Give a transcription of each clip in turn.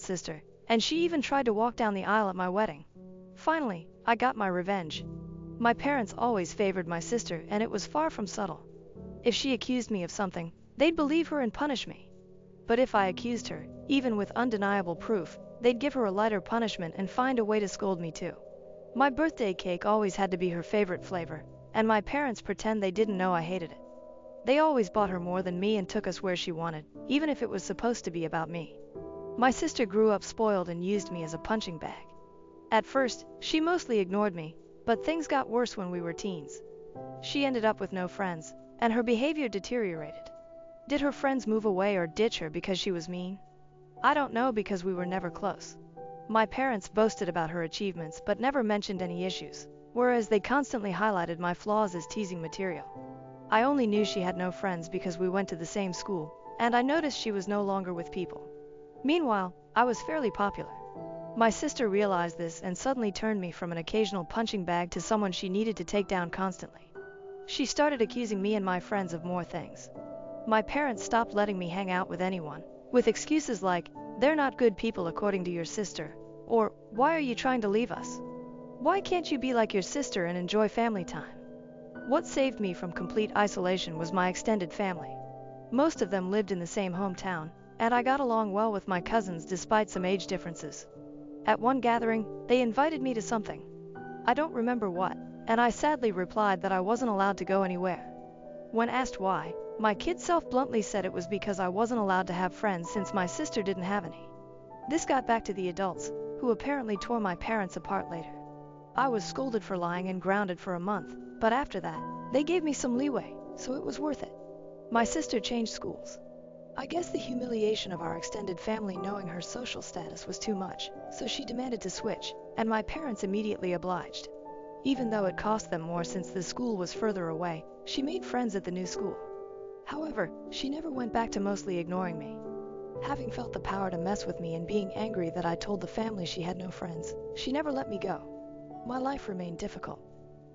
sister, and she even tried to walk down the aisle at my wedding. Finally, I got my revenge. My parents always favored my sister, and it was far from subtle. If she accused me of something, they'd believe her and punish me. But if I accused her, even with undeniable proof, they'd give her a lighter punishment and find a way to scold me too. My birthday cake always had to be her favorite flavor, and my parents pretend they didn't know I hated it. They always bought her more than me and took us where she wanted, even if it was supposed to be about me. My sister grew up spoiled and used me as a punching bag. At first, she mostly ignored me, but things got worse when we were teens. She ended up with no friends, and her behavior deteriorated. Did her friends move away or ditch her because she was mean? I don't know, because we were never close. My parents boasted about her achievements but never mentioned any issues, whereas they constantly highlighted my flaws as teasing material. I only knew she had no friends because we went to the same school, and I noticed she was no longer with people. Meanwhile, I was fairly popular. My sister realized this and suddenly turned me from an occasional punching bag to someone she needed to take down constantly. She started accusing me and my friends of more things. My parents stopped letting me hang out with anyone, with excuses like, "They're not good people according to your sister," or "Why are you trying to leave us? Why can't you be like your sister and enjoy family time?" What saved me from complete isolation was my extended family. Most of them lived in the same hometown, and I got along well with my cousins despite some age differences. At one gathering, they invited me to something. I don't remember what, and I sadly replied that I wasn't allowed to go anywhere. When asked why, my kid self bluntly said it was because I wasn't allowed to have friends since my sister didn't have any. This got back to the adults, who apparently tore my parents apart later. I was scolded for lying and grounded for a month, but after that, they gave me some leeway, so it was worth it. My sister changed schools. I guess the humiliation of our extended family knowing her social status was too much, so she demanded to switch, and my parents immediately obliged. Even though it cost them more since the school was further away, she made friends at the new school. However, she never went back to mostly ignoring me. Having felt the power to mess with me and being angry that I told the family she had no friends, she never let me go. My life remained difficult.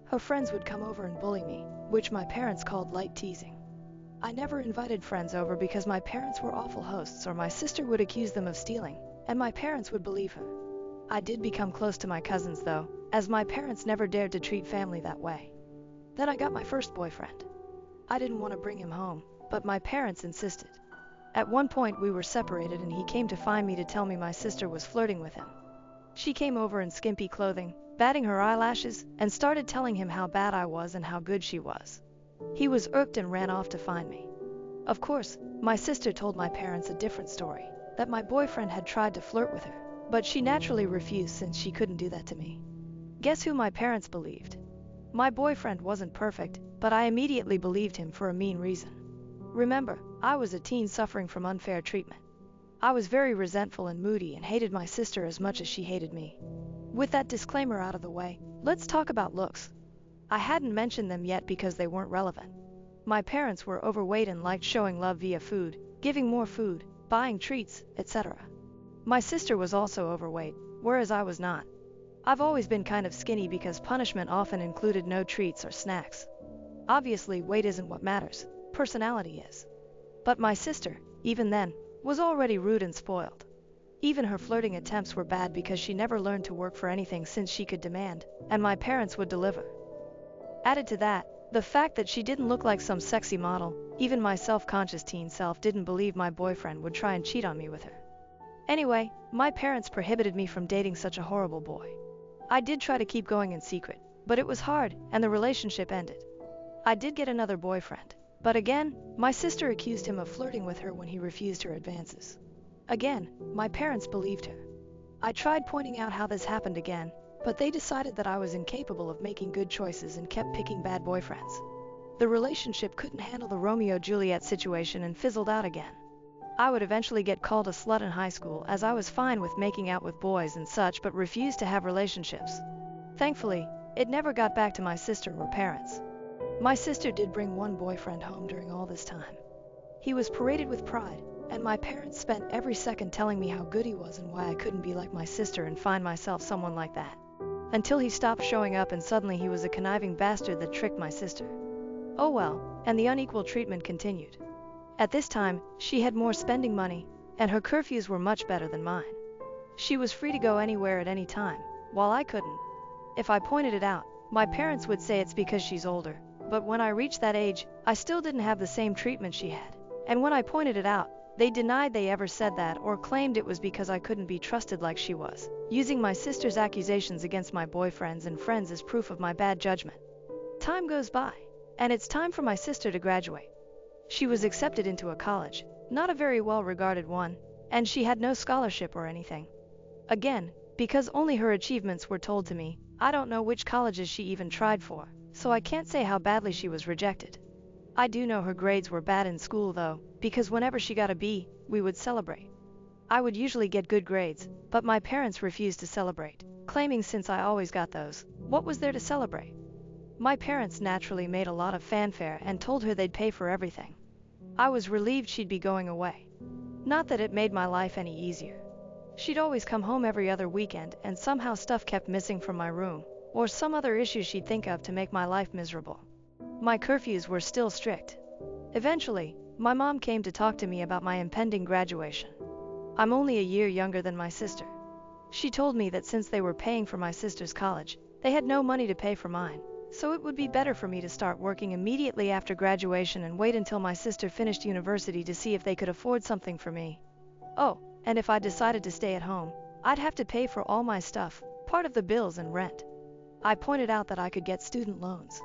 Her friends would come over and bully me, which my parents called light teasing. I never invited friends over because my parents were awful hosts, or my sister would accuse them of stealing, and my parents would believe her. I did become close to my cousins though, as my parents never dared to treat family that way. Then I got my first boyfriend. I didn't want to bring him home, but my parents insisted. At one point we were separated and he came to find me to tell me my sister was flirting with him. She came over in skimpy clothing, batting her eyelashes, and started telling him how bad I was and how good she was. He was irked and ran off to find me. Of course, my sister told my parents a different story, that my boyfriend had tried to flirt with her, but she naturally refused since she couldn't do that to me. Guess who my parents believed? My boyfriend wasn't perfect, but I immediately believed him for a mean reason. Remember, I was a teen suffering from unfair treatment. I was very resentful and moody and hated my sister as much as she hated me. With that disclaimer out of the way, let's talk about looks. I hadn't mentioned them yet because they weren't relevant. My parents were overweight and liked showing love via food, giving more food, buying treats, etc. My sister was also overweight, whereas I was not. I've always been kind of skinny because punishment often included no treats or snacks. Obviously, weight isn't what matters, personality is. But my sister, even then, was already rude and spoiled. Even her flirting attempts were bad because she never learned to work for anything since she could demand, and my parents would deliver. Added to that, the fact that she didn't look like some sexy model, even my self-conscious teen self didn't believe my boyfriend would try and cheat on me with her. Anyway, my parents prohibited me from dating such a horrible boy. I did try to keep going in secret, but it was hard, and the relationship ended. I did get another boyfriend, but again, my sister accused him of flirting with her when he refused her advances. Again, my parents believed her. I tried pointing out how this happened again, but they decided that I was incapable of making good choices and kept picking bad boyfriends. The relationship couldn't handle the Romeo-Juliet situation and fizzled out again. I would eventually get called a slut in high school as I was fine with making out with boys and such but refused to have relationships. Thankfully, it never got back to my sister or parents. My sister did bring one boyfriend home during all this time. He was paraded with pride, and my parents spent every second telling me how good he was and why I couldn't be like my sister and find myself someone like that. Until he stopped showing up and suddenly he was a conniving bastard that tricked my sister. Oh well, and the unequal treatment continued. At this time, she had more spending money, and her curfews were much better than mine. She was free to go anywhere at any time, while I couldn't. If I pointed it out, my parents would say it's because she's older, but when I reached that age, I still didn't have the same treatment she had. And when I pointed it out, they denied they ever said that or claimed it was because I couldn't be trusted like she was, using my sister's accusations against my boyfriends and friends as proof of my bad judgment. Time goes by, and it's time for my sister to graduate. She was accepted into a college, not a very well-regarded one, and she had no scholarship or anything. Again, because only her achievements were told to me, I don't know which colleges she even tried for, so I can't say how badly she was rejected. I do know her grades were bad in school though, because whenever she got a B, we would celebrate. I would usually get good grades, but my parents refused to celebrate, claiming since I always got those, what was there to celebrate? My parents naturally made a lot of fanfare and told her they'd pay for everything. I was relieved she'd be going away. Not that it made my life any easier. She'd always come home every other weekend and somehow stuff kept missing from my room, or some other issue she'd think of to make my life miserable. My curfews were still strict. Eventually, my mom came to talk to me about my impending graduation. I'm only a year younger than my sister. She told me that since they were paying for my sister's college, they had no money to pay for mine, so it would be better for me to start working immediately after graduation and wait until my sister finished university to see if they could afford something for me. Oh, and if I decided to stay at home, I'd have to pay for all my stuff, part of the bills and rent. I pointed out that I could get student loans.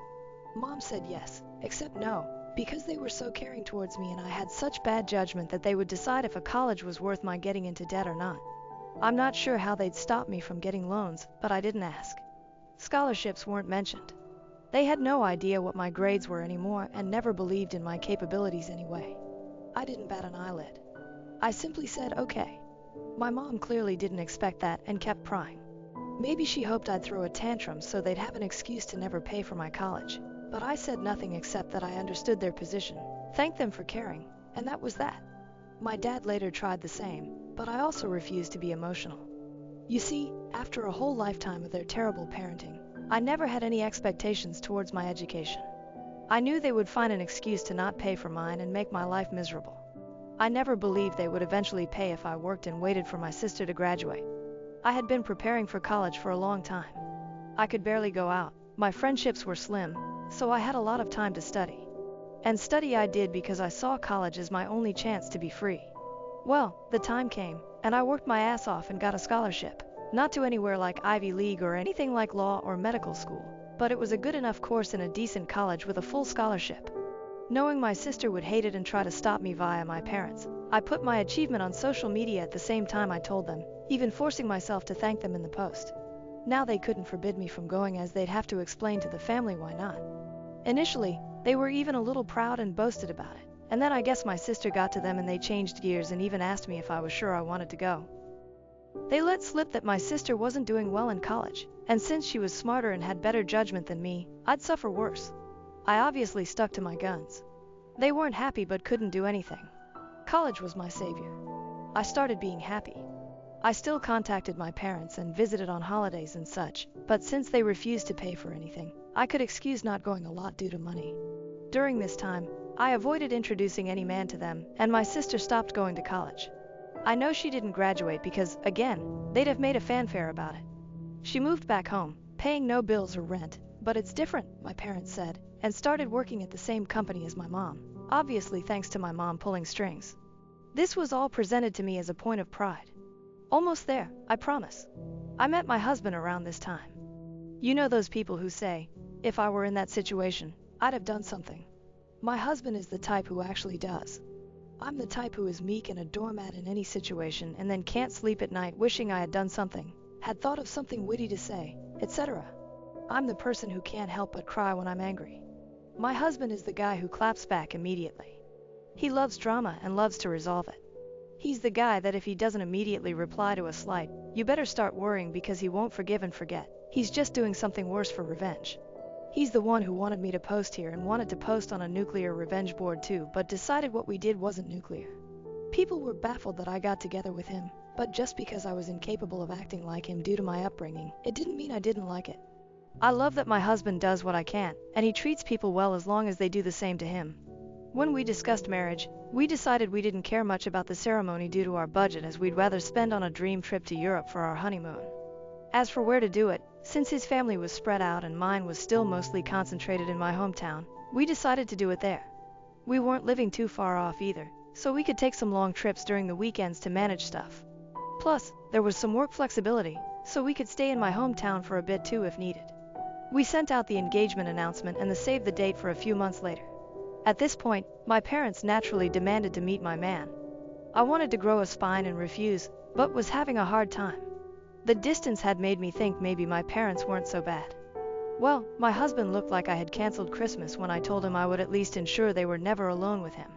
Mom said yes, except no, because they were so caring towards me and I had such bad judgment that they would decide if a college was worth my getting into debt or not. I'm not sure how they'd stop me from getting loans, but I didn't ask. Scholarships weren't mentioned. They had no idea what my grades were anymore and never believed in my capabilities anyway. I didn't bat an eyelid. I simply said okay. My mom clearly didn't expect that and kept prying. Maybe she hoped I'd throw a tantrum so they'd have an excuse to never pay for my college. But I said nothing except that I understood their position, thanked them for caring, and that was that. My dad later tried the same, but I also refused to be emotional. You see, after a whole lifetime of their terrible parenting, I never had any expectations towards my education. I knew they would find an excuse to not pay for mine and make my life miserable. I never believed they would eventually pay if I worked and waited for my sister to graduate. I had been preparing for college for a long time. I could barely go out, my friendships were slim, so I had a lot of time to study. And study I did because I saw college as my only chance to be free. Well, the time came, and I worked my ass off and got a scholarship. Not to anywhere like Ivy League or anything like law or medical school, but it was a good enough course in a decent college with a full scholarship. Knowing my sister would hate it and try to stop me via my parents, I put my achievement on social media at the same time I told them, even forcing myself to thank them in the post. Now they couldn't forbid me from going as they'd have to explain to the family why not. Initially, they were even a little proud and boasted about it, and then I guess my sister got to them and they changed gears and even asked me if I was sure I wanted to go. They let slip that my sister wasn't doing well in college, and since she was smarter and had better judgment than me, I'd suffer worse. I obviously stuck to my guns. They weren't happy but couldn't do anything. College was my savior. I started being happy. I still contacted my parents and visited on holidays and such, but since they refused to pay for anything, I could excuse not going a lot due to money. During this time, I avoided introducing any man to them, and my sister stopped going to college. I know she didn't graduate because, again, they'd have made a fanfare about it. She moved back home, paying no bills or rent, but it's different, my parents said, and started working at the same company as my mom, obviously thanks to my mom pulling strings. This was all presented to me as a point of pride. Almost there, I promise. I met my husband around this time. You know those people who say, if I were in that situation, I'd have done something. My husband is the type who actually does. I'm the type who is meek and a doormat in any situation and then can't sleep at night wishing I had done something, had thought of something witty to say, etc. I'm the person who can't help but cry when I'm angry. My husband is the guy who claps back immediately. He loves drama and loves to resolve it. He's the guy that if he doesn't immediately reply to a slight, you better start worrying because he won't forgive and forget. He's just doing something worse for revenge. He's the one who wanted me to post here and wanted to post on a nuclear revenge board too, but decided what we did wasn't nuclear. People were baffled that I got together with him, but just because I was incapable of acting like him due to my upbringing, it didn't mean I didn't like it. I love that my husband does what I can't, and he treats people well as long as they do the same to him. When we discussed marriage, we decided we didn't care much about the ceremony due to our budget, as we'd rather spend on a dream trip to Europe for our honeymoon. As for where to do it, since his family was spread out and mine was still mostly concentrated in my hometown, we decided to do it there. We weren't living too far off either, so we could take some long trips during the weekends to manage stuff. Plus, there was some work flexibility, so we could stay in my hometown for a bit too if needed. We sent out the engagement announcement and the save the date for a few months later. At this point, my parents naturally demanded to meet my man. I wanted to grow a spine and refuse, but was having a hard time. The distance had made me think maybe my parents weren't so bad. Well, my husband looked like I had canceled Christmas when I told him I would at least ensure they were never alone with him.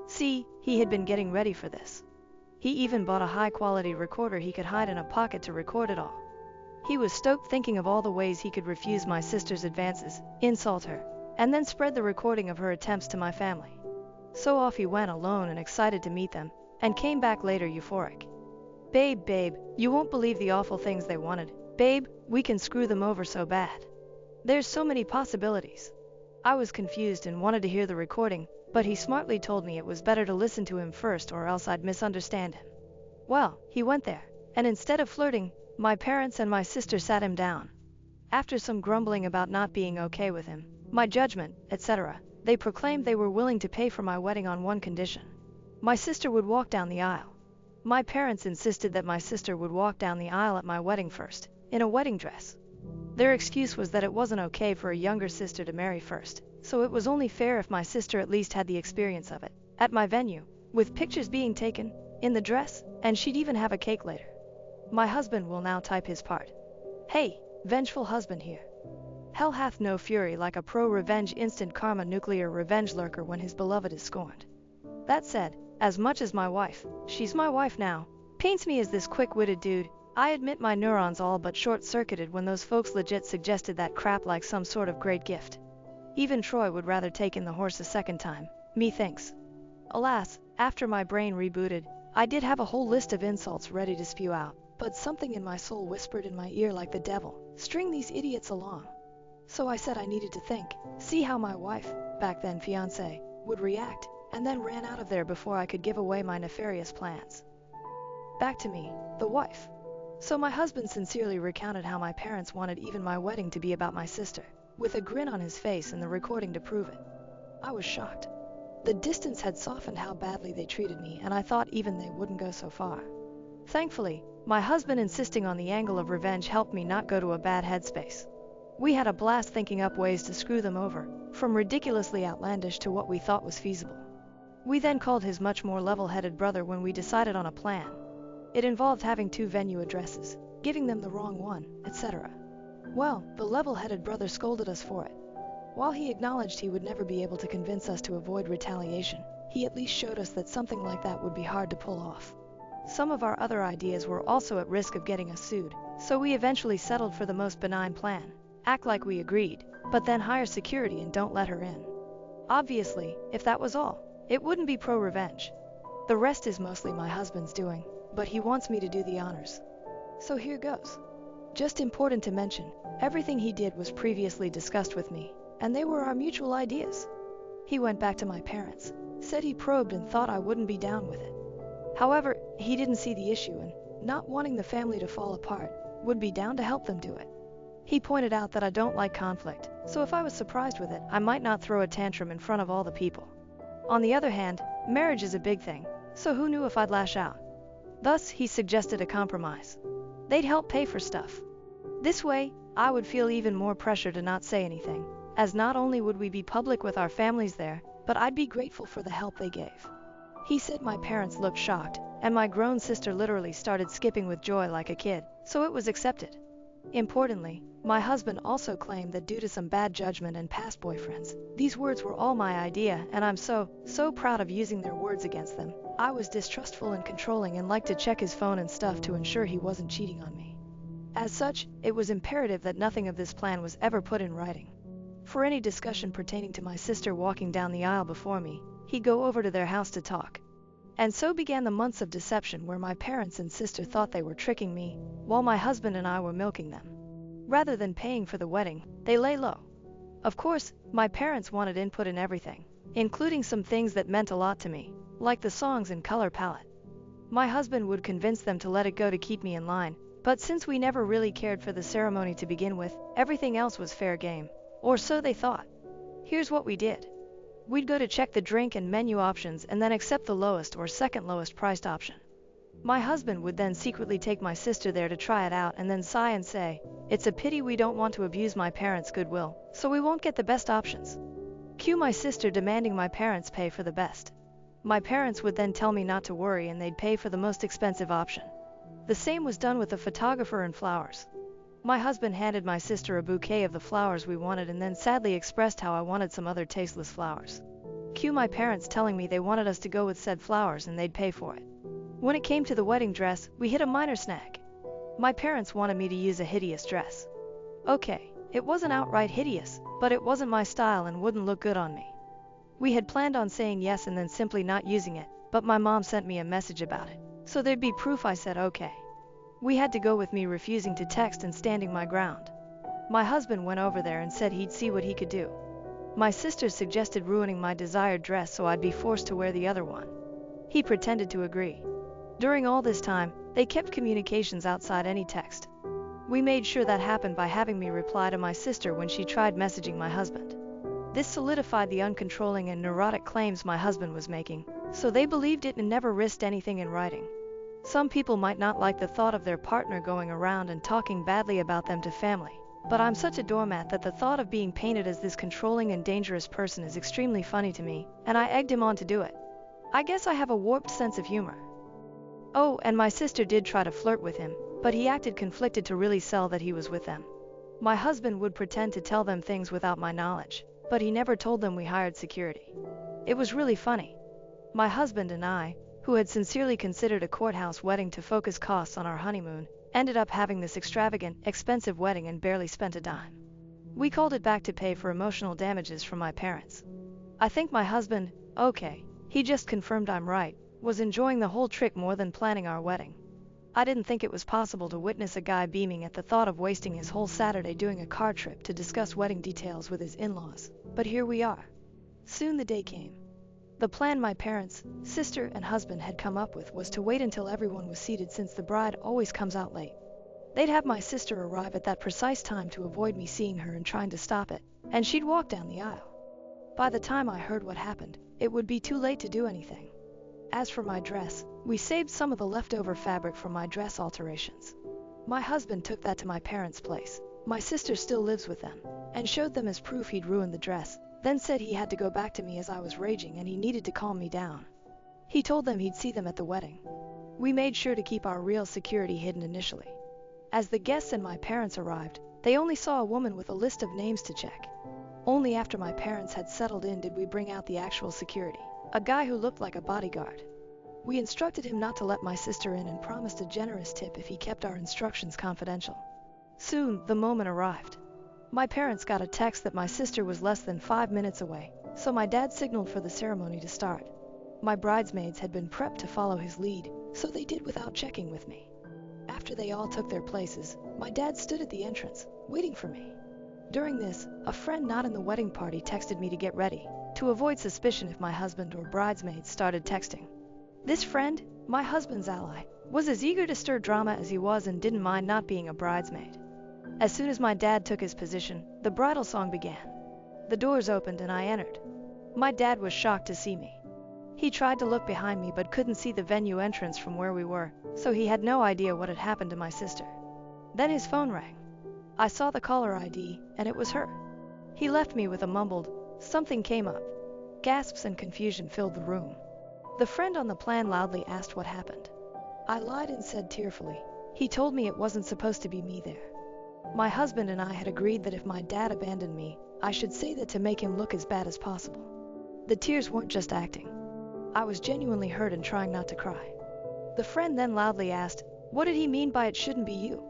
See, he had been getting ready for this. He even bought a high-quality recorder he could hide in a pocket to record it all. He was stoked, thinking of all the ways he could refuse my sister's advances, insult her, and then spread the recording of her attempts to my family. So off he went alone and excited to meet them, and came back later euphoric. Babe, you won't believe the awful things they wanted. Babe, we can screw them over so bad. There's so many possibilities. I was confused and wanted to hear the recording, but he smartly told me it was better to listen to him first or else I'd misunderstand him. Well, he went there, and instead of flirting, my parents and my sister sat him down. After some grumbling about not being okay with him, my judgment, etc., they proclaimed they were willing to pay for my wedding on one condition. My sister would walk down the aisle. My parents insisted that my sister would walk down the aisle at my wedding first, in a wedding dress. Their excuse was that it wasn't okay for a younger sister to marry first, so it was only fair if my sister at least had the experience of it, at my venue, with pictures being taken, in the dress, and she'd even have a cake later. My husband will now type his part. Hey, vengeful husband here. Hell hath no fury like a pro-revenge instant karma nuclear revenge lurker when his beloved is scorned. That said, as much as my wife, she's my wife now, paints me as this quick-witted dude, I admit my neurons all but short-circuited when those folks legit suggested that crap like some sort of great gift. Even Troy would rather take in the horse a second time, methinks. Alas, after my brain rebooted, I did have a whole list of insults ready to spew out, but something in my soul whispered in my ear like the devil, string these idiots along. So I said I needed to think, see how my wife, back then fiancée, would react, and then ran out of there before I could give away my nefarious plans. Back to me, the wife. So my husband sincerely recounted how my parents wanted even my wedding to be about my sister, with a grin on his face and the recording to prove it. I was shocked. The distance had softened how badly they treated me, and I thought even they wouldn't go so far. Thankfully, my husband insisting on the angle of revenge helped me not go to a bad headspace. We had a blast thinking up ways to screw them over, from ridiculously outlandish to what we thought was feasible. We then called his much more level-headed brother when we decided on a plan. It involved having 2 venue addresses, giving them the wrong one, etc. Well, the level-headed brother scolded us for it. While he acknowledged he would never be able to convince us to avoid retaliation, he at least showed us that something like that would be hard to pull off. Some of our other ideas were also at risk of getting us sued, so we eventually settled for the most benign plan. Act like we agreed, but then hire security and don't let her in. Obviously, if that was all, it wouldn't be pro-revenge. The rest is mostly my husband's doing, but he wants me to do the honors. So here goes. Just important to mention, everything he did was previously discussed with me, and they were our mutual ideas. He went back to my parents, said he probed and thought I wouldn't be down with it. However, he didn't see the issue and, not wanting the family to fall apart, would be down to help them do it. He pointed out that I don't like conflict, so if I was surprised with it, I might not throw a tantrum in front of all the people. On the other hand, marriage is a big thing, so who knew if I'd lash out? Thus, he suggested a compromise. They'd help pay for stuff. This way, I would feel even more pressure to not say anything, as not only would we be public with our families there, but I'd be grateful for the help they gave. He said my parents looked shocked, and my grown sister literally started skipping with joy like a kid, so it was accepted. Importantly, my husband also claimed that due to some bad judgment and past boyfriends, these words were all my idea, and I'm so proud of using their words against them. I was distrustful and controlling and liked to check his phone and stuff to ensure he wasn't cheating on me. As such, it was imperative that nothing of this plan was ever put in writing. For any discussion pertaining to my sister walking down the aisle before me, he'd go over to their house to talk. And so began the months of deception where my parents and sister thought they were tricking me, while my husband and I were milking them. Rather than paying for the wedding, they lay low. Of course, my parents wanted input in everything. including some things that meant a lot to me, like the songs and color palette. My husband would convince them to let it go to keep me in line, but since we never really cared for the ceremony to begin with, everything else was fair game. Or so they thought. Here's what we did. We'd go to check the drink and menu options and then accept the lowest or second lowest priced option. My husband would then secretly take my sister there to try it out and then sigh and say, "It's a pity we don't want to abuse my parents' goodwill, so we won't get the best options." Cue my sister demanding my parents pay for the best. My parents would then tell me not to worry and they'd pay for the most expensive option. The same was done with the photographer and flowers. My husband handed my sister a bouquet of the flowers we wanted and then sadly expressed how I wanted some other tasteless flowers. Cue my parents telling me they wanted us to go with said flowers and they'd pay for it. When it came to the wedding dress, we hit a minor snag. My parents wanted me to use a hideous dress. Okay, it wasn't outright hideous, but it wasn't my style and wouldn't look good on me. We had planned on saying yes and then simply not using it, but my mom sent me a message about it, so there'd be proof I said okay. We had to go with me refusing to text and standing my ground. My husband went over there and said he'd see what he could do. My sister suggested ruining my desired dress so I'd be forced to wear the other one. He pretended to agree. During all this time, they kept communications outside any text. We made sure that happened by having me reply to my sister when she tried messaging my husband. This solidified the uncontrolling and neurotic claims my husband was making, so they believed it and never risked anything in writing. Some people might not like the thought of their partner going around and talking badly about them to family, but I'm such a doormat that the thought of being painted as this controlling and dangerous person is extremely funny to me, and I egged him on to do it. I guess I have a warped sense of humor. Oh, and my sister did try to flirt with him, but he acted conflicted to really sell that he was with them. My husband would pretend to tell them things without my knowledge, but he never told them we hired security. It was really funny. My husband and I, who had sincerely considered a courthouse wedding to focus costs on our honeymoon, ended up having this extravagant, expensive wedding and barely spent a dime. We called it back to pay for emotional damages from my parents. I think my husband, okay, he just confirmed I'm right, was enjoying the whole trick more than planning our wedding. I didn't think it was possible to witness a guy beaming at the thought of wasting his whole Saturday doing a car trip to discuss wedding details with his in-laws, but here we are. Soon the day came. The plan my parents, sister, and husband had come up with was to wait until everyone was seated since the bride always comes out late. They'd have my sister arrive at that precise time to avoid me seeing her and trying to stop it, and she'd walk down the aisle. By the time I heard what happened, it would be too late to do anything. As for my dress, we saved some of the leftover fabric from my dress alterations. My husband took that to my parents' place. My sister still lives with them, and showed them as proof he'd ruined the dress, then said he had to go back to me as I was raging and he needed to calm me down. He told them he'd see them at the wedding. We made sure to keep our real security hidden initially. As the guests and my parents arrived, they only saw a woman with a list of names to check. Only after my parents had settled in did we bring out the actual security, a guy who looked like a bodyguard. We instructed him not to let my sister in and promised a generous tip if he kept our instructions confidential. Soon, the moment arrived. My parents got a text that my sister was less than 5 minutes away, so my dad signaled for the ceremony to start. My bridesmaids had been prepped to follow his lead, so they did without checking with me. After they all took their places, my dad stood at the entrance, waiting for me. During this, a friend not in the wedding party texted me to get ready, to avoid suspicion if my husband or bridesmaids started texting. This friend, my husband's ally, was as eager to stir drama as he was and didn't mind not being a bridesmaid. As soon as my dad took his position, the bridal song began. The doors opened and I entered. My dad was shocked to see me. He tried to look behind me but couldn't see the venue entrance from where we were, so he had no idea what had happened to my sister. Then his phone rang. I saw the caller ID, and it was her. He left me with a mumbled, "Something came up." Gasps and confusion filled the room. The friend on the plan loudly asked what happened. I lied and said tearfully, "He told me it wasn't supposed to be me there." My husband and I had agreed that if my dad abandoned me, I should say that to make him look as bad as possible. The tears weren't just acting. I was genuinely hurt and trying not to cry. The friend then loudly asked, "What did he mean by it shouldn't be you?"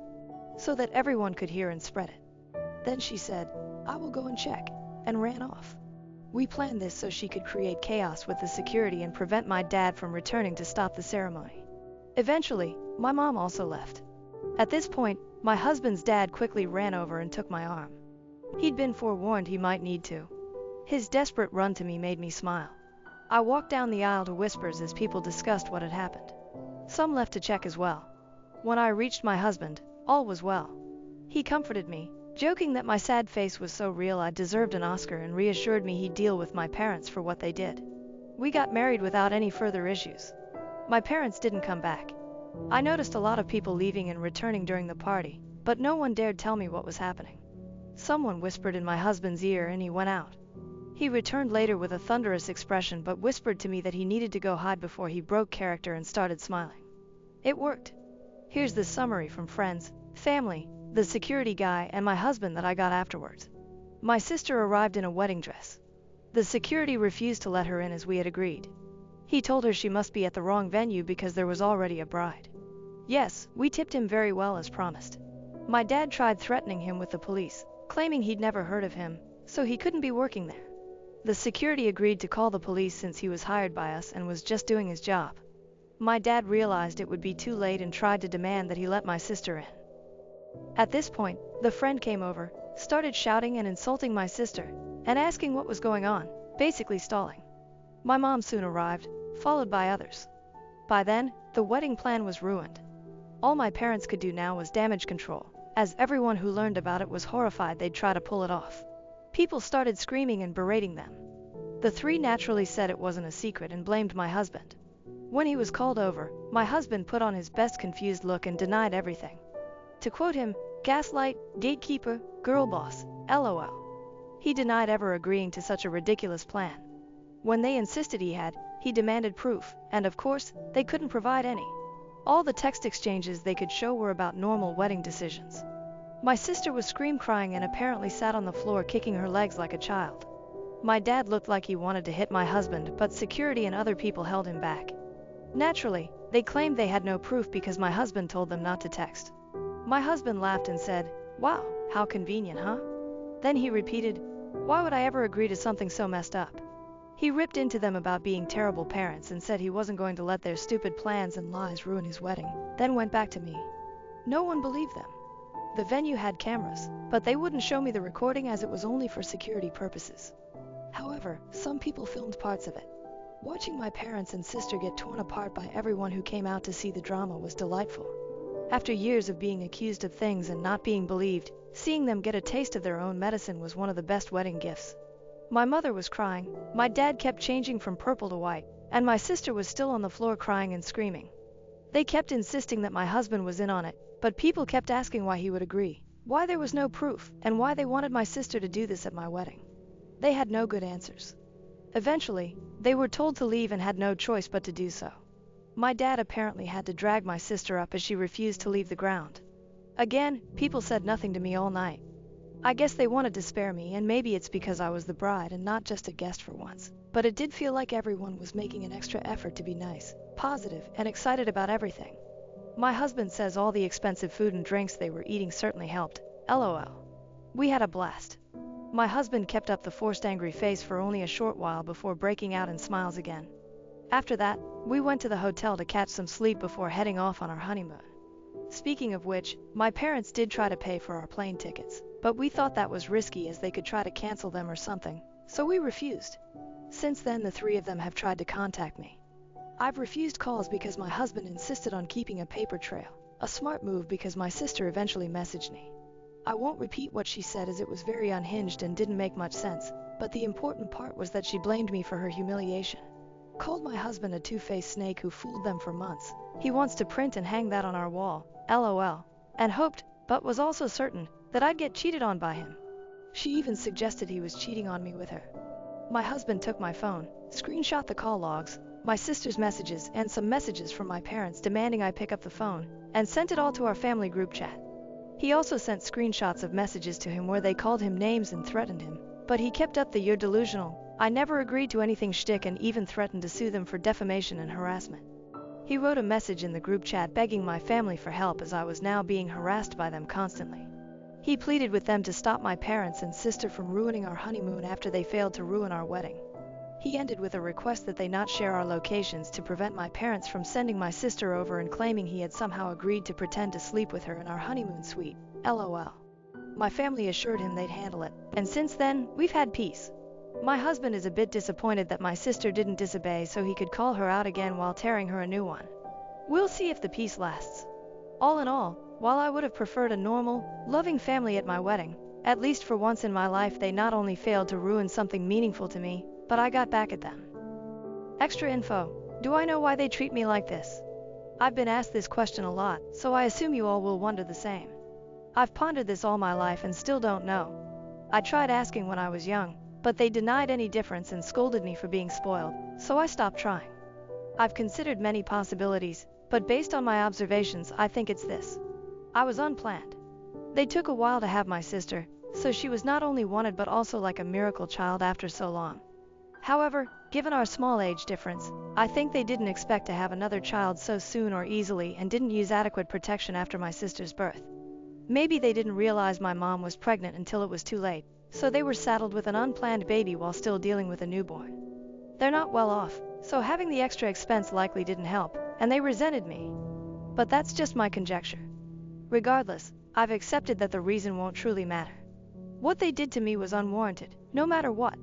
so that everyone could hear and spread it. Then she said, "I will go and check," and ran off. We planned this so she could create chaos with the security and prevent my dad from returning to stop the ceremony. Eventually, my mom also left. At this point, my husband's dad quickly ran over and took my arm. He'd been forewarned he might need to. His desperate run to me made me smile. I walked down the aisle to whispers as people discussed what had happened. Some left to check as well. When I reached my husband, all was well. He comforted me, joking that my sad face was so real I deserved an Oscar, and reassured me he'd deal with my parents for what they did. We got married without any further issues. My parents didn't come back. I noticed a lot of people leaving and returning during the party, but no one dared tell me what was happening. Someone whispered in my husband's ear and he went out. He returned later with a thunderous expression but whispered to me that he needed to go hide before he broke character and started smiling. It worked. Here's the summary from friends, family, the security guy, and my husband that I got afterwards. My sister arrived in a wedding dress. The security refused to let her in as we had agreed. He told her she must be at the wrong venue because there was already a bride. Yes, we tipped him very well as promised. My dad tried threatening him with the police, claiming he'd never heard of him, so he couldn't be working there. The security agreed to call the police since he was hired by us and was just doing his job. My dad realized it would be too late and tried to demand that he let my sister in. At this point, the friend came over, started shouting and insulting my sister, and asking what was going on, basically stalling. My mom soon arrived, followed by others. By then, the wedding plan was ruined. All my parents could do now was damage control, as everyone who learned about it was horrified they'd try to pull it off. People started screaming and berating them. The three naturally said it wasn't a secret and blamed my husband. When he was called over, my husband put on his best confused look and denied everything. To quote him, "Gaslight, gatekeeper, girl boss, LOL." He denied ever agreeing to such a ridiculous plan. When they insisted he demanded proof, and of course, they couldn't provide any. All the text exchanges they could show were about normal wedding decisions. My sister was scream-crying and apparently sat on the floor kicking her legs like a child. My dad looked like he wanted to hit my husband, but security and other people held him back. Naturally, they claimed they had no proof because my husband told them not to text. My husband laughed and said, "Wow, how convenient, huh?" Then he repeated, "Why would I ever agree to something so messed up?" He ripped into them about being terrible parents and said he wasn't going to let their stupid plans and lies ruin his wedding, then went back to me. No one believed them. The venue had cameras, but they wouldn't show me the recording as it was only for security purposes. However, some people filmed parts of it. Watching my parents and sister get torn apart by everyone who came out to see the drama was delightful. After years of being accused of things and not being believed, seeing them get a taste of their own medicine was one of the best wedding gifts. My mother was crying, my dad kept changing from purple to white, and my sister was still on the floor crying and screaming. They kept insisting that my husband was in on it, but people kept asking why he would agree, why there was no proof, and why they wanted my sister to do this at my wedding. They had no good answers. Eventually, they were told to leave and had no choice but to do so. My dad apparently had to drag my sister up as she refused to leave the ground. Again, people said nothing to me all night. I guess they wanted to spare me, and maybe it's because I was the bride and not just a guest for once, but it did feel like everyone was making an extra effort to be nice, positive, and excited about everything. My husband says all the expensive food and drinks they were eating certainly helped, LOL. We had a blast. My husband kept up the forced angry face for only a short while before breaking out in smiles again. After that, we went to the hotel to catch some sleep before heading off on our honeymoon. Speaking of which, my parents did try to pay for our plane tickets, but we thought that was risky as they could try to cancel them or something, so we refused. Since then, the three of them have tried to contact me. I've refused calls because my husband insisted on keeping a paper trail, a smart move because my sister eventually messaged me. I won't repeat what she said as it was very unhinged and didn't make much sense, but the important part was that she blamed me for her humiliation. Called my husband a two-faced snake who fooled them for months. He wants to print and hang that on our wall, LOL, and hoped, but was also certain, that I'd get cheated on by him. She even suggested he was cheating on me with her. My husband took my phone, screenshot the call logs, my sister's messages, and some messages from my parents demanding I pick up the phone, and sent it all to our family group chat. He also sent screenshots of messages to him where they called him names and threatened him, but he kept up the "you're delusional, I never agreed to anything" shtick and even threatened to sue them for defamation and harassment. He wrote a message in the group chat begging my family for help as I was now being harassed by them constantly. He pleaded with them to stop my parents and sister from ruining our honeymoon after they failed to ruin our wedding. He ended with a request that they not share our locations to prevent my parents from sending my sister over and claiming he had somehow agreed to pretend to sleep with her in our honeymoon suite, LOL. My family assured him they'd handle it, and since then, we've had peace. My husband is a bit disappointed that my sister didn't disobey so he could call her out again while tearing her a new one. We'll see if the peace lasts. All in all, while I would have preferred a normal, loving family at my wedding, at least for once in my life they not only failed to ruin something meaningful to me, but I got back at them. Extra info. Do I know why they treat me like this? I've been asked this question a lot, so I assume you all will wonder the same. I've pondered this all my life and still don't know. I tried asking when I was young, but they denied any difference and scolded me for being spoiled, so I stopped trying. I've considered many possibilities, but based on my observations, I think it's this. I was unplanned. They took a while to have my sister, so she was not only wanted but also like a miracle child after so long. However, given our small age difference, I think they didn't expect to have another child so soon or easily and didn't use adequate protection after my sister's birth. Maybe they didn't realize my mom was pregnant until it was too late, so they were saddled with an unplanned baby while still dealing with a newborn. They're not well off, so having the extra expense likely didn't help, and they resented me. But that's just my conjecture. Regardless, I've accepted that the reason won't truly matter. What they did to me was unwarranted, no matter what.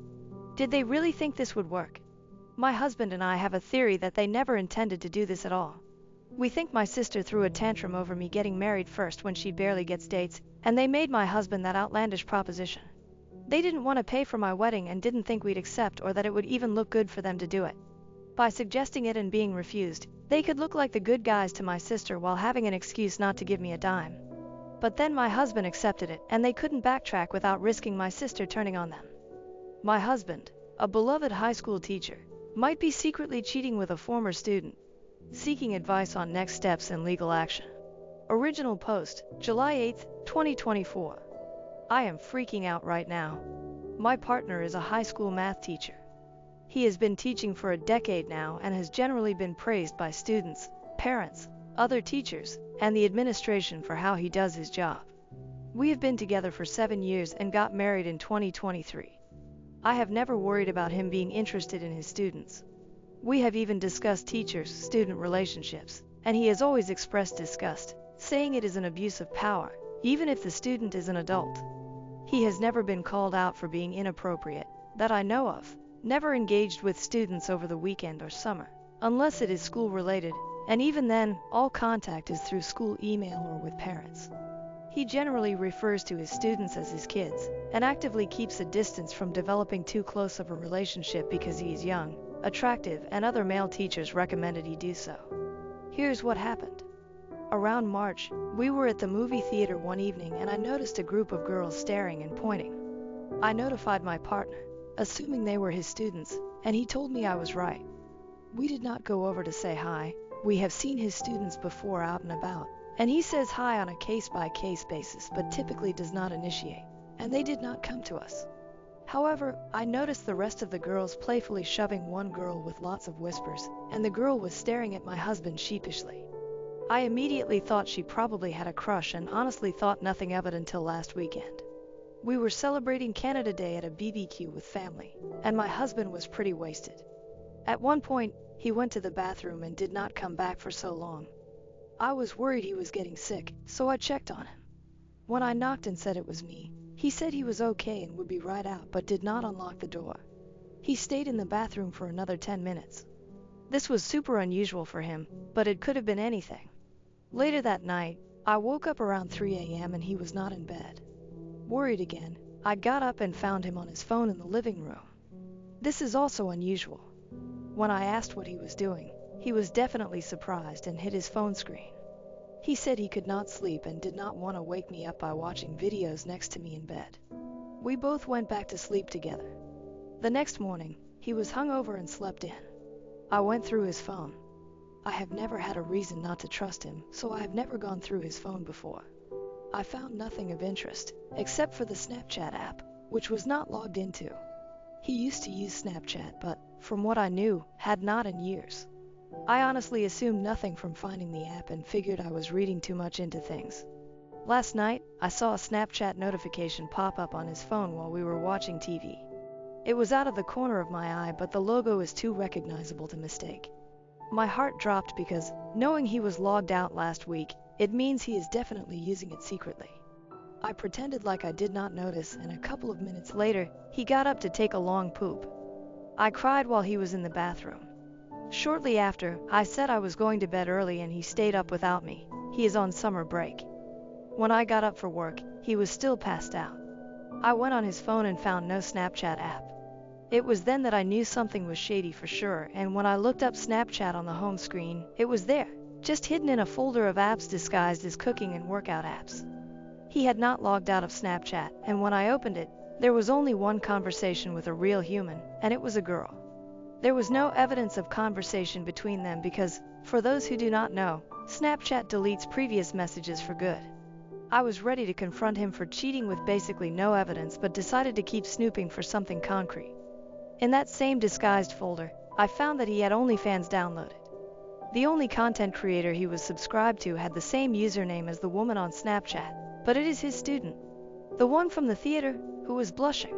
Did they really think this would work? My husband and I have a theory that they never intended to do this at all. We think my sister threw a tantrum over me getting married first when she barely gets dates, and they made my husband that outlandish proposition. They didn't want to pay for my wedding and didn't think we'd accept or that it would even look good for them to do it. By suggesting it and being refused, they could look like the good guys to my sister while having an excuse not to give me a dime. But then my husband accepted it, and they couldn't backtrack without risking my sister turning on them. My husband, a beloved high school teacher, might be secretly cheating with a former student, seeking advice on next steps in legal action. Original post, July 8, 2024. I am freaking out right now. My partner is a high school math teacher. He has been teaching for a decade now and has generally been praised by students, parents, other teachers, and the administration for how he does his job. We have been together for 7 years and got married in 2023. I have never worried about him being interested in his students. We have even discussed teacher-student relationships, and he has always expressed disgust, saying it is an abuse of power, even if the student is an adult. He has never been called out for being inappropriate, that I know of, never engaged with students over the weekend or summer, unless it is school-related, and even then, all contact is through school email or with parents. He generally refers to his students as his kids, and actively keeps a distance from developing too close of a relationship because he is young, attractive, and other male teachers recommended he do so. Here's what happened. Around March, we were at the movie theater one evening and I noticed a group of girls staring and pointing. I notified my partner, assuming they were his students, and he told me I was right. We did not go over to say hi. We have seen his students before out and about, and he says hi on a case-by-case basis but typically does not initiate, and they did not come to us. However, I noticed the rest of the girls playfully shoving one girl with lots of whispers, and the girl was staring at my husband sheepishly. I immediately thought she probably had a crush and honestly thought nothing of it until last weekend. We were celebrating Canada Day at a BBQ with family, and my husband was pretty wasted. At one point, he went to the bathroom and did not come back for so long. I was worried he was getting sick, so I checked on him. When I knocked and said it was me, he said he was okay and would be right out but did not unlock the door. He stayed in the bathroom for another 10 minutes. This was super unusual for him, but it could have been anything. Later that night, I woke up around 3 a.m. and he was not in bed. Worried again, I got up and found him on his phone in the living room. This is also unusual. When I asked what he was doing, he was definitely surprised and hit his phone screen. He said he could not sleep and did not want to wake me up by watching videos next to me in bed. We both went back to sleep together. The next morning, he was hungover and slept in. I went through his phone. I have never had a reason not to trust him, so I have never gone through his phone before. I found nothing of interest, except for the Snapchat app, which was not logged into. He used to use Snapchat but, from what I knew, had not in years. I honestly assumed nothing from finding the app and figured I was reading too much into things. Last night, I saw a Snapchat notification pop up on his phone while we were watching TV. It was out of the corner of my eye, but the logo is too recognizable to mistake. My heart dropped because, knowing he was logged out last week, it means he is definitely using it secretly. I pretended like I did not notice, and a couple of minutes later, he got up to take a long poop. I cried while he was in the bathroom. Shortly after, I said I was going to bed early and he stayed up without me. He is on summer break. When I got up for work, he was still passed out. I went on his phone and found no Snapchat app. It was then that I knew something was shady for sure, and when I looked up Snapchat on the home screen, it was there, just hidden in a folder of apps disguised as cooking and workout apps. He had not logged out of Snapchat, and when I opened it, there was only one conversation with a real human, and it was a girl. There was no evidence of conversation between them because, for those who do not know, Snapchat deletes previous messages for good. I was ready to confront him for cheating with basically no evidence, but decided to keep snooping for something concrete. In that same disguised folder, I found that he had OnlyFans downloaded. The only content creator he was subscribed to had the same username as the woman on Snapchat, but it is his student, the one from the theater, who was blushing.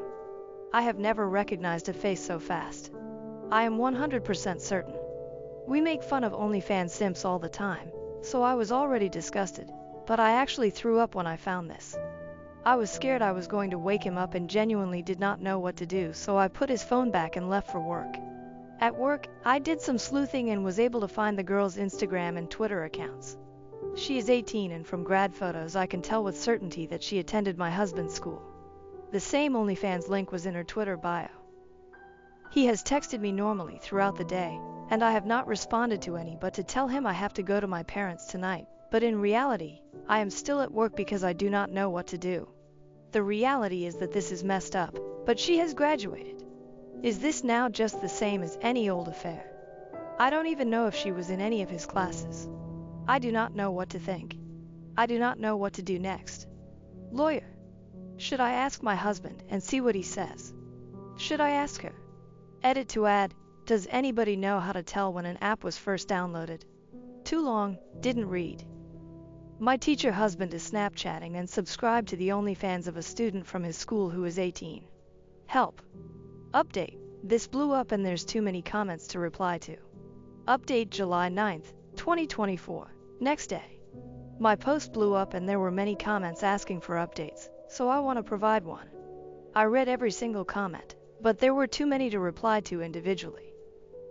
I have never recognized a face so fast. I am 100% certain. We make fun of OnlyFans simps all the time, so I was already disgusted, but I actually threw up when I found this. I was scared I was going to wake him up and genuinely did not know what to do, so I put his phone back and left for work. At work, I did some sleuthing and was able to find the girl's Instagram and Twitter accounts. She is 18, and from grad photos I can tell with certainty that she attended my husband's school. The same OnlyFans link was in her Twitter bio. He has texted me normally throughout the day, and I have not responded to any but to tell him I have to go to my parents tonight, but in reality, I am still at work because I do not know what to do. The reality is that this is messed up, but she has graduated. Is this now just the same as any old affair? I don't even know if she was in any of his classes. I do not know what to think. I do not know what to do next. Lawyer. Should I ask my husband and see what he says? Should I ask her? Edit to add, does anybody know how to tell when an app was first downloaded? Too long, didn't read. My teacher husband is Snapchatting and subscribed to the OnlyFans of a student from his school who is 18. Help. Update. This blew up and there's too many comments to reply to. Update July 9th, 2024. Next day. My post blew up and there were many comments asking for updates, so I want to provide one. I read every single comment, but there were too many to reply to individually.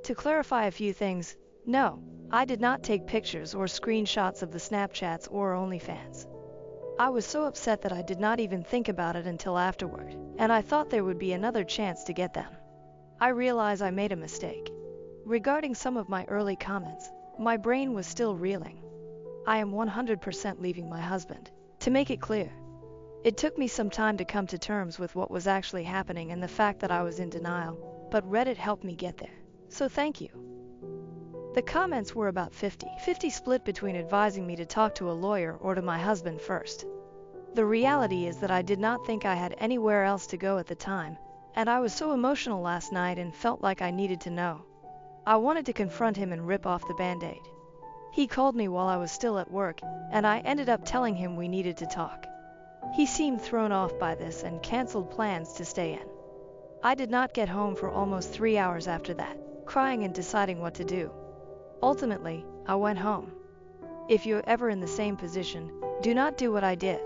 To clarify a few things, no, I did not take pictures or screenshots of the Snapchats or OnlyFans. I was so upset that I did not even think about it until afterward, and I thought there would be another chance to get them. I realize I made a mistake. Regarding some of my early comments, my brain was still reeling. I am 100% leaving my husband. To make it clear, it took me some time to come to terms with what was actually happening and the fact that I was in denial, but Reddit helped me get there, so thank you. The comments were about 50-50 split between advising me to talk to a lawyer or to my husband first. The reality is that I did not think I had anywhere else to go at the time, and I was so emotional last night and felt like I needed to know. I wanted to confront him and rip off the band-aid. He called me while I was still at work, and I ended up telling him we needed to talk. He seemed thrown off by this and canceled plans to stay in. I did not get home for almost 3 hours after that, crying and deciding what to do. Ultimately, I went home. If you're ever in the same position, do not do what I did.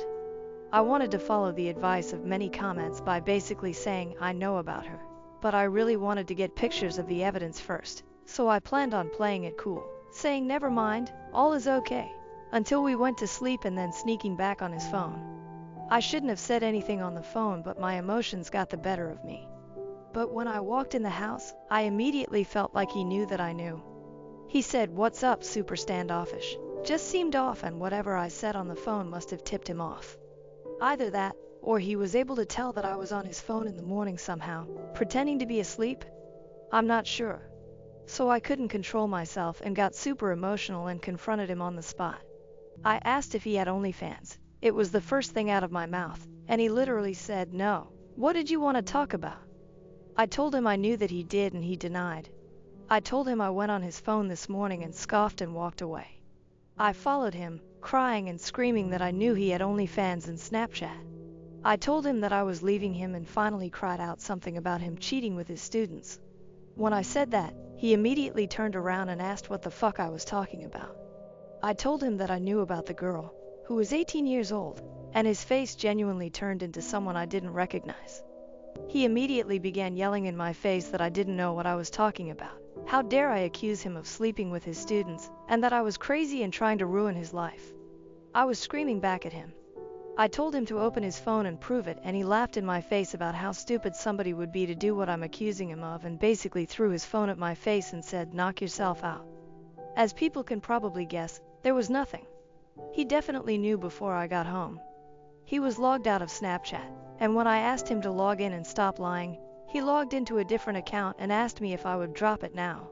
I wanted to follow the advice of many comments by basically saying I know about her, but I really wanted to get pictures of the evidence first, so I planned on playing it cool, saying never mind, all is okay, until we went to sleep and then sneaking back on his phone. I shouldn't have said anything on the phone, but my emotions got the better of me. But when I walked in the house, I immediately felt like he knew that I knew. He said, "What's up?" super standoffish. Just seemed off, and whatever I said on the phone must have tipped him off. Either that, or he was able to tell that I was on his phone in the morning somehow, pretending to be asleep. I'm not sure. So I couldn't control myself and got super emotional and confronted him on the spot. I asked if he had OnlyFans. It was the first thing out of my mouth, and he literally said no. What did you want to talk about? I told him I knew that he did, and he denied. I told him I went on his phone this morning and scoffed and walked away. I followed him, crying and screaming that I knew he had OnlyFans and Snapchat. I told him that I was leaving him and finally cried out something about him cheating with his students. When I said that, he immediately turned around and asked what the fuck I was talking about. I told him that I knew about the girl, who was 18 years old, and his face genuinely turned into someone I didn't recognize. He immediately began yelling in my face that I didn't know what I was talking about. How dare I accuse him of sleeping with his students, and that I was crazy and trying to ruin his life. I was screaming back at him. I told him to open his phone and prove it, and he laughed in my face about how stupid somebody would be to do what I'm accusing him of, and basically threw his phone at my face and said, "Knock yourself out." As people can probably guess, there was nothing. He definitely knew before I got home. He was logged out of Snapchat, and when I asked him to log in and stop lying, he logged into a different account and asked me if I would drop it now.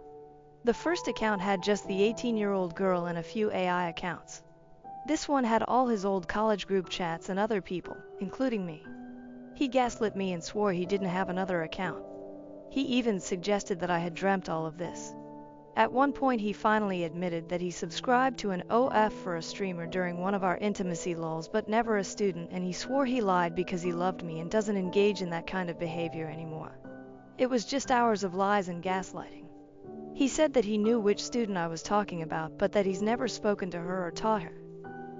The first account had just the 18-year-old girl and a few AI accounts. This one had all his old college group chats and other people, including me. He gaslit me and swore he didn't have another account. He even suggested that I had dreamt all of this. At one point he finally admitted that he subscribed to an OF for a streamer during one of our intimacy lulls but never a student, and he swore he lied because he loved me and doesn't engage in that kind of behavior anymore. It was just hours of lies and gaslighting. He said that he knew which student I was talking about, but that he's never spoken to her or taught her.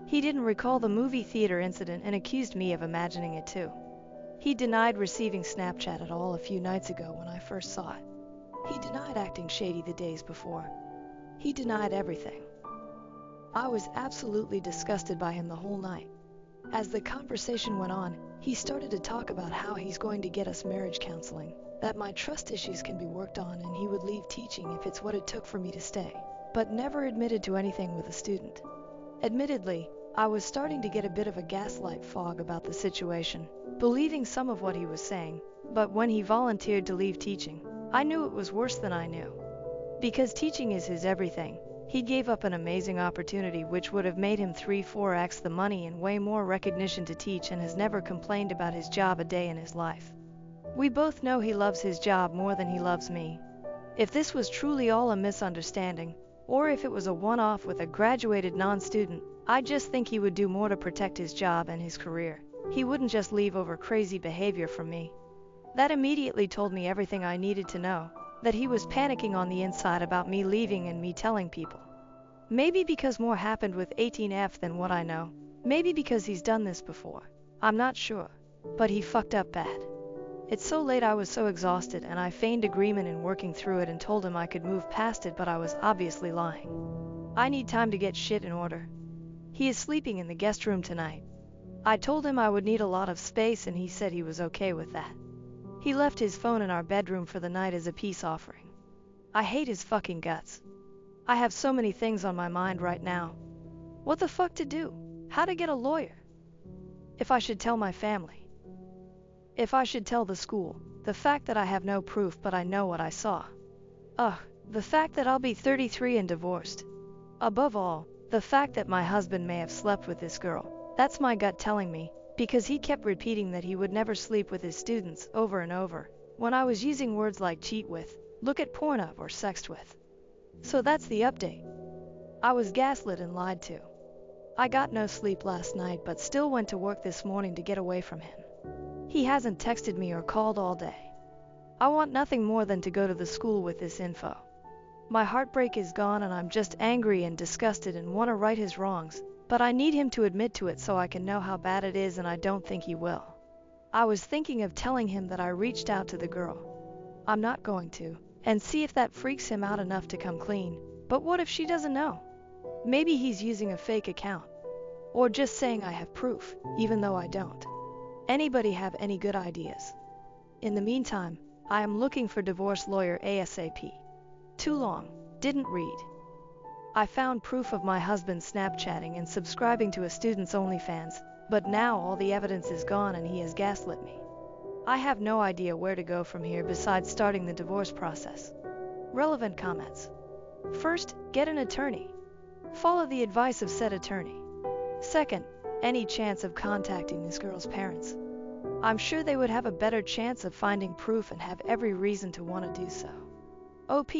He didn't recall the movie theater incident and accused me of imagining it too. He denied receiving Snapchat at all a few nights ago when I first saw it. He denied acting shady the days before. He denied everything. I was absolutely disgusted by him the whole night. As the conversation went on, he started to talk about how he's going to get us marriage counseling, that my trust issues can be worked on, and he would leave teaching if it's what it took for me to stay, but never admitted to anything with a student. Admittedly, I was starting to get a bit of a gaslight fog about the situation, believing some of what he was saying, but when he volunteered to leave teaching, I knew it was worse than I knew. Because teaching is his everything, he gave up an amazing opportunity which would have made him 3-4x the money and way more recognition to teach, and has never complained about his job a day in his life. We both know he loves his job more than he loves me. If this was truly all a misunderstanding, or if it was a one-off with a graduated non-student, I just think he would do more to protect his job and his career. He wouldn't just leave over crazy behavior from me. That immediately told me everything I needed to know, that he was panicking on the inside about me leaving and me telling people. Maybe because more happened with 18F than what I know. Maybe because he's done this before. I'm not sure. But he fucked up bad. It's so late, I was so exhausted, and I feigned agreement in working through it and told him I could move past it, but I was obviously lying. I need time to get shit in order. He is sleeping in the guest room tonight. I told him I would need a lot of space, and he said he was okay with that. He left his phone in our bedroom for the night as a peace offering. I hate his fucking guts. I have so many things on my mind right now. What the fuck to do? How to get a lawyer? If I should tell my family. If I should tell the school. The fact that I have no proof but I know what I saw. The fact that I'll be 33 and divorced. Above all, the fact that my husband may have slept with this girl. That's my gut telling me, because he kept repeating that he would never sleep with his students over and over, when I was using words like cheat with, look at porn of, or sexed with. So that's the update. I was gaslit and lied to. I got no sleep last night but still went to work this morning to get away from him. He hasn't texted me or called all day. I want nothing more than to go to the school with this info. My heartbreak is gone and I'm just angry and disgusted and want to right his wrongs, but I need him to admit to it so I can know how bad it is, and I don't think he will. I was thinking of telling him that I reached out to the girl. I'm not going to, and see if that freaks him out enough to come clean, but what if she doesn't know? Maybe he's using a fake account. Or just saying I have proof, even though I don't. Anybody have any good ideas? In the meantime, I am looking for divorce lawyer ASAP. Too long, didn't read. I found proof of my husband Snapchatting and subscribing to a student's OnlyFans, but now all the evidence is gone and he has gaslit me. I have no idea where to go from here besides starting the divorce process. Relevant comments. First, get an attorney. Follow the advice of said attorney. Second, any chance of contacting this girl's parents. I'm sure they would have a better chance of finding proof and have every reason to want to do so. OP,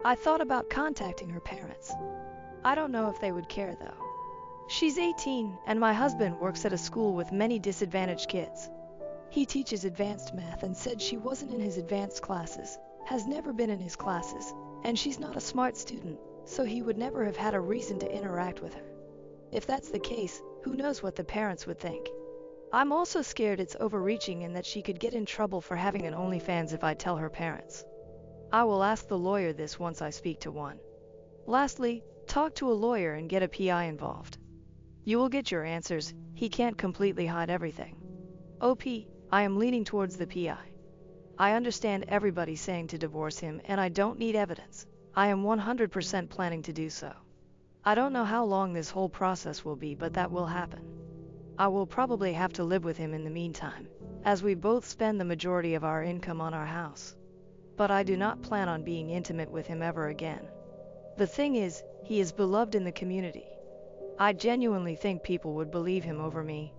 I thought about contacting her parents. I don't know if they would care though. She's 18, and my husband works at a school with many disadvantaged kids. He teaches advanced math and said she wasn't in his advanced classes, has never been in his classes, and she's not a smart student, so he would never have had a reason to interact with her. If that's the case, who knows what the parents would think. I'm also scared it's overreaching and that she could get in trouble for having an OnlyFans if I tell her parents. I will ask the lawyer this once I speak to one. Lastly, talk to a lawyer and get a PI involved. You will get your answers. He can't completely hide everything. OP, I am leaning towards the PI. I understand everybody saying to divorce him and I don't need evidence. I am 100% planning to do so. I don't know how long this whole process will be, but that will happen. I will probably have to live with him in the meantime, as we both spend the majority of our income on our house. But I do not plan on being intimate with him ever again. The thing is, he is beloved in the community. I genuinely think people would believe him over me.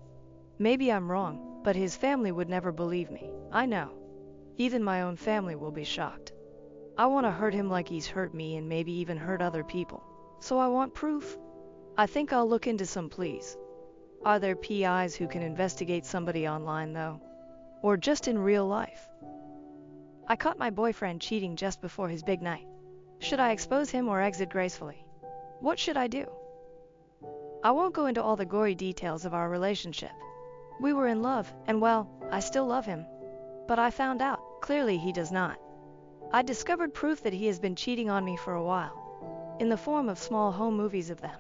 Maybe I'm wrong, but his family would never believe me. I know. Even my own family will be shocked. I want to hurt him like he's hurt me and maybe even hurt other people. So I want proof. I think I'll look into some pleas. Are there PIs who can investigate somebody online though? Or just in real life? I caught my boyfriend cheating just before his big night. Should I expose him or exit gracefully? What should I do? I won't go into all the gory details of our relationship. We were in love, and well, I still love him. But I found out, clearly he does not. I discovered proof that he has been cheating on me for a while, in the form of small home movies of them.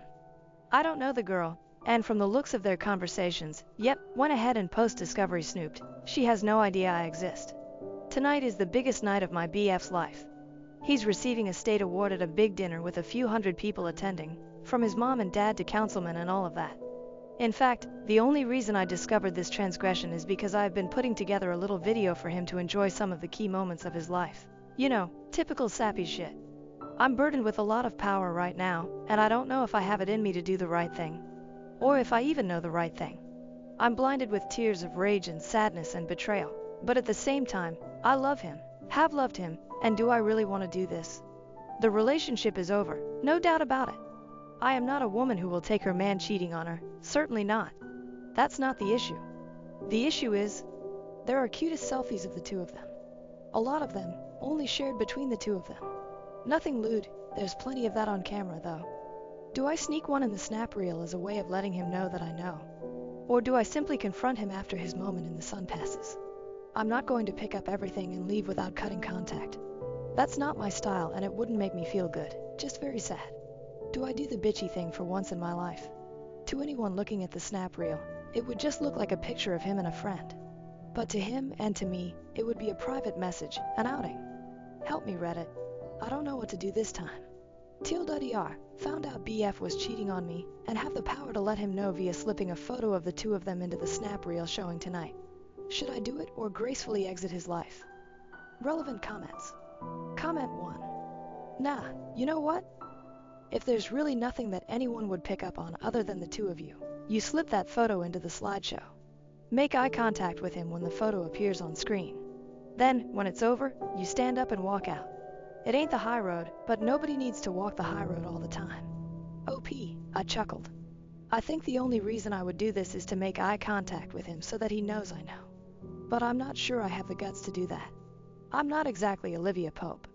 I don't know the girl, and from the looks of their conversations, went ahead and post-discovery snooped. She has no idea I exist. Tonight is the biggest night of my BF's life. He's receiving a state award at a big dinner with a few hundred people attending, from his mom and dad to councilmen and all of that. In fact, the only reason I discovered this transgression is because I've been putting together a little video for him to enjoy some of the key moments of his life. You know, typical sappy shit. I'm burdened with a lot of power right now, and I don't know if I have it in me to do the right thing. Or if I even know the right thing. I'm blinded with tears of rage and sadness and betrayal. But at the same time, I love him, have loved him, and do I really want to do this? The relationship is over, no doubt about it. I am not a woman who will take her man cheating on her, certainly not. That's not the issue. The issue is, there are cutest selfies of the two of them. A lot of them, only shared between the two of them. Nothing lewd, there's plenty of that on camera though. Do I sneak one in the snap reel as a way of letting him know that I know? Or do I simply confront him after his moment in the sun passes? I'm not going to pick up everything and leave without cutting contact. That's not my style and it wouldn't make me feel good, just very sad. Do I do the bitchy thing for once in my life? To anyone looking at the snap reel, it would just look like a picture of him and a friend. But to him and to me, it would be a private message, an outing. Help me, Reddit. I don't know what to do this time. TLDR, found out BF was cheating on me, and have the power to let him know via slipping a photo of the two of them into the snap reel showing tonight. Should I do it or gracefully exit his life? Relevant comments. Comment 1. Nah, you know what? If there's really nothing that anyone would pick up on other than the two of you, you slip that photo into the slideshow. Make eye contact with him when the photo appears on screen. Then, when it's over, you stand up and walk out. It ain't the high road, but nobody needs to walk the high road all the time. OP, I chuckled. I think the only reason I would do this is to make eye contact with him so that he knows I know. But I'm not sure I have the guts to do that. I'm not exactly Olivia Pope.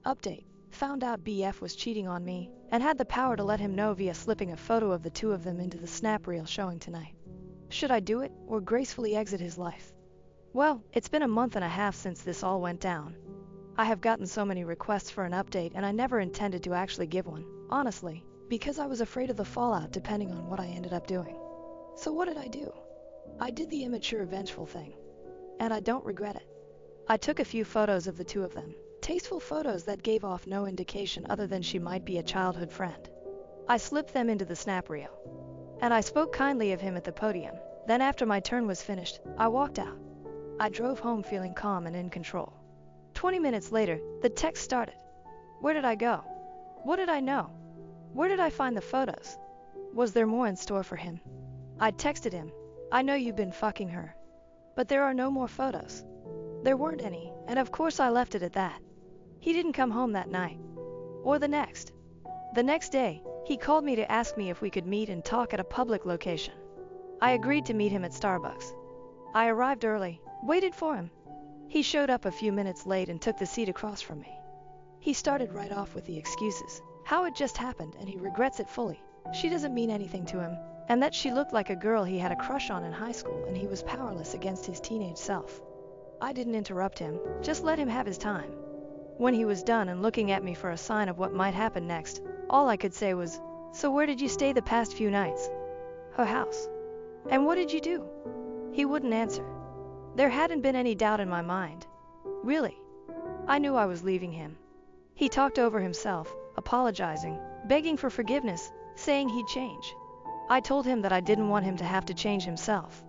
Update. Found out BF was cheating on me, and had the power to let him know via slipping a photo of the two of them into the snap reel showing tonight. Should I do it, or gracefully exit his life? Well, it's been a month and a half since this all went down. I have gotten so many requests for an update and I never intended to actually give one, honestly, because I was afraid of the fallout depending on what I ended up doing. So what did I do? I did the immature vengeful thing. And I don't regret it. I took a few photos of the two of them. Tasteful photos that gave off no indication other than she might be a childhood friend. I slipped them into the snap reel. And I spoke kindly of him at the podium. Then after my turn was finished, I walked out. I drove home feeling calm and in control. 20 minutes later, the text started. Where did I go? What did I know? Where did I find the photos? Was there more in store for him? I texted him. I know you've been fucking her. But there are no more photos. There weren't any, and of course I left it at that. He didn't come home that night. Or the next. The next day, he called me to ask me if we could meet and talk at a public location. I agreed to meet him at Starbucks. I arrived early, waited for him. He showed up a few minutes late and took the seat across from me. He started right off with the excuses, how it just happened and he regrets it fully. She doesn't mean anything to him. and that she looked like a girl he had a crush on in high school and he was powerless against his teenage self. I didn't interrupt him, just let him have his time. When he was done and looking at me for a sign of what might happen next, all I could say was, "So where did you stay the past few nights?" "Her house." "And what did you do?" He wouldn't answer. There hadn't been any doubt in my mind. Really. I knew I was leaving him. He talked over himself, apologizing, begging for forgiveness, saying he'd change. I told him that I didn't want him to have to change himself.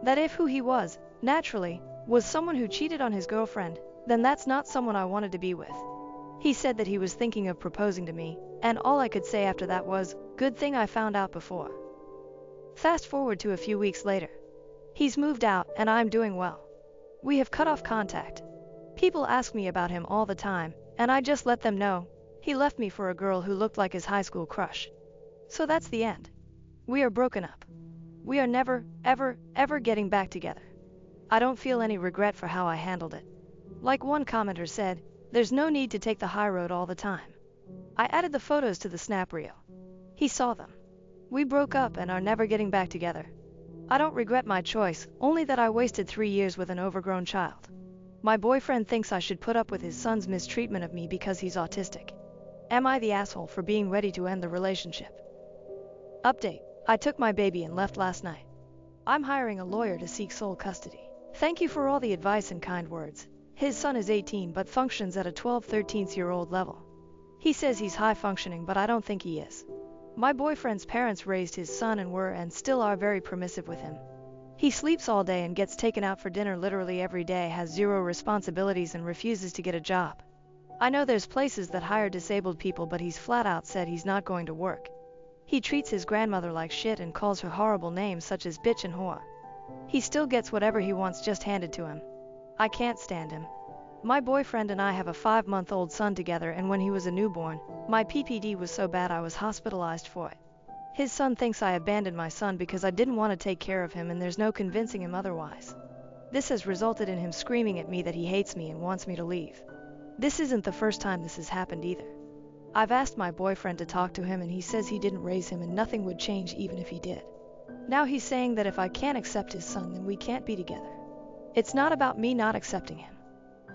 That if who he was, naturally, was someone who cheated on his girlfriend, then that's not someone I wanted to be with. He said that he was thinking of proposing to me, and all I could say after that was, "Good thing I found out before." Fast forward to a few weeks later. He's moved out and I'm doing well. We have cut off contact. People ask me about him all the time, and I just let them know he left me for a girl who looked like his high school crush. So that's the end. We are broken up. We are never, ever getting back together. I don't feel any regret for how I handled it. Like one commenter said, there's no need to take the high road all the time. I added the photos to the snap reel. He saw them. We broke up and are never getting back together. I don't regret my choice, only that I wasted 3 years with an overgrown child. My boyfriend thinks I should put up with his son's mistreatment of me because he's autistic. Am I the asshole for being ready to end the relationship? Update: I took my baby and left last night. I'm hiring a lawyer to seek sole custody. Thank you for all the advice and kind words. His son is 18 but functions at a 12-13-year-old level. He says he's high functioning, but I don't think he is. My boyfriend's parents raised his son and were and still are very permissive with him. He sleeps all day and gets taken out for dinner literally every day, has zero responsibilities and refuses to get a job. I know there's places that hire disabled people, but he's flat out said he's not going to work. He treats his grandmother like shit and calls her horrible names such as bitch and whore. He still gets whatever he wants just handed to him. I can't stand him. My boyfriend and I have a 5-month-old son together, and when he was a newborn, my PPD was so bad I was hospitalized for it. His son thinks I abandoned my son because I didn't want to take care of him, and there's no convincing him otherwise. This has resulted in him screaming at me that he hates me and wants me to leave. This isn't the first time this has happened either. I've asked my boyfriend to talk to him and he says he didn't raise him and nothing would change even if he did. Now he's saying that if I can't accept his son, then we can't be together. It's not about me not accepting him.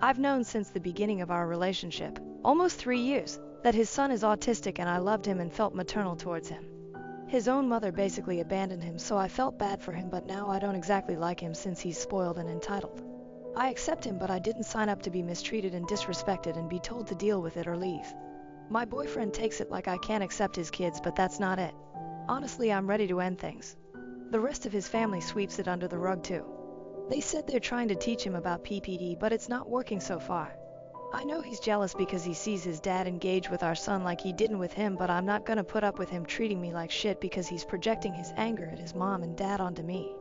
I've known since the beginning of our relationship, almost 3 years, that his son is autistic, and I loved him and felt maternal towards him. His own mother basically abandoned him, so I felt bad for him, but now I don't exactly like him since he's spoiled and entitled. I accept him, but I didn't sign up to be mistreated and disrespected and be told to deal with it or leave. My boyfriend takes it like I can't accept his kids, but that's not it. Honestly, I'm ready to end things. The rest of his family sweeps it under the rug too. They said they're trying to teach him about PPD, but it's not working so far. I know he's jealous because he sees his dad engage with our son like he didn't with him, but I'm not gonna put up with him treating me like shit because he's projecting his anger at his mom and dad onto me.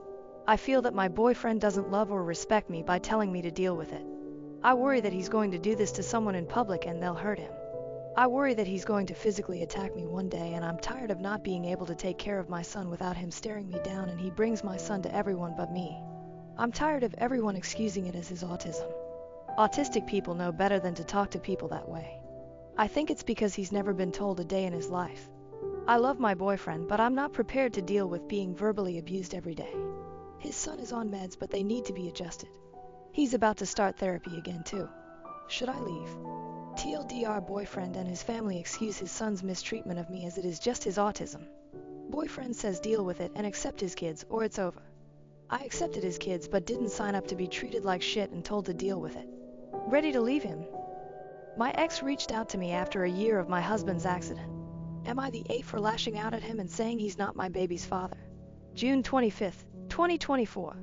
I feel that my boyfriend doesn't love or respect me by telling me to deal with it. I worry that he's going to do this to someone in public and they'll hurt him. I worry that he's going to physically attack me one day, and I'm tired of not being able to take care of my son without him staring me down, and he brings my son to everyone but me. I'm tired of everyone excusing it as his autism. Autistic people know better than to talk to people that way. I think it's because he's never been told a day in his life. I love my boyfriend, but I'm not prepared to deal with being verbally abused every day. His son is on meds, but they need to be adjusted. He's about to start therapy again too. Should I leave? TLDR: boyfriend and his family excuse his son's mistreatment of me as it is just his autism. Boyfriend says deal with it and accept his kids or it's over. I accepted his kids but didn't sign up to be treated like shit and told to deal with it. Ready to leave him? My ex reached out to me after a year of my husband's accident. Am I the A for lashing out at him and saying he's not my baby's father? June 25th, 2024.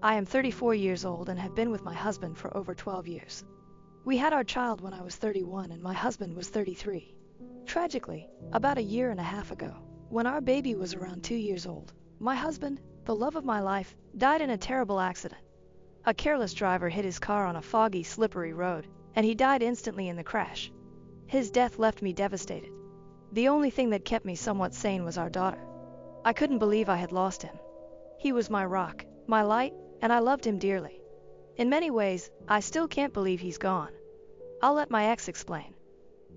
I am 34 years old and have been with my husband for over 12 years. We had our child when I was 31 and my husband was 33. Tragically, about a year and a half ago, when our baby was around 2 years old, my husband, the love of my life, died in a terrible accident. A careless driver hit his car on a foggy, slippery road, and he died instantly in the crash. His death left me devastated. The only thing that kept me somewhat sane was our daughter. I couldn't believe I had lost him. He was my rock, my light, and I loved him dearly. In many ways, I still can't believe he's gone. I'll let my ex explain.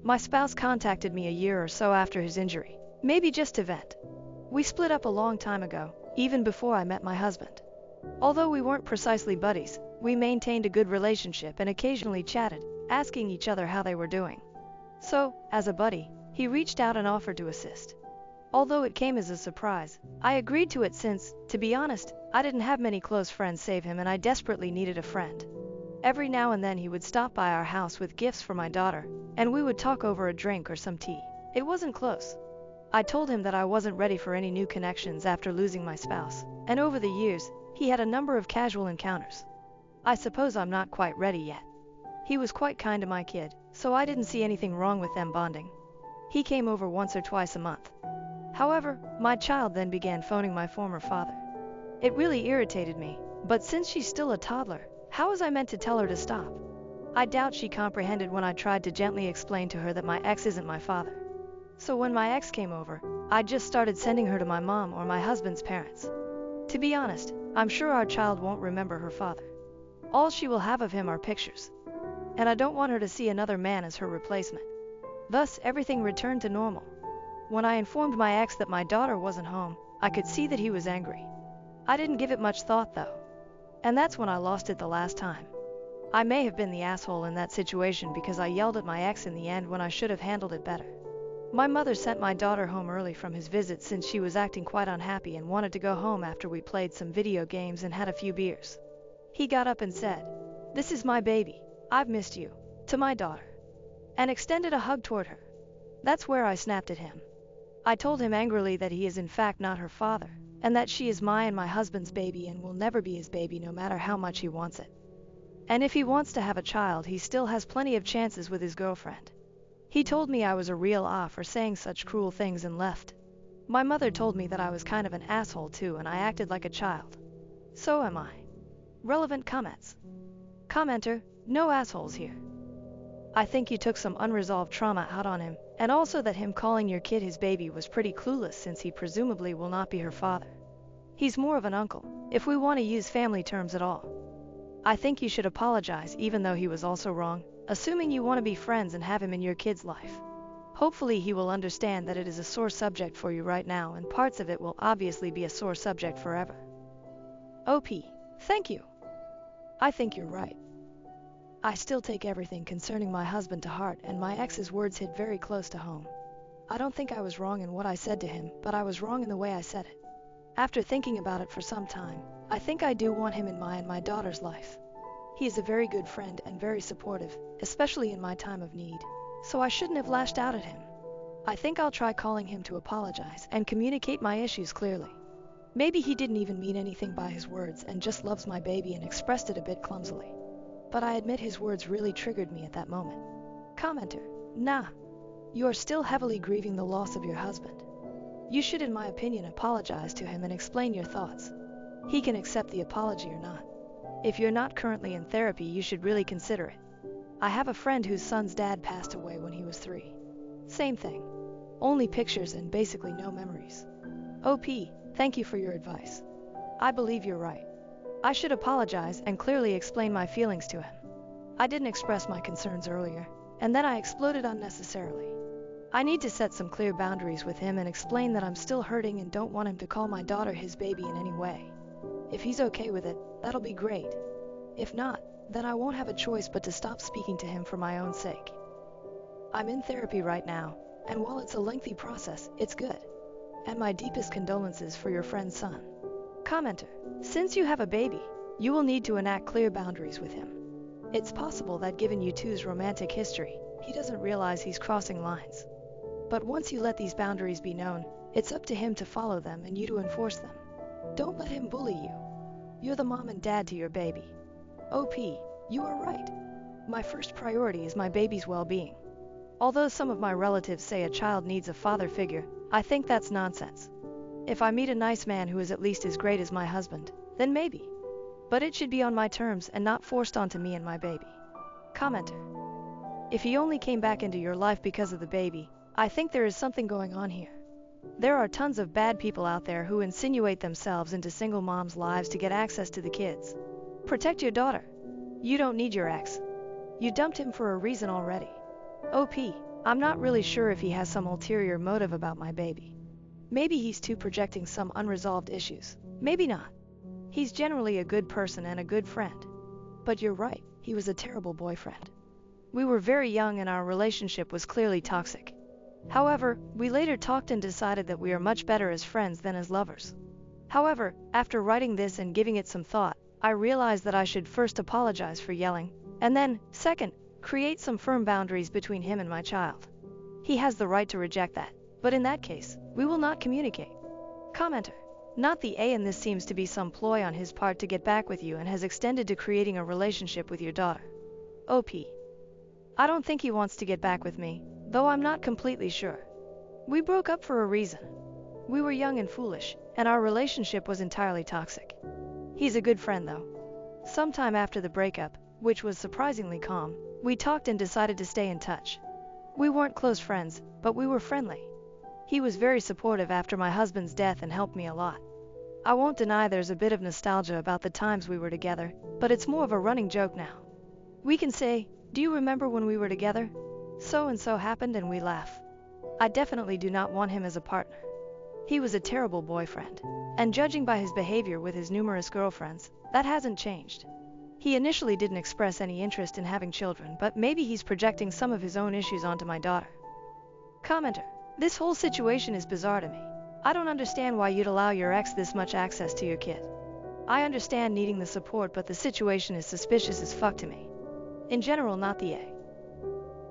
My spouse contacted me a year or so after his injury, maybe just to vent. We split up a long time ago, even before I met my husband. Although we weren't precisely buddies, we maintained a good relationship and occasionally chatted, asking each other how they were doing. So, as a buddy, he reached out and offered to assist. Although it came as a surprise, I agreed to it since, to be honest, I didn't have many close friends save him and I desperately needed a friend. Every now and then he would stop by our house with gifts for my daughter, and we would talk over a drink or some tea. It wasn't close. I told him that I wasn't ready for any new connections after losing my spouse, and over the years, he had a number of casual encounters. I suppose I'm not quite ready yet. He was quite kind to my kid, so I didn't see anything wrong with them bonding. He came over once or twice a month. However, my child then began phoning my former father. It really irritated me, but since she's still a toddler, how was I meant to tell her to stop? I doubt she comprehended when I tried to gently explain to her that my ex isn't my father. So when my ex came over, I just started sending her to my mom or my husband's parents. To be honest, I'm sure our child won't remember her father. All she will have of him are pictures. And I don't want her to see another man as her replacement. Thus, everything returned to normal. When I informed my ex that my daughter wasn't home, I could see that he was angry. I didn't give it much thought though. And that's when I lost it the last time. I may have been the asshole in that situation because I yelled at my ex in the end when I should have handled it better. My mother sent my daughter home early from his visit since she was acting quite unhappy and wanted to go home after we played some video games and had a few beers. He got up and said, "This is my baby, I've missed you," to my daughter, and extended a hug toward her. That's where I snapped at him. I told him angrily that he is in fact not her father, and that she is my and my husband's baby and will never be his baby no matter how much he wants it. And if he wants to have a child, he still has plenty of chances with his girlfriend. He told me I was a real for saying such cruel things and left. My mother told me that I was kind of an asshole too and I acted like a child. So am I. Relevant comments. Commenter, no assholes here. I think you took some unresolved trauma out on him, and also that him calling your kid his baby was pretty clueless since he presumably will not be her father. He's more of an uncle, if we want to use family terms at all. I think you should apologize even though he was also wrong, assuming you want to be friends and have him in your kid's life. Hopefully he will understand that it is a sore subject for you right now and parts of it will obviously be a sore subject forever. OP, thank you. I think you're right. I still take everything concerning my husband to heart and my ex's words hit very close to home. I don't think I was wrong in what I said to him, but I was wrong in the way I said it. After thinking about it for some time, I think I do want him in my and my daughter's life. He is a very good friend and very supportive, especially in my time of need, so I shouldn't have lashed out at him. I think I'll try calling him to apologize and communicate my issues clearly. Maybe he didn't even mean anything by his words and just loves my baby and expressed it a bit clumsily. But I admit his words really triggered me at that moment. Commenter, nah. You are still heavily grieving the loss of your husband. You should, in my opinion, apologize to him and explain your thoughts. He can accept the apology or not. If you're not currently in therapy, you should really consider it. I have a friend whose son's dad passed away when he was 3. Same thing. Only pictures and basically no memories. OP, thank you for your advice. I believe you're right. I should apologize and clearly explain my feelings to him. I didn't express my concerns earlier, and then I exploded unnecessarily. I need to set some clear boundaries with him and explain that I'm still hurting and don't want him to call my daughter his baby in any way. If he's okay with it, that'll be great. If not, then I won't have a choice but to stop speaking to him for my own sake. I'm in therapy right now, and while it's a lengthy process, it's good. And my deepest condolences for your friend's son. Commenter, since you have a baby, you will need to enact clear boundaries with him. It's possible that given you two's romantic history, he doesn't realize he's crossing lines. But once you let these boundaries be known, it's up to him to follow them and you to enforce them. Don't let him bully you. You're the mom and dad to your baby. OP, you are right. My first priority is my baby's well-being. Although some of my relatives say a child needs a father figure, I think that's nonsense. If I meet a nice man who is at least as great as my husband, then maybe. But it should be on my terms and not forced onto me and my baby. Commenter, if he only came back into your life because of the baby, I think there is something going on here. There are tons of bad people out there who insinuate themselves into single moms' lives to get access to the kids. Protect your daughter. You don't need your ex. You dumped him for a reason already. OP, I'm not really sure if he has some ulterior motive about my baby. Maybe he's too projecting some unresolved issues. Maybe not. He's generally a good person and a good friend. But you're right, he was a terrible boyfriend. We were very young and our relationship was clearly toxic. However, we later talked and decided that we are much better as friends than as lovers. However, after writing this and giving it some thought, I realized that I should first apologize for yelling, and then, second, create some firm boundaries between him and my child. He has the right to reject that, but in that case, we will not communicate. Commenter. Not the A, and this seems to be some ploy on his part to get back with you and has extended to creating a relationship with your daughter. OP. I don't think he wants to get back with me, though I'm not completely sure. We broke up for a reason. We were young and foolish, and our relationship was entirely toxic. He's a good friend though. Sometime after the breakup, which was surprisingly calm, we talked and decided to stay in touch. We weren't close friends, but we were friendly. He was very supportive after my husband's death and helped me a lot. I won't deny there's a bit of nostalgia about the times we were together, but it's more of a running joke now. We can say, "Do you remember when we were together? So and so happened," and we laugh. I definitely do not want him as a partner. He was a terrible boyfriend, and judging by his behavior with his numerous girlfriends, that hasn't changed. He initially didn't express any interest in having children, but maybe he's projecting some of his own issues onto my daughter. Commenter. This whole situation is bizarre to me. I don't understand why you'd allow your ex this much access to your kid. I understand needing the support, but the situation is suspicious as fuck to me. In general, not the A.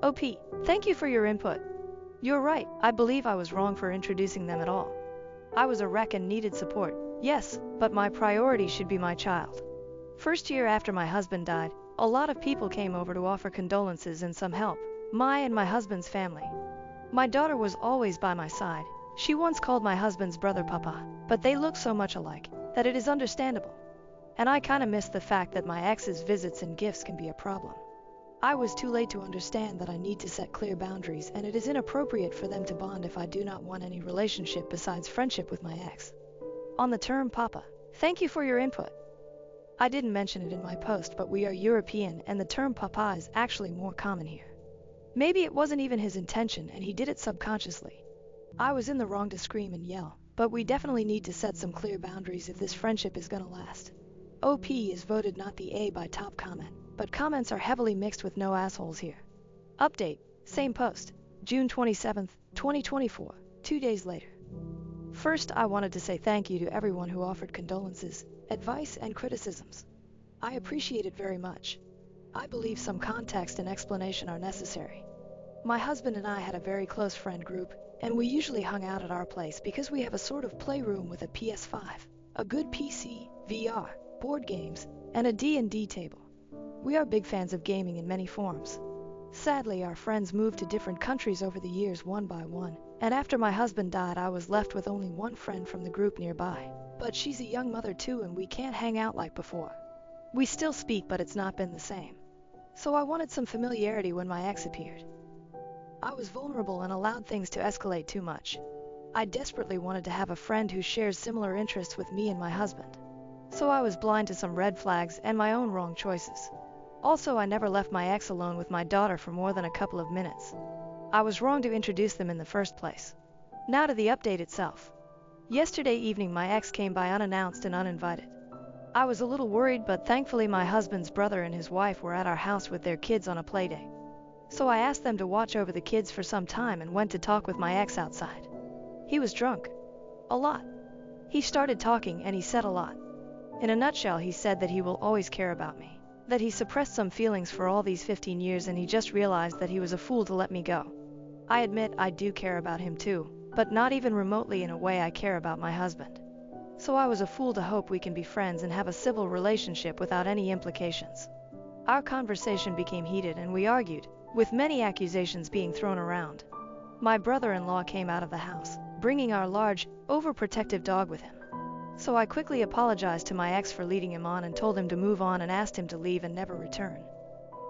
OP. Thank you for your input. You're right, I believe I was wrong for introducing them at all. I was a wreck and needed support, yes, but my priority should be my child. First year after my husband died, a lot of people came over to offer condolences and some help, my and my husband's family. My daughter was always by my side. She once called my husband's brother Papa, but they look so much alike that it is understandable. And I kinda miss the fact that my ex's visits and gifts can be a problem. I was too late to understand that I need to set clear boundaries, and it is inappropriate for them to bond if I do not want any relationship besides friendship with my ex. On the term Papa, thank you for your input. I didn't mention it in my post, but we are European and the term Papa is actually more common here. Maybe it wasn't even his intention and he did it subconsciously. I was in the wrong to scream and yell, but we definitely need to set some clear boundaries if this friendship is gonna last. OP is voted not the A by top comment, but comments are heavily mixed with no assholes here. Update, same post, June 27th, 2024, 2 days later. First, I wanted to say thank you to everyone who offered condolences, advice, and criticisms. I appreciate it very much. I believe some context and explanation are necessary. My husband and I had a very close friend group, and we usually hung out at our place because we have a sort of playroom with a PS5, a good PC, VR, board games, and a D&D table. We are big fans of gaming in many forms. Sadly, our friends moved to different countries over the years one by one, and after my husband died I was left with only one friend from the group nearby. But she's a young mother too and we can't hang out like before. We still speak, but it's not been the same. So I wanted some familiarity when my ex appeared. I was vulnerable and allowed things to escalate too much. I desperately wanted to have a friend who shares similar interests with me and my husband. So I was blind to some red flags and my own wrong choices. Also, I never left my ex alone with my daughter for more than a couple of minutes. I was wrong to introduce them in the first place. Now to the update itself. Yesterday evening my ex came by unannounced and uninvited. I was a little worried, but thankfully my husband's brother and his wife were at our house with their kids on a play day. So I asked them to watch over the kids for some time and went to talk with my ex outside. He was drunk. A lot. He started talking and he said a lot. In a nutshell, he said that he will always care about me, that he suppressed some feelings for all these 15 years and he just realized that he was a fool to let me go. I admit I do care about him too, but not even remotely in a way I care about my husband. So I was a fool to hope we can be friends and have a civil relationship without any implications. Our conversation became heated and we argued, with many accusations being thrown around. My brother-in-law came out of the house, bringing our large, overprotective dog with him. So I quickly apologized to my ex for leading him on and told him to move on and asked him to leave and never return.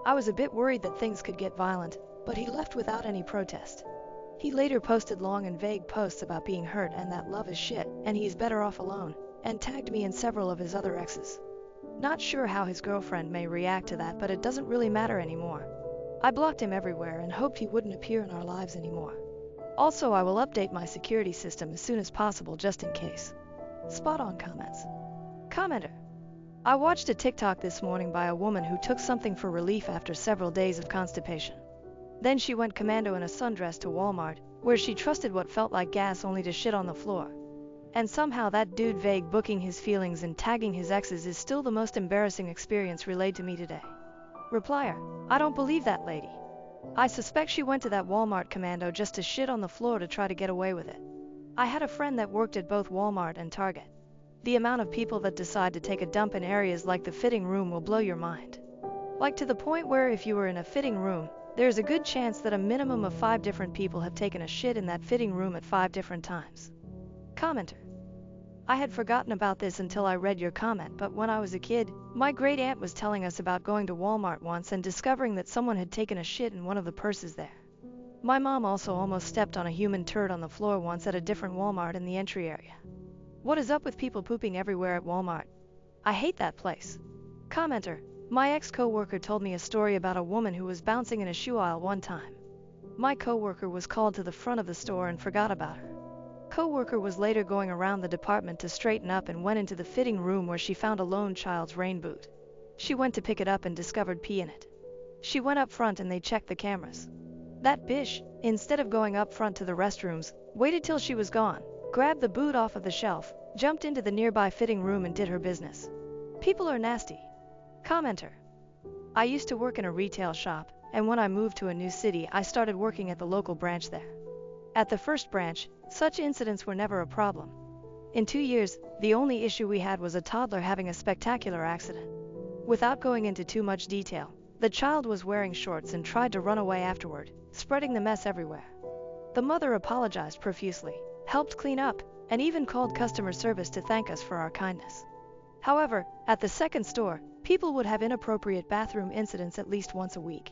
I was a bit worried that things could get violent, but he left without any protest. He later posted long and vague posts about being hurt and that love is shit and he's better off alone, and tagged me and several of his other exes. Not sure how his girlfriend may react to that, but it doesn't really matter anymore. I blocked him everywhere and hoped he wouldn't appear in our lives anymore. Also, I will update my security system as soon as possible just in case. Spot on comments. Commenter. I watched a TikTok this morning by a woman who took something for relief after several days of constipation. Then she went commando in a sundress to Walmart, where she trusted what felt like gas only to shit on the floor. And somehow that dude vague booking his feelings and tagging his exes is still the most embarrassing experience relayed to me today. Replier. I don't believe that lady. I suspect she went to that Walmart commando just to shit on the floor to try to get away with it. I had a friend that worked at both Walmart and Target. The amount of people that decide to take a dump in areas like the fitting room will blow your mind. Like to the point where if you were in a fitting room, there's a good chance that a minimum of 5 different people have taken a shit in that fitting room at 5 different times. Commenter. I had forgotten about this until I read your comment, but when I was a kid, my great aunt was telling us about going to Walmart once and discovering that someone had taken a shit in one of the purses there. My mom also almost stepped on a human turd on the floor once at a different Walmart in the entry area. What is up with people pooping everywhere at Walmart? I hate that place. Commenter. My ex-coworker told me a story about a woman who was bouncing in a shoe aisle one time. My coworker was called to the front of the store and forgot about her. Coworker was later going around the department to straighten up and went into the fitting room where she found a lone child's rain boot. She went to pick it up and discovered pee in it. She went up front and they checked the cameras. That bitch, instead of going up front to the restrooms, waited till she was gone, grabbed the boot off of the shelf, jumped into the nearby fitting room and did her business. People are nasty. Commenter. I used to work in a retail shop, and when I moved to a new city I started working at the local branch there. At the first branch, such incidents were never a problem. In 2 years, the only issue we had was a toddler having a spectacular accident. Without going into too much detail, the child was wearing shorts and tried to run away afterward, spreading the mess everywhere. The mother apologized profusely, helped clean up, and even called customer service to thank us for our kindness. However, at the second store, people would have inappropriate bathroom incidents at least once a week.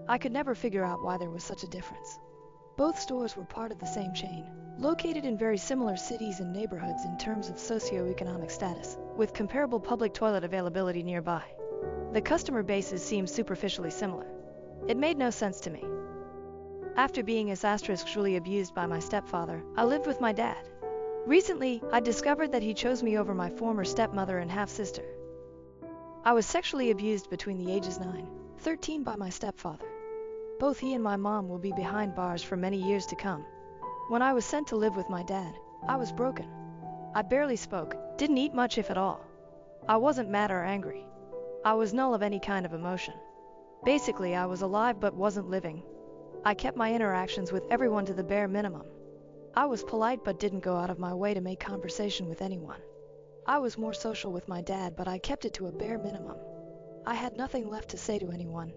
I could never figure out why there was such a difference. Both stores were part of the same chain, located in very similar cities and neighborhoods in terms of socioeconomic status, with comparable public toilet availability nearby. The customer bases seemed superficially similar. It made no sense to me. After being sexually abused by my stepfather, I lived with my dad. Recently, I discovered that he chose me over my former stepmother and half-sister. I was sexually abused between the ages 9-13 by my stepfather. Both he and my mom will be behind bars for many years to come. When I was sent to live with my dad, I was broken. I barely spoke, didn't eat much if at all. I wasn't mad or angry. I was null of any kind of emotion. Basically, I was alive but wasn't living. I kept my interactions with everyone to the bare minimum. I was polite but didn't go out of my way to make conversation with anyone. I was more social with my dad, but I kept it to a bare minimum. I had nothing left to say to anyone.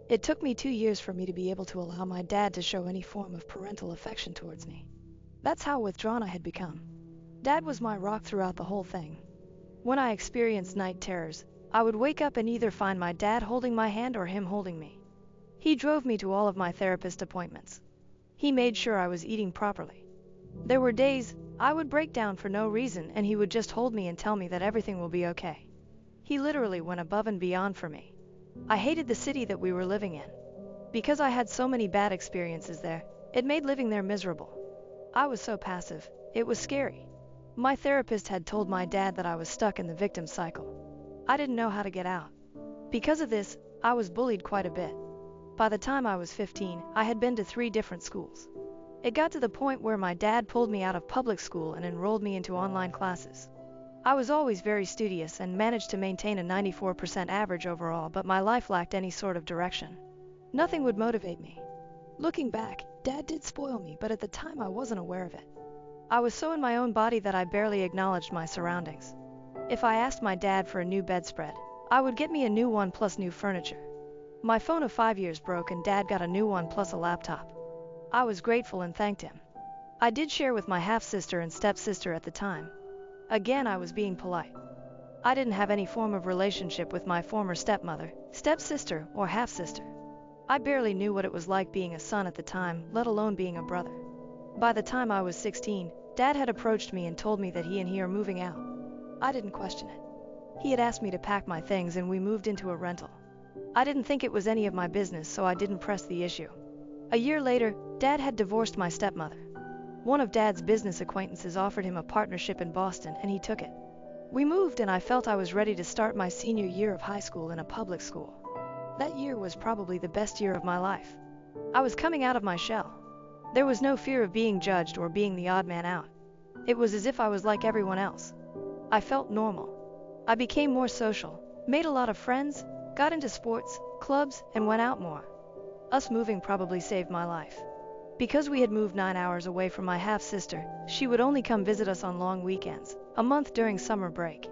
It took me 2 years for me to be able to allow my dad to show any form of parental affection towards me. That's how withdrawn I had become. Dad was my rock throughout the whole thing. When I experienced night terrors, I would wake up and either find my dad holding my hand or him holding me. He drove me to all of my therapist appointments. He made sure I was eating properly. There were days I would break down for no reason and he would just hold me and tell me that everything will be okay. He literally went above and beyond for me. I hated the city that we were living in. Because I had so many bad experiences there, it made living there miserable. I was so passive, it was scary. My therapist had told my dad that I was stuck in the victim cycle. I didn't know how to get out. Because of this, I was bullied quite a bit. By the time I was 15, I had been to 3 different schools. It got to the point where my dad pulled me out of public school and enrolled me into online classes. I was always very studious and managed to maintain a 94% average overall, but my life lacked any sort of direction. Nothing would motivate me. Looking back, Dad did spoil me, but at the time I wasn't aware of it. I was so in my own body that I barely acknowledged my surroundings. If I asked my dad for a new bedspread, I would get me a new one plus new furniture. My phone of 5 years broke and Dad got a new one plus a laptop. I was grateful and thanked him. I did share with my half-sister and stepsister at the time. Again, I was being polite. I didn't have any form of relationship with my former stepmother, stepsister, or half-sister. I barely knew what it was like being a son at the time, let alone being a brother. By the time I was 16, Dad had approached me and told me that he and he are moving out. I didn't question it. He had asked me to pack my things and we moved into a rental. I didn't think it was any of my business, so I didn't press the issue. A year later, Dad had divorced my stepmother. One of Dad's business acquaintances offered him a partnership in Boston, and he took it. We moved, and I felt I was ready to start my senior year of high school in a public school. That year was probably the best year of my life. I was coming out of my shell. There was no fear of being judged or being the odd man out. It was as if I was like everyone else. I felt normal. I became more social, made a lot of friends, got into sports, clubs, and went out more. Us moving probably saved my life. Because we had moved 9 hours away from my half-sister, she would only come visit us on long weekends, a month during summer break.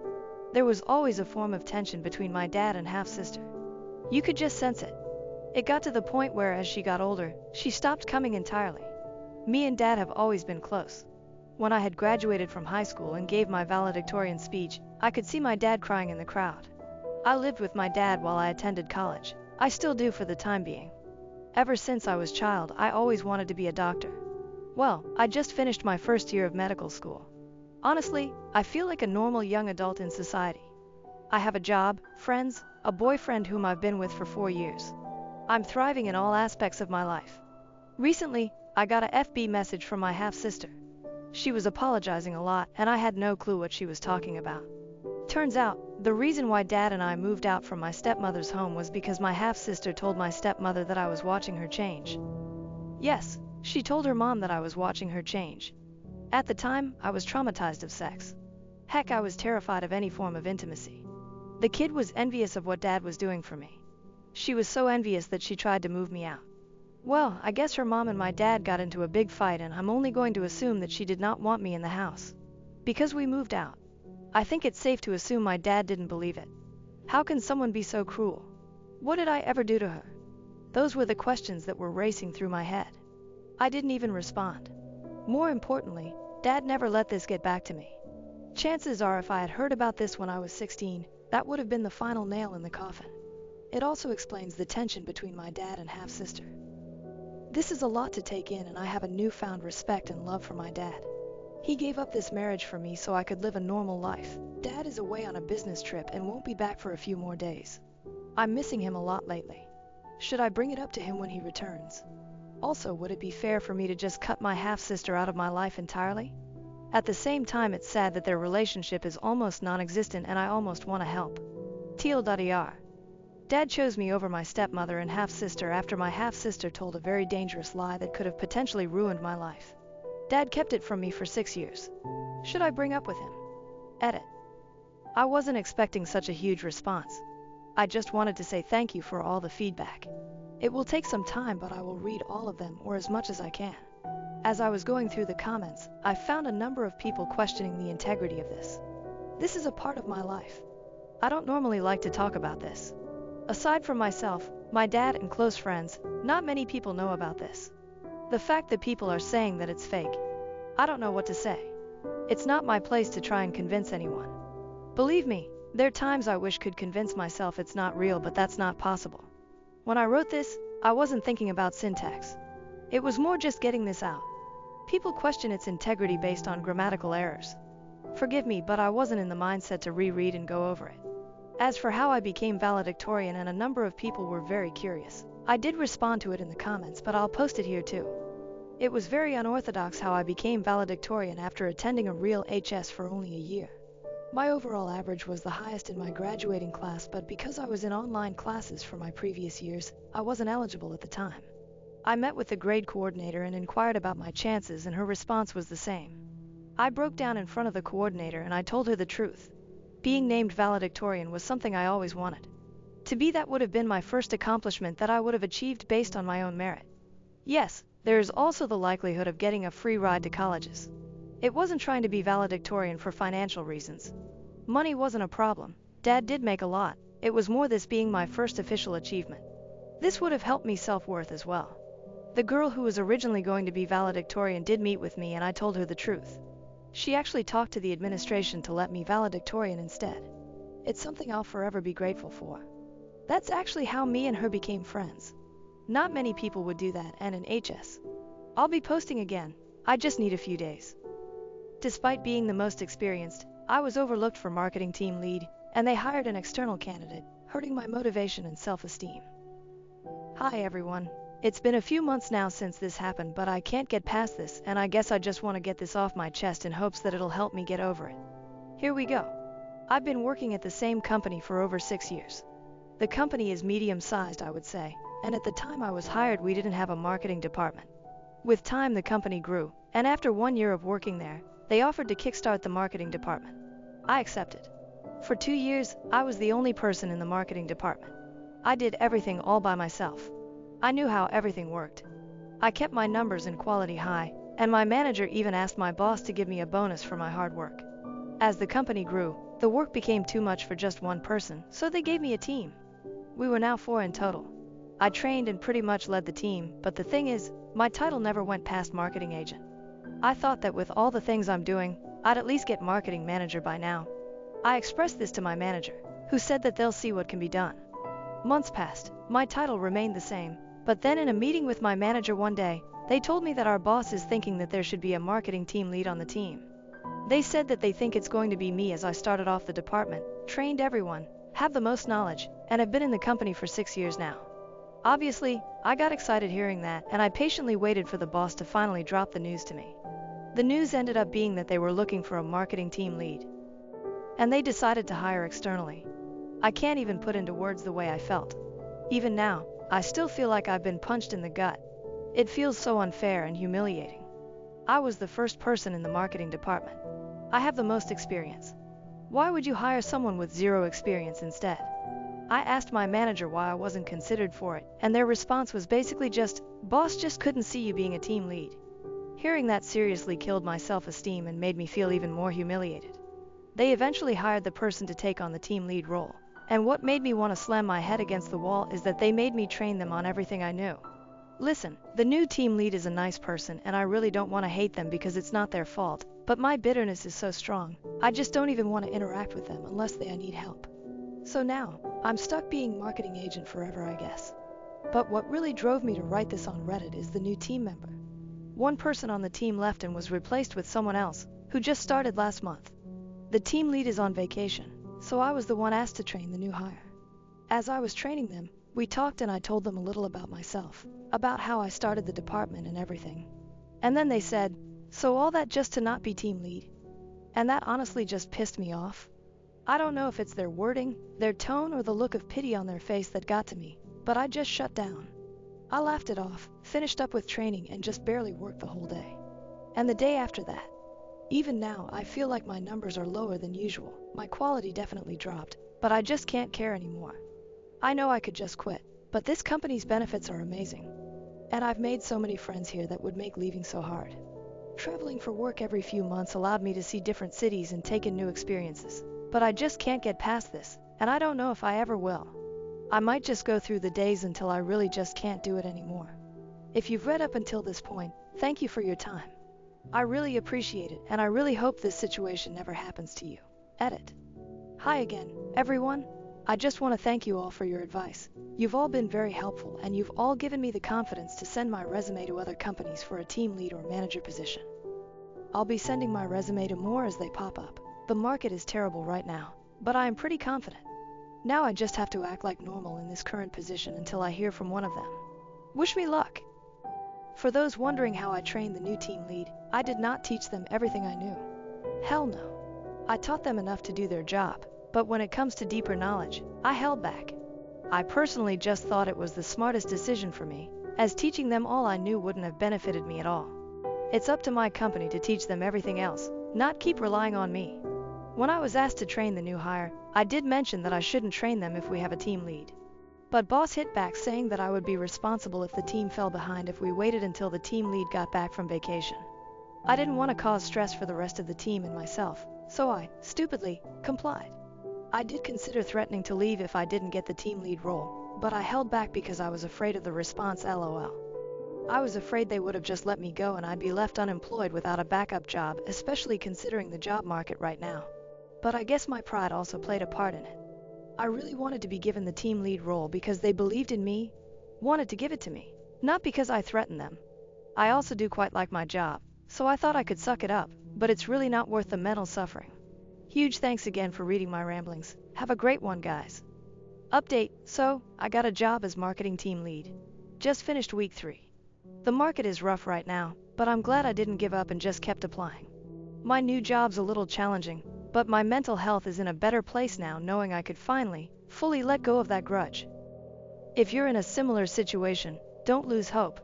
There was always a form of tension between my dad and half-sister. You could just sense it. It got to the point where, as she got older, she stopped coming entirely. Me and Dad have always been close. When I had graduated from high school and gave my valedictorian speech, I could see my dad crying in the crowd. I lived with my dad while I attended college. I still do for the time being. Ever since I was a child, I always wanted to be a doctor. Well, I just finished my first year of medical school. Honestly, I feel like a normal young adult in society. I have a job, friends, a boyfriend whom I've been with for 4 years. I'm thriving in all aspects of my life. Recently, I got a FB message from my half-sister. She was apologizing a lot, and I had no clue what she was talking about. Turns out, the reason why Dad and I moved out from my stepmother's home was because my half-sister told my stepmother that I was watching her change. Yes, she told her mom that I was watching her change. At the time, I was traumatized of sex. Heck, I was terrified of any form of intimacy. The kid was envious of what Dad was doing for me. She was so envious that she tried to move me out. Well, I guess her mom and my dad got into a big fight, and I'm only going to assume that she did not want me in the house. Because we moved out. I think it's safe to assume my dad didn't believe it. How can someone be so cruel? What did I ever do to her? Those were the questions that were racing through my head. I didn't even respond. More importantly, Dad never let this get back to me. Chances are if I had heard about this when I was 16, that would have been the final nail in the coffin. It also explains the tension between my dad and half-sister. This is a lot to take in, and I have a newfound respect and love for my dad. He gave up this marriage for me so I could live a normal life. Dad is away on a business trip and won't be back for a few more days. I'm missing him a lot lately. Should I bring it up to him when he returns? Also, would it be fair for me to just cut my half-sister out of my life entirely? At the same time, it's sad that their relationship is almost non-existent, and I almost want to help. TLDR. Dad chose me over my stepmother and half-sister after my half-sister told a very dangerous lie that could have potentially ruined my life. Dad kept it from me for 6 years. Should I bring up with him? Edit. I wasn't expecting such a huge response. I just wanted to say thank you for all the feedback. It will take some time, but I will read all of them, or as much as I can. As I was going through the comments, I found a number of people questioning the integrity of this. This is a part of my life. I don't normally like to talk about this. Aside from myself, my dad, and close friends, not many people know about this. The fact that people are saying that it's fake, I don't know what to say. It's not my place to try and convince anyone. Believe me, there are times I wish could convince myself it's not real, but that's not possible. When I wrote this, I wasn't thinking about syntax. It was more just getting this out. People question its integrity based on grammatical errors. Forgive me, but I wasn't in the mindset to reread and go over it. As for how I became valedictorian, and a number of people were very curious, I did respond to it in the comments, but I'll post it here too. It was very unorthodox how I became valedictorian after attending a real HS for only a year. My overall average was the highest in my graduating class, but because I was in online classes for my previous years, I wasn't eligible at the time. I met with the grade coordinator and inquired about my chances, and her response was the same. I broke down in front of the coordinator and I told her the truth. Being named valedictorian was something I always wanted. To be that would have been my first accomplishment that I would have achieved based on my own merit. Yes, there is also the likelihood of getting a free ride to colleges. It wasn't trying to be valedictorian for financial reasons. Money wasn't a problem. Dad did make a lot. It was more this being my first official achievement. This would have helped me self-worth as well. The girl who was originally going to be valedictorian did meet with me, and I told her the truth. She actually talked to the administration to let me valedictorian instead. It's something I'll forever be grateful for. That's actually how me and her became friends. Not many people would do that, and in HS. I'll be posting again. I just need a few days. Despite being the most experienced, I was overlooked for marketing team lead, and they hired an external candidate, hurting my motivation and self-esteem. Hi everyone. It's been a few months now since this happened, but I can't get past this, and I guess I just want to get this off my chest in hopes that it'll help me get over it. Here we go. I've been working at the same company for over 6 years. The company is medium-sized, I would say, and at the time I was hired we didn't have a marketing department. With time the company grew, and after 1 year of working there, they offered to kickstart the marketing department. I accepted. For 2 years, I was the only person in the marketing department. I did everything all by myself. I knew how everything worked. I kept my numbers and quality high, and my manager even asked my boss to give me a bonus for my hard work. As the company grew, the work became too much for just one person, so they gave me a team. We were now 4 in total. I trained and pretty much led the team, but the thing is, my title never went past marketing agent. I thought that with all the things I'm doing, I'd at least get marketing manager by now. I expressed this to my manager, who said that they'll see what can be done. Months passed, my title remained the same, but then in a meeting with my manager one day, they told me that our boss is thinking that there should be a marketing team lead on the team. They said that they think it's going to be me, as I started off the department, trained everyone, have the most knowledge, and have been in the company for 6 years now. Obviously, I got excited hearing that, and I patiently waited for the boss to finally drop the news to me. The news ended up being that they were looking for a marketing team lead, and they decided to hire externally. I can't even put into words the way I felt. Even now, I still feel like I've been punched in the gut. It feels so unfair and humiliating. I was the first person in the marketing department. I have the most experience. Why would you hire someone with 0 experience instead? I asked my manager why I wasn't considered for it, and their response was basically just, "Boss just couldn't see you being a team lead." Hearing that seriously killed my self-esteem and made me feel even more humiliated. They eventually hired the person to take on the team lead role, and what made me want to slam my head against the wall is that they made me train them on everything I knew. Listen, the new team lead is a nice person, and I really don't want to hate them because it's not their fault, but my bitterness is so strong, I just don't even want to interact with them unless I need help. So now, I'm stuck being marketing agent forever, I guess. But what really drove me to write this on Reddit is the new team member. One person on the team left and was replaced with someone else, who just started last month. The team lead is on vacation, so I was the one asked to train the new hire. As I was training them, we talked and I told them a little about myself, about how I started the department and everything. And then they said, "So all that just to not be team lead?" And that honestly just pissed me off. I don't know if it's their wording, their tone, or the look of pity on their face that got to me, but I just shut down. I laughed it off, finished up with training, and just barely worked the whole day. And the day after that. Even now, I feel like my numbers are lower than usual, my quality definitely dropped, but I just can't care anymore. I know I could just quit, but this company's benefits are amazing. And I've made so many friends here that would make leaving so hard. Traveling for work every few months allowed me to see different cities and take in new experiences. But I just can't get past this, and I don't know if I ever will. I might just go through the days until I really just can't do it anymore. If you've read up until this point, thank you for your time. I really appreciate it, and I really hope this situation never happens to you. Edit. Hi again, everyone. I just want to thank you all for your advice. You've all been very helpful, and you've all given me the confidence to send my resume to other companies for a team lead or manager position. I'll be sending my resume to more as they pop up. The market is terrible right now, but I am pretty confident. Now I just have to act like normal in this current position until I hear from one of them. Wish me luck! For those wondering how I trained the new team lead, I did not teach them everything I knew. Hell no. I taught them enough to do their job, but when it comes to deeper knowledge, I held back. I personally just thought it was the smartest decision for me, as teaching them all I knew wouldn't have benefited me at all. It's up to my company to teach them everything else, not keep relying on me. When I was asked to train the new hire, I did mention that I shouldn't train them if we have a team lead. But boss hit back saying that I would be responsible if the team fell behind if we waited until the team lead got back from vacation. I didn't want to cause stress for the rest of the team and myself, so I, stupidly, complied. I did consider threatening to leave if I didn't get the team lead role, but I held back because I was afraid of the response, lol. I was afraid they would have just let me go and I'd be left unemployed without a backup job, especially considering the job market right now. But I guess my pride also played a part in it. I really wanted to be given the team lead role because they believed in me, wanted to give it to me, not because I threatened them. I also do quite like my job, so I thought I could suck it up, but it's really not worth the mental suffering. Huge thanks again for reading my ramblings. Have a great one, guys. Update, so, I got a job as marketing team lead. Just finished week 3. The market is rough right now, but I'm glad I didn't give up and just kept applying. My new job's a little challenging, but my mental health is in a better place now knowing I could finally, fully let go of that grudge. If you're in a similar situation, don't lose hope.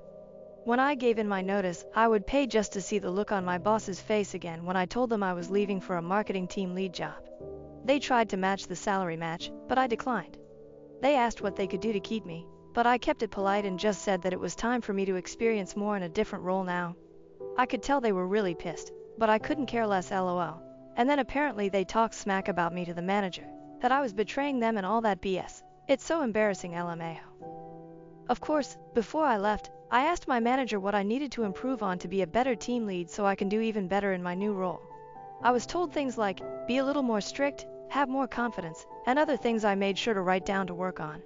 When I gave in my notice, I would pay just to see the look on my boss's face again when I told them I was leaving for a marketing team lead job. They tried to match the salary match, but I declined. They asked what they could do to keep me, but I kept it polite and just said that it was time for me to experience more in a different role now. I could tell they were really pissed, but I couldn't care less lol. And then apparently they talked smack about me to the manager, that I was betraying them and all that BS. It's so embarrassing LMAO. Of course, before I left, I asked my manager what I needed to improve on to be a better team lead so I can do even better in my new role. I was told things like, be a little more strict, have more confidence, and other things I made sure to write down to work on.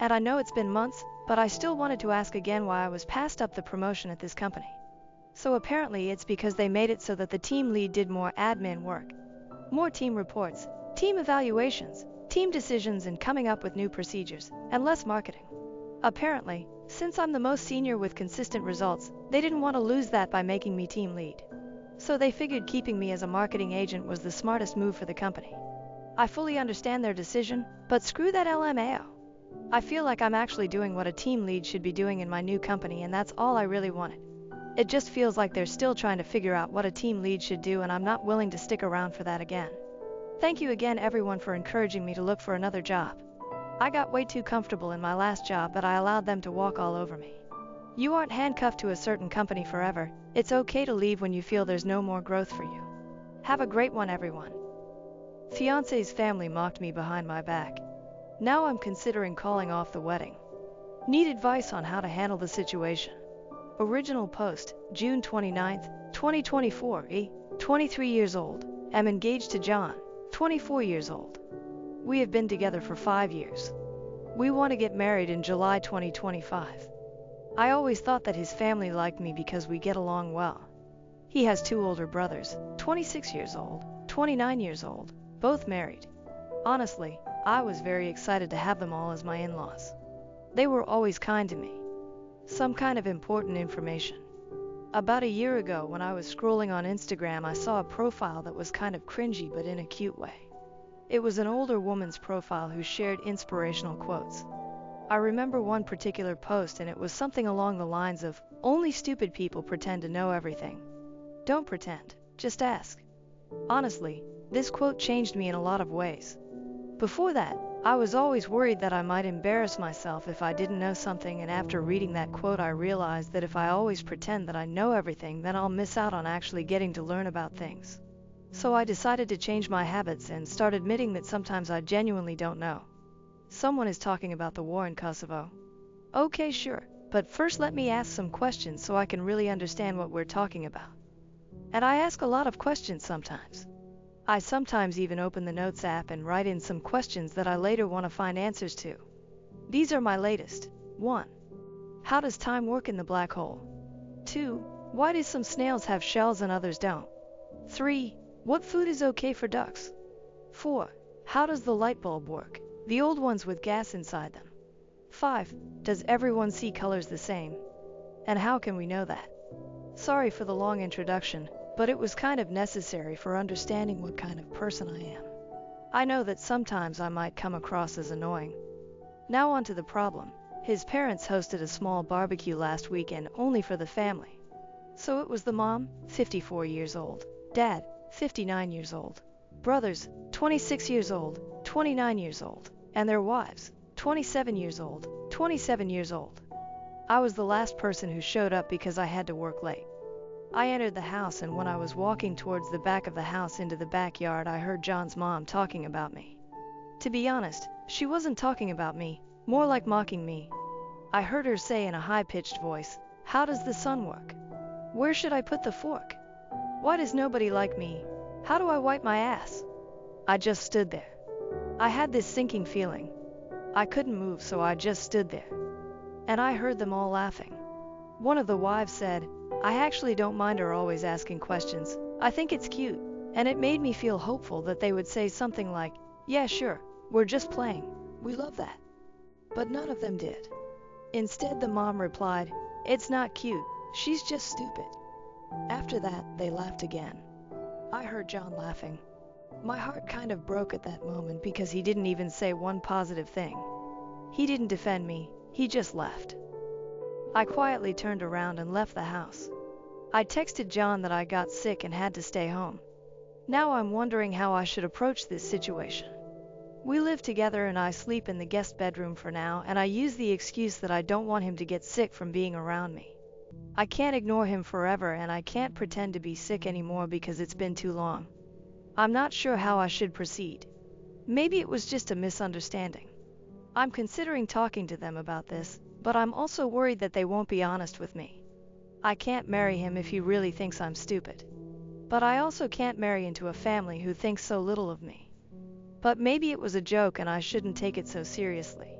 And I know it's been months, but I still wanted to ask again why I was passed up the promotion at this company. So apparently it's because they made it so that the team lead did more admin work. More team reports, team evaluations, team decisions and coming up with new procedures, and less marketing. Apparently, since I'm the most senior with consistent results, they didn't want to lose that by making me team lead. So they figured keeping me as a marketing agent was the smartest move for the company. I fully understand their decision, but screw that LMAO. I feel like I'm actually doing what a team lead should be doing in my new company, and that's all I really wanted. It just feels like they're still trying to figure out what a team lead should do, and I'm not willing to stick around for that again. Thank you again everyone for encouraging me to look for another job. I got way too comfortable in my last job that I allowed them to walk all over me. You aren't handcuffed to a certain company forever. It's okay to leave when you feel there's no more growth for you. Have a great one everyone. Fiance's family mocked me behind my back. Now I'm considering calling off the wedding. Need advice on how to handle the situation. Original post, June 29, 2024. 23 years old. Am engaged to John, 24 years old. We have been together for 5 years. We want to get married in July 2025. I always thought that his family liked me because we get along well. He has 2 older brothers, 26 years old, 29 years old, both married. Honestly, I was very excited to have them all as my in-laws. They were always kind to me. Some kind of important information. About a year ago when I was scrolling on Instagram, I saw a profile that was kind of cringy but in a cute way. It was an older woman's profile who shared inspirational quotes. I remember one particular post, and it was something along the lines of, only stupid people pretend to know everything. Don't pretend, just ask. Honestly, this quote changed me in a lot of ways. Before that, I was always worried that I might embarrass myself if I didn't know something, and after reading that quote I realized that if I always pretend that I know everything, then I'll miss out on actually getting to learn about things. So I decided to change my habits and start admitting that sometimes I genuinely don't know. Someone is talking about the war in Kosovo. Okay, sure, but first let me ask some questions so I can really understand what we're talking about. And I ask a lot of questions sometimes. I sometimes even open the Notes app and write in some questions that I later want to find answers to. These are my latest. 1. How does time work in the black hole? 2. Why do some snails have shells and others don't? 3. What food is okay for ducks? 4. How does the light bulb work? The old ones with gas inside them. 5. Does everyone see colors the same? And how can we know that? Sorry for the long introduction, but it was kind of necessary for understanding what kind of person I am. I know that sometimes I might come across as annoying. Now on to the problem. His parents hosted a small barbecue last weekend only for the family. So it was the mom, 54 years old, dad, 59 years old, brothers, 26 years old, 29 years old, and their wives, 27 years old, 27 years old. I was the last person who showed up because I had to work late. I entered the house, and when I was walking towards the back of the house into the backyard, I heard John's mom talking about me. To be honest, she wasn't talking about me, more like mocking me. I heard her say in a high-pitched voice, "How does the sun work? Where should I put the fork? Why does nobody like me? How do I wipe my ass?" I just stood there. I had this sinking feeling. I couldn't move, so I just stood there. And I heard them all laughing. One of the wives said, "I actually don't mind her always asking questions. I think it's cute." And it made me feel hopeful that they would say something like, "Yeah, sure, we're just playing. We love that." But none of them did. Instead, the mom replied, "It's not cute, she's just stupid." After that, they laughed again. I heard John laughing. My heart kind of broke at that moment because he didn't even say one positive thing. He didn't defend me, he just left. I quietly turned around and left the house. I texted John that I got sick and had to stay home. Now I'm wondering how I should approach this situation. We live together and I sleep in the guest bedroom for now, and I use the excuse that I don't want him to get sick from being around me. I can't ignore him forever, and I can't pretend to be sick anymore because it's been too long. I'm not sure how I should proceed. Maybe it was just a misunderstanding. I'm considering talking to them about this, but I'm also worried that they won't be honest with me. I can't marry him if he really thinks I'm stupid. But I also can't marry into a family who thinks so little of me. But maybe it was a joke and I shouldn't take it so seriously.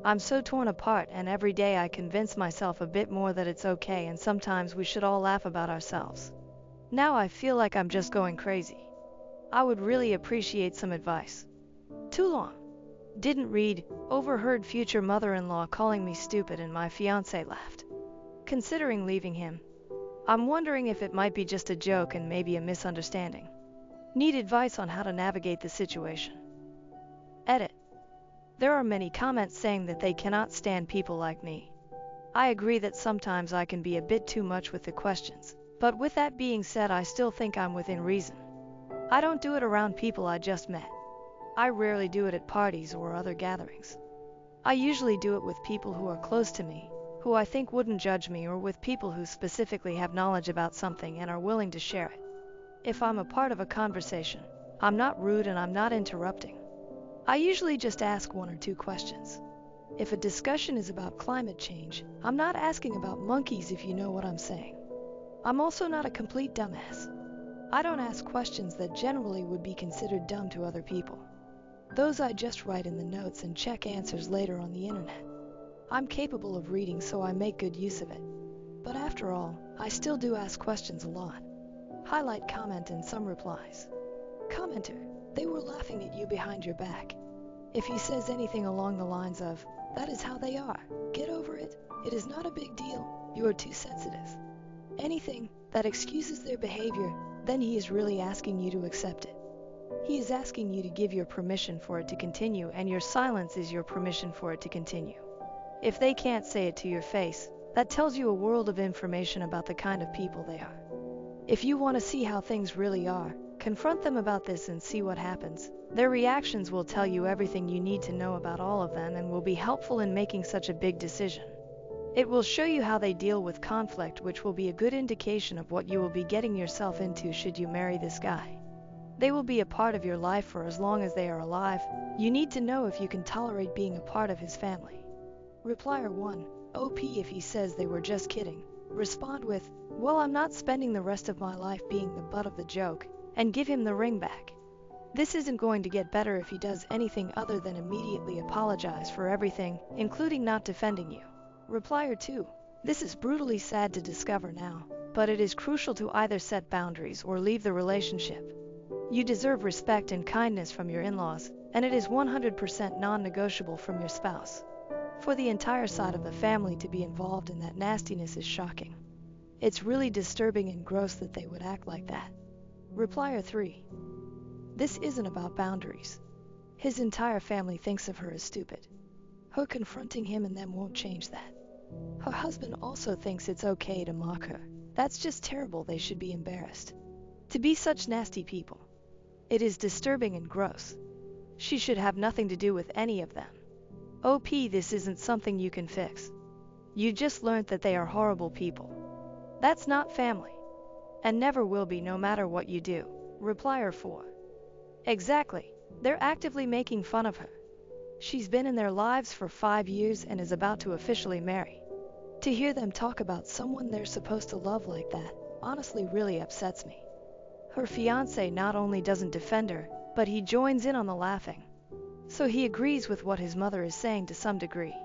I'm so torn apart, and every day I convince myself a bit more that it's okay and sometimes we should all laugh about ourselves. Now I feel like I'm just going crazy. I would really appreciate some advice. Too long. Didn't read, overheard future mother-in-law calling me stupid and my fiancé laughed. Considering leaving him. I'm wondering if it might be just a joke and maybe a misunderstanding. Need advice on how to navigate the situation. Edit. There are many comments saying that they cannot stand people like me. I agree that sometimes I can be a bit too much with the questions, but with that being said, I still think I'm within reason. I don't do it around people I just met. I rarely do it at parties or other gatherings. I usually do it with people who are close to me, who I think wouldn't judge me, or with people who specifically have knowledge about something and are willing to share it. If I'm a part of a conversation, I'm not rude and I'm not interrupting. I usually just ask one or two questions. If a discussion is about climate change, I'm not asking about monkeys, if you know what I'm saying. I'm also not a complete dumbass. I don't ask questions that generally would be considered dumb to other people. Those I just write in the notes and check answers later on the internet. I'm capable of reading, so I make good use of it. But after all, I still do ask questions a lot. Highlight comment and some replies. Commenter: they were laughing at you behind your back. If he says anything along the lines of, "That is how they are, get over it, it is not a big deal, you are too sensitive," anything that excuses their behavior, then he is really asking you to accept it. He is asking you to give your permission for it to continue, and your silence is your permission for it to continue. If they can't say it to your face, that tells you a world of information about the kind of people they are. If you want to see how things really are, confront them about this and see what happens. Their reactions will tell you everything you need to know about all of them and will be helpful in making such a big decision. It will show you how they deal with conflict, which will be a good indication of what you will be getting yourself into should you marry this guy. They will be a part of your life for as long as they are alive. You need to know if you can tolerate being a part of his family. Replier 1. OP: if he says they were just kidding, respond with, "Well, I'm not spending the rest of my life being the butt of the joke," and give him the ring back. This isn't going to get better if he does anything other than immediately apologize for everything, including not defending you. Replier 2. This is brutally sad to discover now, but it is crucial to either set boundaries or leave the relationship. You deserve respect and kindness from your in-laws, and it is 100% non-negotiable from your spouse. For the entire side of the family to be involved in that nastiness is shocking. It's really disturbing and gross that they would act like that. Replier 3. This isn't about boundaries. His entire family thinks of her as stupid. Her confronting him and them won't change that. Her husband also thinks it's okay to mock her. That's just terrible. They should be embarrassed to be such nasty people. It is disturbing and gross. She should have nothing to do with any of them. OP: this isn't something you can fix. You just learned that they are horrible people. That's not family. And never will be, no matter what you do. Replier 4. Exactly. They're actively making fun of her. She's been in their lives for 5 years and is about to officially marry. To hear them talk about someone they're supposed to love like that, honestly really upsets me. Her fiancé not only doesn't defend her, but he joins in on the laughing. So he agrees with what his mother is saying to some degree.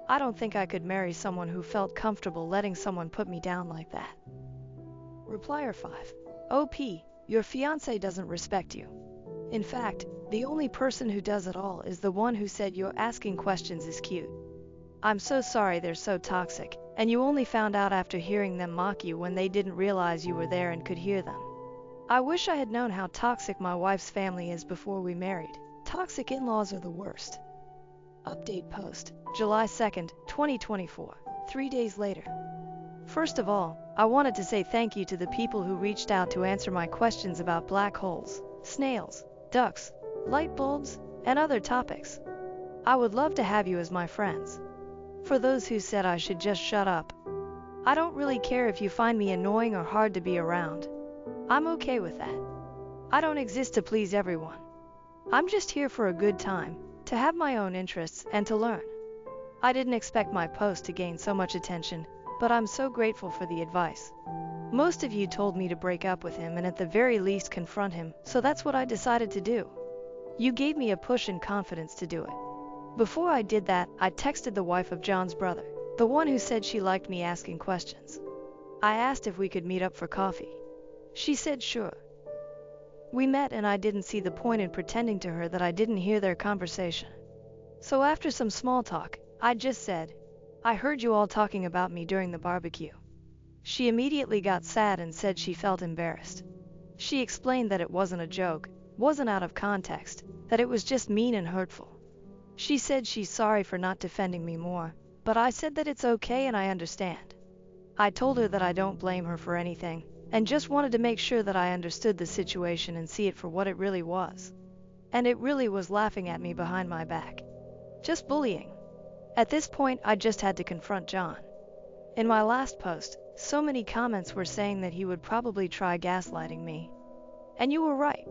I don't think I could marry someone who felt comfortable letting someone put me down like that. Replier 5. OP: your fiancé doesn't respect you. In fact, the only person who does at all is the one who said your asking questions is cute. I'm so sorry they're so toxic, and you only found out after hearing them mock you when they didn't realize you were there and could hear them. I wish I had known how toxic my wife's family is before we married. Toxic in-laws are the worst. Update post, July 2nd, 2024, 3 days later. First of all, I wanted to say thank you to the people who reached out to answer my questions about black holes, snails, ducks, light bulbs, and other topics. I would love to have you as my friends. For those who said I should just shut up, I don't really care if you find me annoying or hard to be around. I'm okay with that. I don't exist to please everyone. I'm just here for a good time, to have my own interests, and to learn. I didn't expect my post to gain so much attention, but I'm so grateful for the advice. Most of you told me to break up with him and at the very least confront him, so that's what I decided to do. You gave me a push and confidence to do it. Before I did that, I texted the wife of John's brother, the one who said she liked me asking questions. I asked if we could meet up for coffee. She said sure. We met and I didn't see the point in pretending to her that I didn't hear their conversation. So after some small talk, I just said, I heard you all talking about me during the barbecue. She immediately got sad and said she felt embarrassed. She explained that it wasn't a joke, wasn't out of context, that it was just mean and hurtful. She said she's sorry for not defending me more, but I said that it's okay and I understand. I told her that I don't blame her for anything, and just wanted to make sure that I understood the situation and see it for what it really was. And it really was laughing at me behind my back. Just bullying. At this point, I just had to confront John. In my last post, so many comments were saying that he would probably try gaslighting me. And you were right.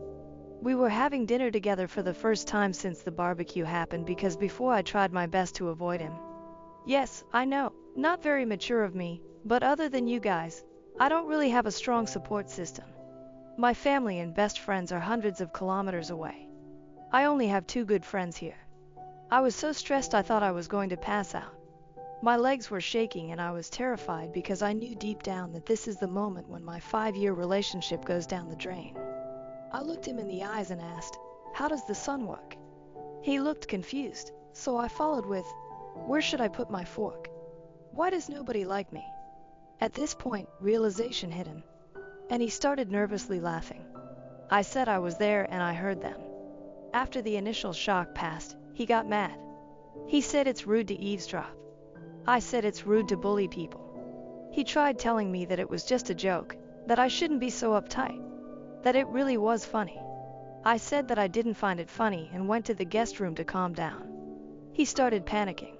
We were having dinner together for the first time since the barbecue happened because before I tried my best to avoid him. Yes, I know, not very mature of me, but other than you guys, I don't really have a strong support system. My family and best friends are hundreds of kilometers away. I only have 2 good friends here. I was so stressed I thought I was going to pass out. My legs were shaking and I was terrified because I knew deep down that this is the moment when my 5-year relationship goes down the drain. I looked him in the eyes and asked, how does the sun work? He looked confused, so I followed with, where should I put my fork? Why does nobody like me? At this point, realization hit him, and he started nervously laughing. I said I was there and I heard them. After the initial shock passed, he got mad. He said it's rude to eavesdrop. I said it's rude to bully people. He tried telling me that it was just a joke, that I shouldn't be so uptight, that it really was funny. I said that I didn't find it funny and went to the guest room to calm down. He started panicking.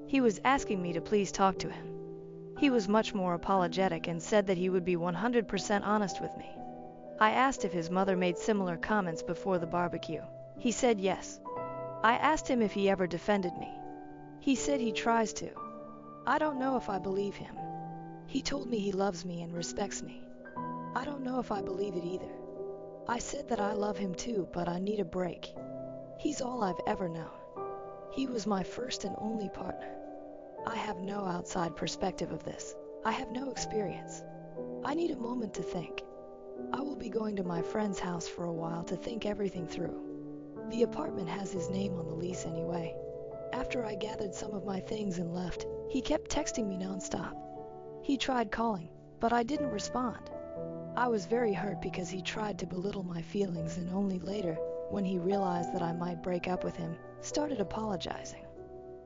He was asking me to please talk to him. He was much more apologetic and said that he would be 100% honest with me. I asked if his mother made similar comments before the barbecue. He said yes. I asked him if he ever defended me. He said he tries to. I don't know if I believe him. He told me he loves me and respects me. I don't know if I believe it either. I said that I love him too, but I need a break. He's all I've ever known. He was my first and only partner. I have no outside perspective of this. I have no experience. I need a moment to think. I will be going to my friend's house for a while to think everything through. The apartment has his name on the lease anyway. After I gathered some of my things and left, he kept texting me nonstop. He tried calling, but I didn't respond. I was very hurt because he tried to belittle my feelings and only later, when he realized that I might break up with him, started apologizing.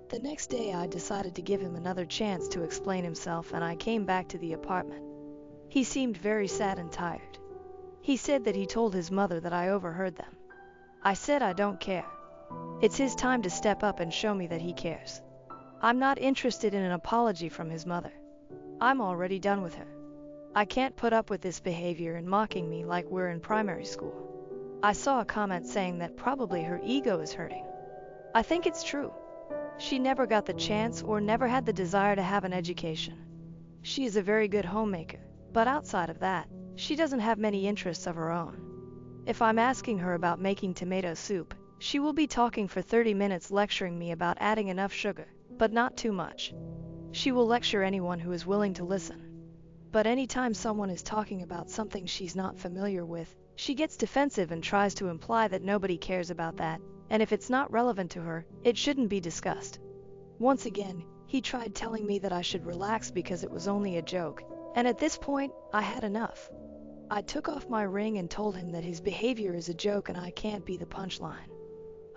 The next day I decided to give him another chance to explain himself and I came back to the apartment. He seemed very sad and tired. He said that he told his mother that I overheard them. I said I don't care. It's his time to step up and show me that he cares. I'm not interested in an apology from his mother. I'm already done with her. I can't put up with this behavior and mocking me like we're in primary school. I saw a comment saying that probably her ego is hurting. I think it's true. She never got the chance or never had the desire to have an education. She is a very good homemaker, but outside of that, she doesn't have many interests of her own. If I'm asking her about making tomato soup, she will be talking for 30 minutes lecturing me about adding enough sugar, but not too much. She will lecture anyone who is willing to listen. But anytime someone is talking about something she's not familiar with, she gets defensive and tries to imply that nobody cares about that, and if it's not relevant to her, it shouldn't be discussed. Once again, he tried telling me that I should relax because it was only a joke, and at this point, I had enough. I took off my ring and told him that his behavior is a joke and I can't be the punchline.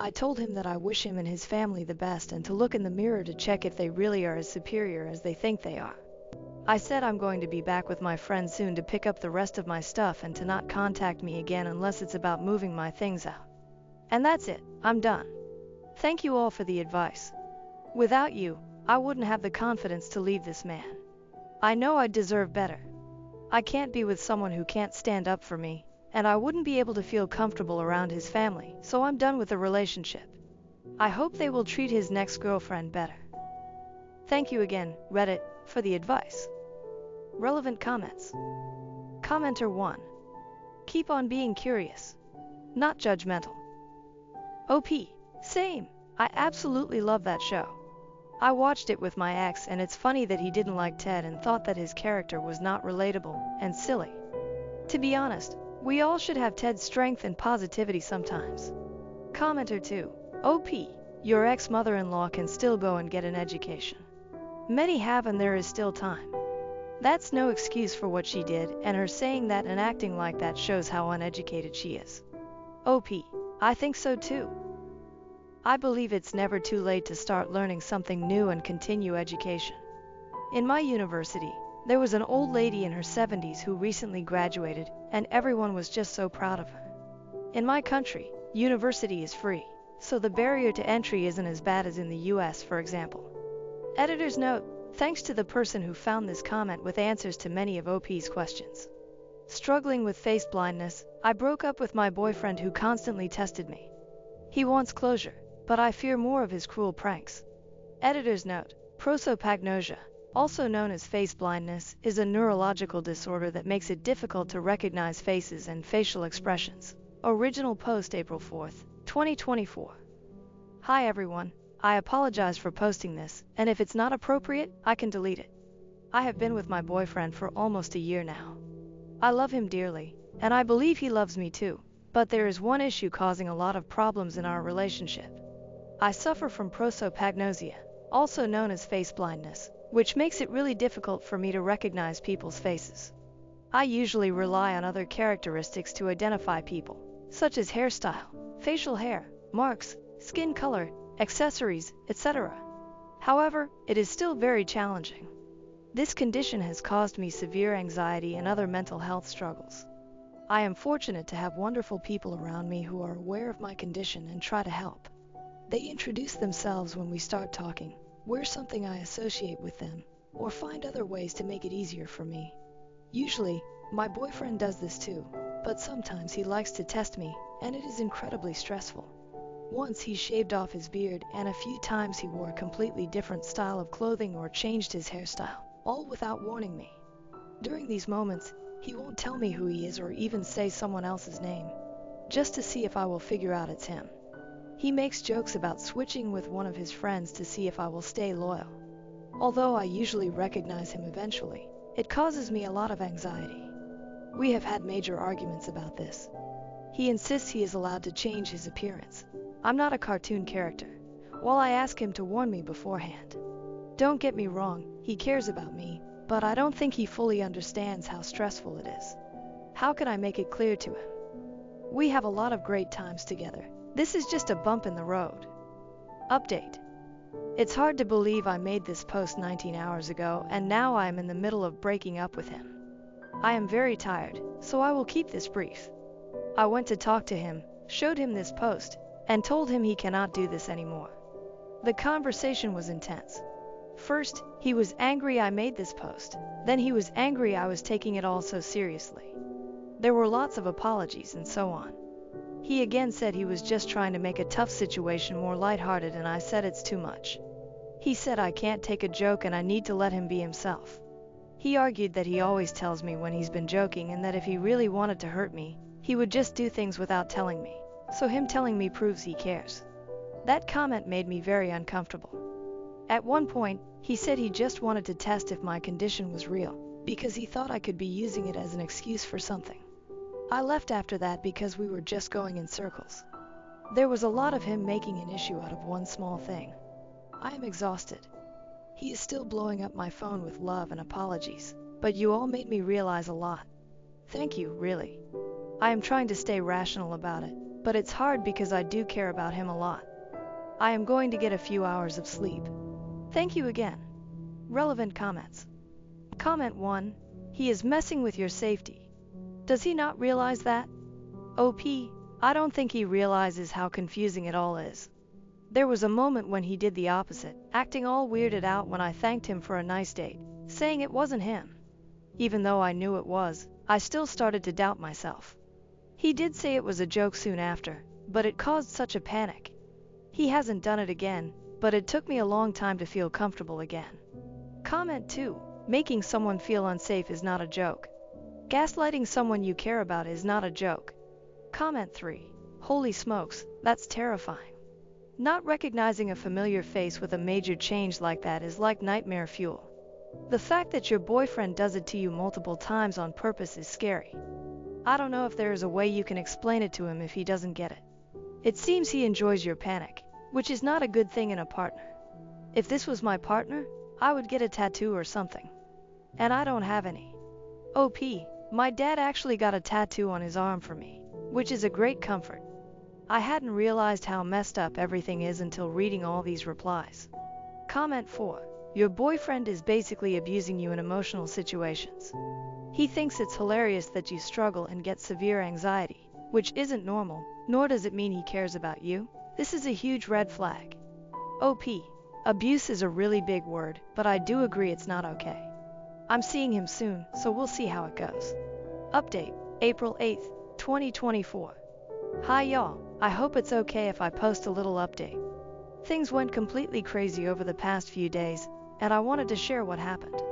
I told him that I wish him and his family the best and to look in the mirror to check if they really are as superior as they think they are. I said I'm going to be back with my friend soon to pick up the rest of my stuff and to not contact me again unless it's about moving my things out. And that's it, I'm done. Thank you all for the advice. Without you, I wouldn't have the confidence to leave this man. I know I deserve better. I can't be with someone who can't stand up for me, and I wouldn't be able to feel comfortable around his family, so I'm done with the relationship. I hope they will treat his next girlfriend better. Thank you again, Reddit, for the advice. Relevant comments. Commenter 1. Keep on being curious. Not judgmental. OP. Same. I absolutely love that show. I watched it with my ex and it's funny that he didn't like Ted and thought that his character was not relatable and silly. To be honest, we all should have Ted's strength and positivity sometimes. Commenter 2. OP. Your ex-mother-in-law can still go and get an education. Many have and there is still time. That's no excuse for what she did, and her saying that and acting like that shows how uneducated she is. OP. I think so too. I believe it's never too late to start learning something new and continue education. In my university, there was an old lady in her 70s who recently graduated, and everyone was just so proud of her. In my country, university is free, so the barrier to entry isn't as bad as in the US, for example. Editor's note: thanks to the person who found this comment with answers to many of OP's questions. Struggling with face blindness, I broke up with my boyfriend who constantly tested me. He wants closure, but I fear more of his cruel pranks. Editor's note: prosopagnosia, also known as face blindness, is a neurological disorder that makes it difficult to recognize faces and facial expressions. Original post April 4th, 2024. Hi everyone, I apologize for posting this, and if it's not appropriate, I can delete it. I have been with my boyfriend for almost a year now. I love him dearly, and I believe he loves me too, but there is one issue causing a lot of problems in our relationship. I suffer from prosopagnosia, also known as face blindness, which makes it really difficult for me to recognize people's faces. I usually rely on other characteristics to identify people, such as hairstyle, facial hair, marks, skin color, accessories, etc. However, it is still very challenging. This condition has caused me severe anxiety and other mental health struggles. I am fortunate to have wonderful people around me who are aware of my condition and try to help. They introduce themselves when we start talking, wear something I associate with them, or find other ways to make it easier for me. Usually, my boyfriend does this too, but sometimes he likes to test me, and it is incredibly stressful. Once he shaved off his beard, and a few times he wore a completely different style of clothing or changed his hairstyle, all without warning me. During these moments, he won't tell me who he is or even say someone else's name, just to see if I will figure out it's him. He makes jokes about switching with one of his friends to see if I will stay loyal. Although I usually recognize him eventually, it causes me a lot of anxiety. We have had major arguments about this. He insists he is allowed to change his appearance. I'm not a cartoon character, while I ask him to warn me beforehand. Don't get me wrong, he cares about me, but I don't think he fully understands how stressful it is. How can I make it clear to him? We have a lot of great times together. This is just a bump in the road. Update. It's hard to believe I made this post 19 hours ago and now I am in the middle of breaking up with him. I am very tired, so I will keep this brief. I went to talk to him, showed him this post, and told him he cannot do this anymore. The conversation was intense. First, he was angry I made this post, then he was angry I was taking it all so seriously. There were lots of apologies and so on. He again said he was just trying to make a tough situation more lighthearted and I said it's too much. He said I can't take a joke and I need to let him be himself. He argued that he always tells me when he's been joking and that if he really wanted to hurt me, he would just do things without telling me, so him telling me proves he cares. That comment made me very uncomfortable. At one point, he said he just wanted to test if my condition was real, because he thought I could be using it as an excuse for something. I left after that because we were just going in circles. There was a lot of him making an issue out of one small thing. I am exhausted. He is still blowing up my phone with love and apologies, but you all made me realize a lot. Thank you, really. I am trying to stay rational about it, but it's hard because I do care about him a lot. I am going to get a few hours of sleep. Thank you again. Relevant comments. Comment 1. He is messing with your safety. Does he not realize that? OP, I don't think he realizes how confusing it all is. There was a moment when he did the opposite, acting all weirded out when I thanked him for a nice date, saying it wasn't him. Even though I knew it was, I still started to doubt myself. He did say it was a joke soon after, but it caused such a panic. He hasn't done it again, but it took me a long time to feel comfortable again. Comment 2. Making someone feel unsafe is not a joke. Gaslighting someone you care about is not a joke. Comment 3. Holy smokes, that's terrifying. Not recognizing a familiar face with a major change like that is like nightmare fuel. The fact that your boyfriend does it to you multiple times on purpose is scary. I don't know if there is a way you can explain it to him if he doesn't get it. It seems he enjoys your panic, which is not a good thing in a partner. If this was my partner, I would get a tattoo or something. And I don't have any. OP, my dad actually got a tattoo on his arm for me, which is a great comfort. I hadn't realized how messed up everything is until reading all these replies. Comment 4. Your boyfriend is basically abusing you in emotional situations. He thinks it's hilarious that you struggle and get severe anxiety, which isn't normal, nor does it mean he cares about you. This is a huge red flag. OP, abuse is a really big word, but I do agree it's not okay. I'm seeing him soon, so we'll see how it goes. Update, April 8th, 2024. Hi y'all, I hope it's okay if I post a little update. Things went completely crazy over the past few days, and I wanted to share what happened.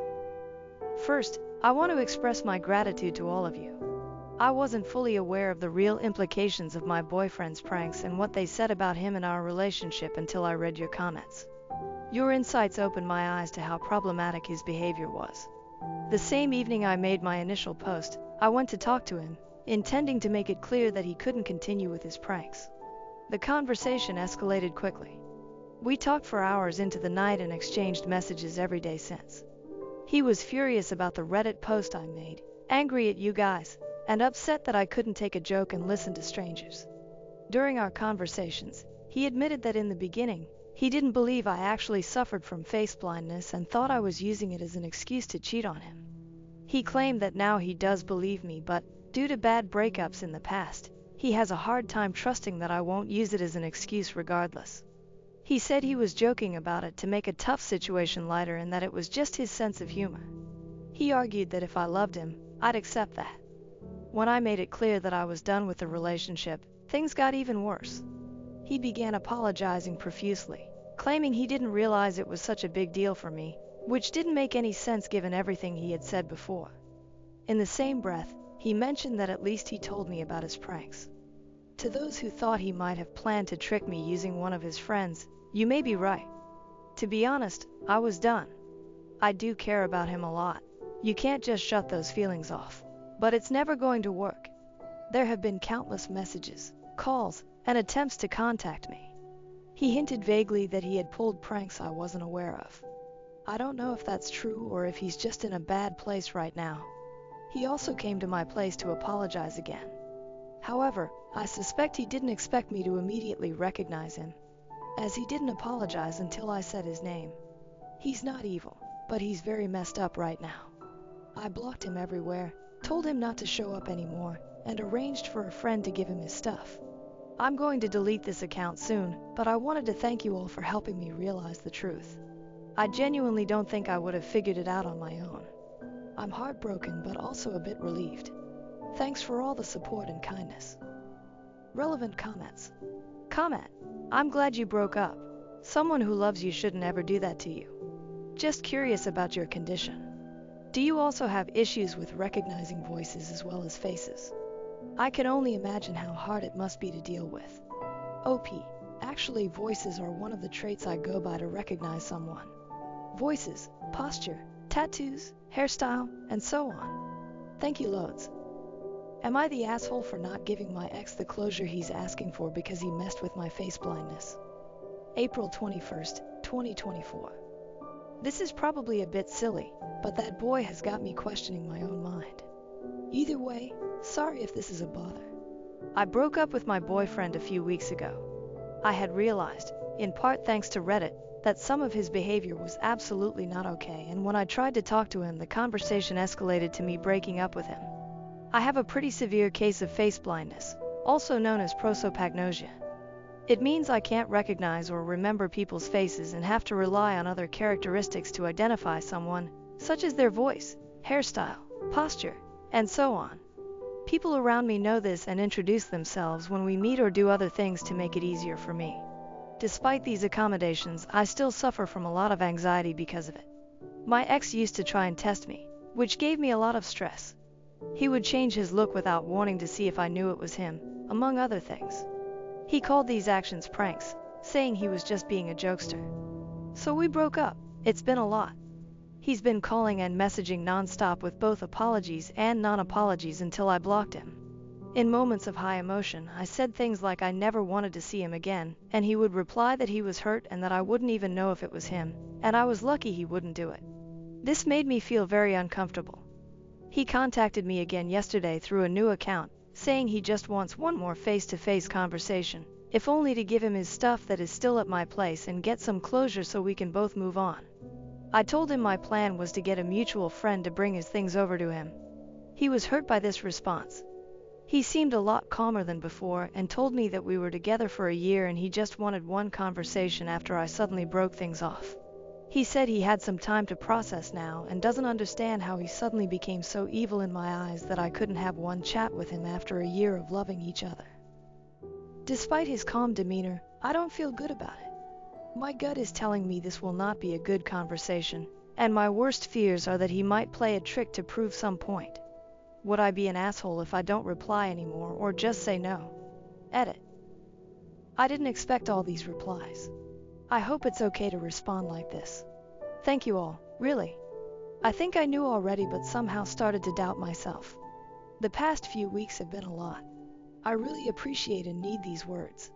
First, I want to express my gratitude to all of you. I wasn't fully aware of the real implications of my boyfriend's pranks and what they said about him and our relationship until I read your comments. Your insights opened my eyes to how problematic his behavior was. The same evening I made my initial post, I went to talk to him, intending to make it clear that he couldn't continue with his pranks. The conversation escalated quickly. We talked for hours into the night and exchanged messages every day since. He was furious about the Reddit post I made, angry at you guys, and upset that I couldn't take a joke and listen to strangers. During our conversations, he admitted that in the beginning, he didn't believe I actually suffered from face blindness and thought I was using it as an excuse to cheat on him. He claimed that now he does believe me, but due to bad breakups in the past, he has a hard time trusting that I won't use it as an excuse regardless. He said he was joking about it to make a tough situation lighter and that it was just his sense of humor. He argued that if I loved him, I'd accept that. When I made it clear that I was done with the relationship, things got even worse. He began apologizing profusely, claiming he didn't realize it was such a big deal for me, which didn't make any sense given everything he had said before. In the same breath, he mentioned that at least he told me about his pranks. To those who thought he might have planned to trick me using one of his friends, you may be right. To be honest, I was done. I do care about him a lot. You can't just shut those feelings off. But it's never going to work. There have been countless messages, calls, and attempts to contact me. He hinted vaguely that he had pulled pranks I wasn't aware of. I don't know if that's true or if he's just in a bad place right now. He also came to my place to apologize again. However, I suspect he didn't expect me to immediately recognize him, as he didn't apologize until I said his name. He's not evil, but he's very messed up right now. I blocked him everywhere, told him not to show up anymore, and arranged for a friend to give him his stuff. I'm going to delete this account soon, but I wanted to thank you all for helping me realize the truth. I genuinely don't think I would have figured it out on my own. I'm heartbroken but also a bit relieved. Thanks for all the support and kindness. Relevant comments. Comment: I'm glad you broke up. Someone who loves you shouldn't ever do that to you. Just curious about your condition. Do you also have issues with recognizing voices as well as faces? I can only imagine how hard it must be to deal with. OP, actually voices are one of the traits I go by to recognize someone. Voices, posture, tattoos, hairstyle, and so on. Thank you loads. Am I the asshole for not giving my ex the closure he's asking for because he messed with my face blindness? April 21st, 2024. This is probably a bit silly, but that boy has got me questioning my own mind. Either way, sorry if this is a bother. I broke up with my boyfriend a few weeks ago. I had realized, in part thanks to Reddit, that some of his behavior was absolutely not okay, and when I tried to talk to him, the conversation escalated to me breaking up with him. I have a pretty severe case of face blindness, also known as prosopagnosia. It means I can't recognize or remember people's faces and have to rely on other characteristics to identify someone, such as their voice, hairstyle, posture, and so on. People around me know this and introduce themselves when we meet or do other things to make it easier for me. Despite these accommodations, I still suffer from a lot of anxiety because of it. My ex used to try and test me, which gave me a lot of stress. He would change his look without warning to see if I knew it was him, among other things. He called these actions pranks, saying he was just being a jokester. So we broke up. It's been a lot. He's been calling and messaging nonstop with both apologies and non-apologies until I blocked him. In moments of high emotion, I said things like I never wanted to see him again, and he would reply that he was hurt and that I wouldn't even know if it was him, and I was lucky he wouldn't do it. This made me feel very uncomfortable. He contacted me again yesterday through a new account, saying he just wants one more face-to-face conversation, if only to give him his stuff that is still at my place and get some closure so we can both move on. I told him my plan was to get a mutual friend to bring his things over to him. He was hurt by this response. He seemed a lot calmer than before and told me that we were together for a year and he just wanted one conversation after I suddenly broke things off. He said he had some time to process now and doesn't understand how he suddenly became so evil in my eyes that I couldn't have one chat with him after a year of loving each other. Despite his calm demeanor, I don't feel good about it. My gut is telling me this will not be a good conversation, and my worst fears are that he might play a trick to prove some point. Would I be an asshole if I don't reply anymore or just say no? Edit. I didn't expect all these replies. I hope it's okay to respond like this. Thank you all, really. I think I knew already but somehow started to doubt myself. The past few weeks have been a lot. I really appreciate and need these words.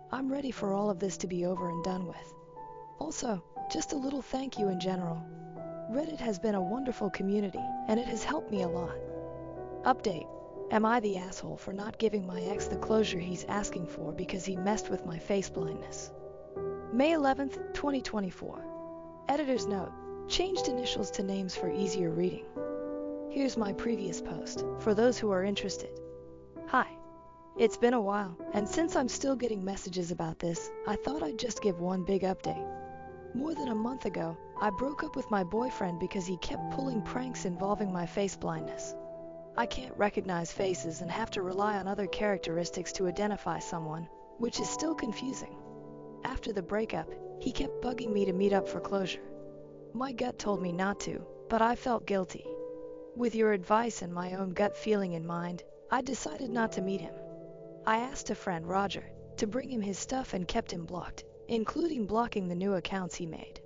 I'm ready for all of this to be over and done with. Also, just a little thank you in general. Reddit has been a wonderful community, and it has helped me a lot. Update. Am I the asshole for not giving my ex the closure he's asking for because he messed with my face blindness? May 11th, 2024. Editor's note. Changed initials to names for easier reading. Here's my previous post, for those who are interested. Hi. It's been a while, and since I'm still getting messages about this, I thought I'd just give one big update. More than a month ago, I broke up with my boyfriend because he kept pulling pranks involving my face blindness. I can't recognize faces and have to rely on other characteristics to identify someone, which is still confusing. After the breakup, he kept bugging me to meet up for closure. My gut told me not to, but I felt guilty. With your advice and my own gut feeling in mind, I decided not to meet him. I asked a friend, Roger, to bring him his stuff and kept him blocked, including blocking the new accounts he made.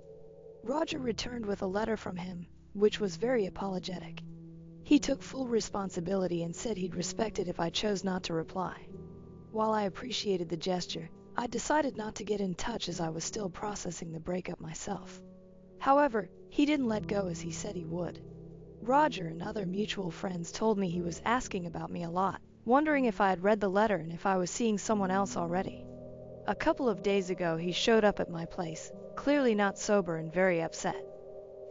Roger returned with a letter from him, which was very apologetic. He took full responsibility and said he'd respect it if I chose not to reply. While I appreciated the gesture, I decided not to get in touch as I was still processing the breakup myself. However, he didn't let go as he said he would. Roger and other mutual friends told me he was asking about me a lot, wondering if I had read the letter and if I was seeing someone else already. A couple of days ago he showed up at my place, clearly not sober and very upset.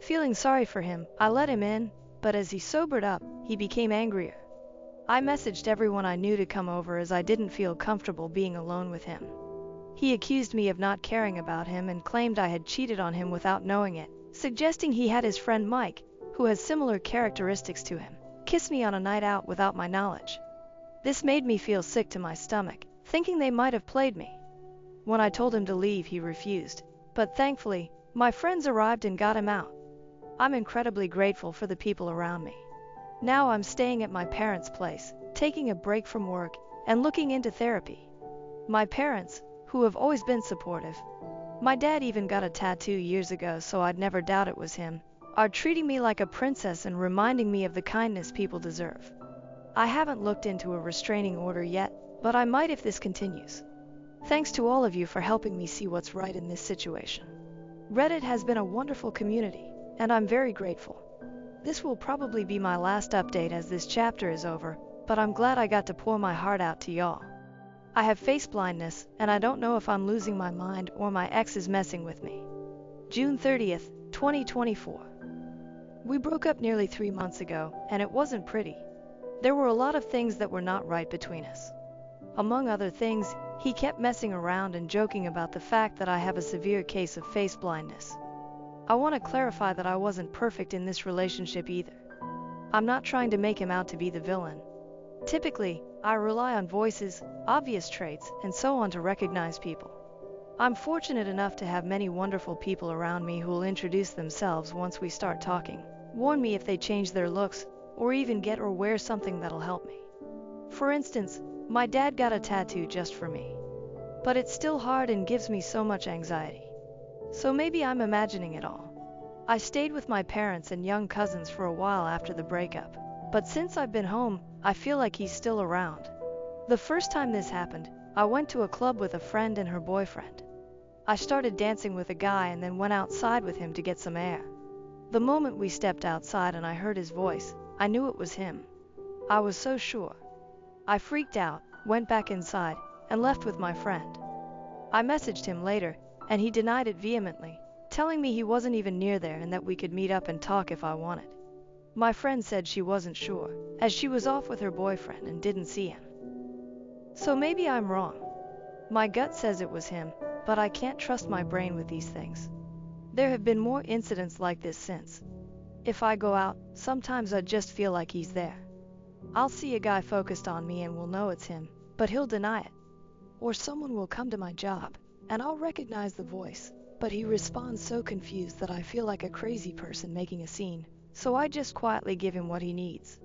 Feeling sorry for him, I let him in, but as he sobered up, he became angrier. I messaged everyone I knew to come over as I didn't feel comfortable being alone with him. He accused me of not caring about him and claimed I had cheated on him without knowing it, suggesting he had his friend Mike, who has similar characteristics to him, kiss me on a night out without my knowledge. This made me feel sick to my stomach, thinking they might have played me. When I told him to leave, he refused, but thankfully, my friends arrived and got him out. I'm incredibly grateful for the people around me. Now I'm staying at my parents' place, taking a break from work, and looking into therapy. My parents, who have always been supportive, my dad even got a tattoo years ago so I'd never doubt it was him, are treating me like a princess and reminding me of the kindness people deserve. I haven't looked into a restraining order yet, but I might if this continues. Thanks to all of you for helping me see what's right in this situation. Reddit has been a wonderful community, and I'm very grateful. This will probably be my last update as this chapter is over, but I'm glad I got to pour my heart out to y'all. I have face blindness, and I don't know if I'm losing my mind or my ex is messing with me. June 30th, 2024. We broke up nearly 3 months ago, and it wasn't pretty. There were a lot of things that were not right between us. Among other things, he kept messing around and joking about the fact that I have a severe case of face blindness. I want to clarify that I wasn't perfect in this relationship either. I'm not trying to make him out to be the villain. Typically, I rely on voices, obvious traits, and so on to recognize people. I'm fortunate enough to have many wonderful people around me who will introduce themselves once we start talking, warn me if they change their looks, or even get or wear something that'll help me. For instance, my dad got a tattoo just for me. But it's still hard and gives me so much anxiety. So maybe I'm imagining it all. I stayed with my parents and young cousins for a while after the breakup, but since I've been home, I feel like he's still around. The first time this happened, I went to a club with a friend and her boyfriend. I started dancing with a guy and then went outside with him to get some air. The moment we stepped outside and I heard his voice, I knew it was him. I was so sure. I freaked out, went back inside, and left with my friend. I messaged him later, and he denied it vehemently, telling me he wasn't even near there and that we could meet up and talk if I wanted. My friend said she wasn't sure, as she was off with her boyfriend and didn't see him. So maybe I'm wrong. My gut says it was him, but I can't trust my brain with these things. There have been more incidents like this since. If I go out, sometimes I just feel like he's there. I'll see a guy focused on me and will know it's him, but he'll deny it. Or someone will come to my job, and I'll recognize the voice, but he responds so confused that I feel like a crazy person making a scene, so I just quietly give him what he needs.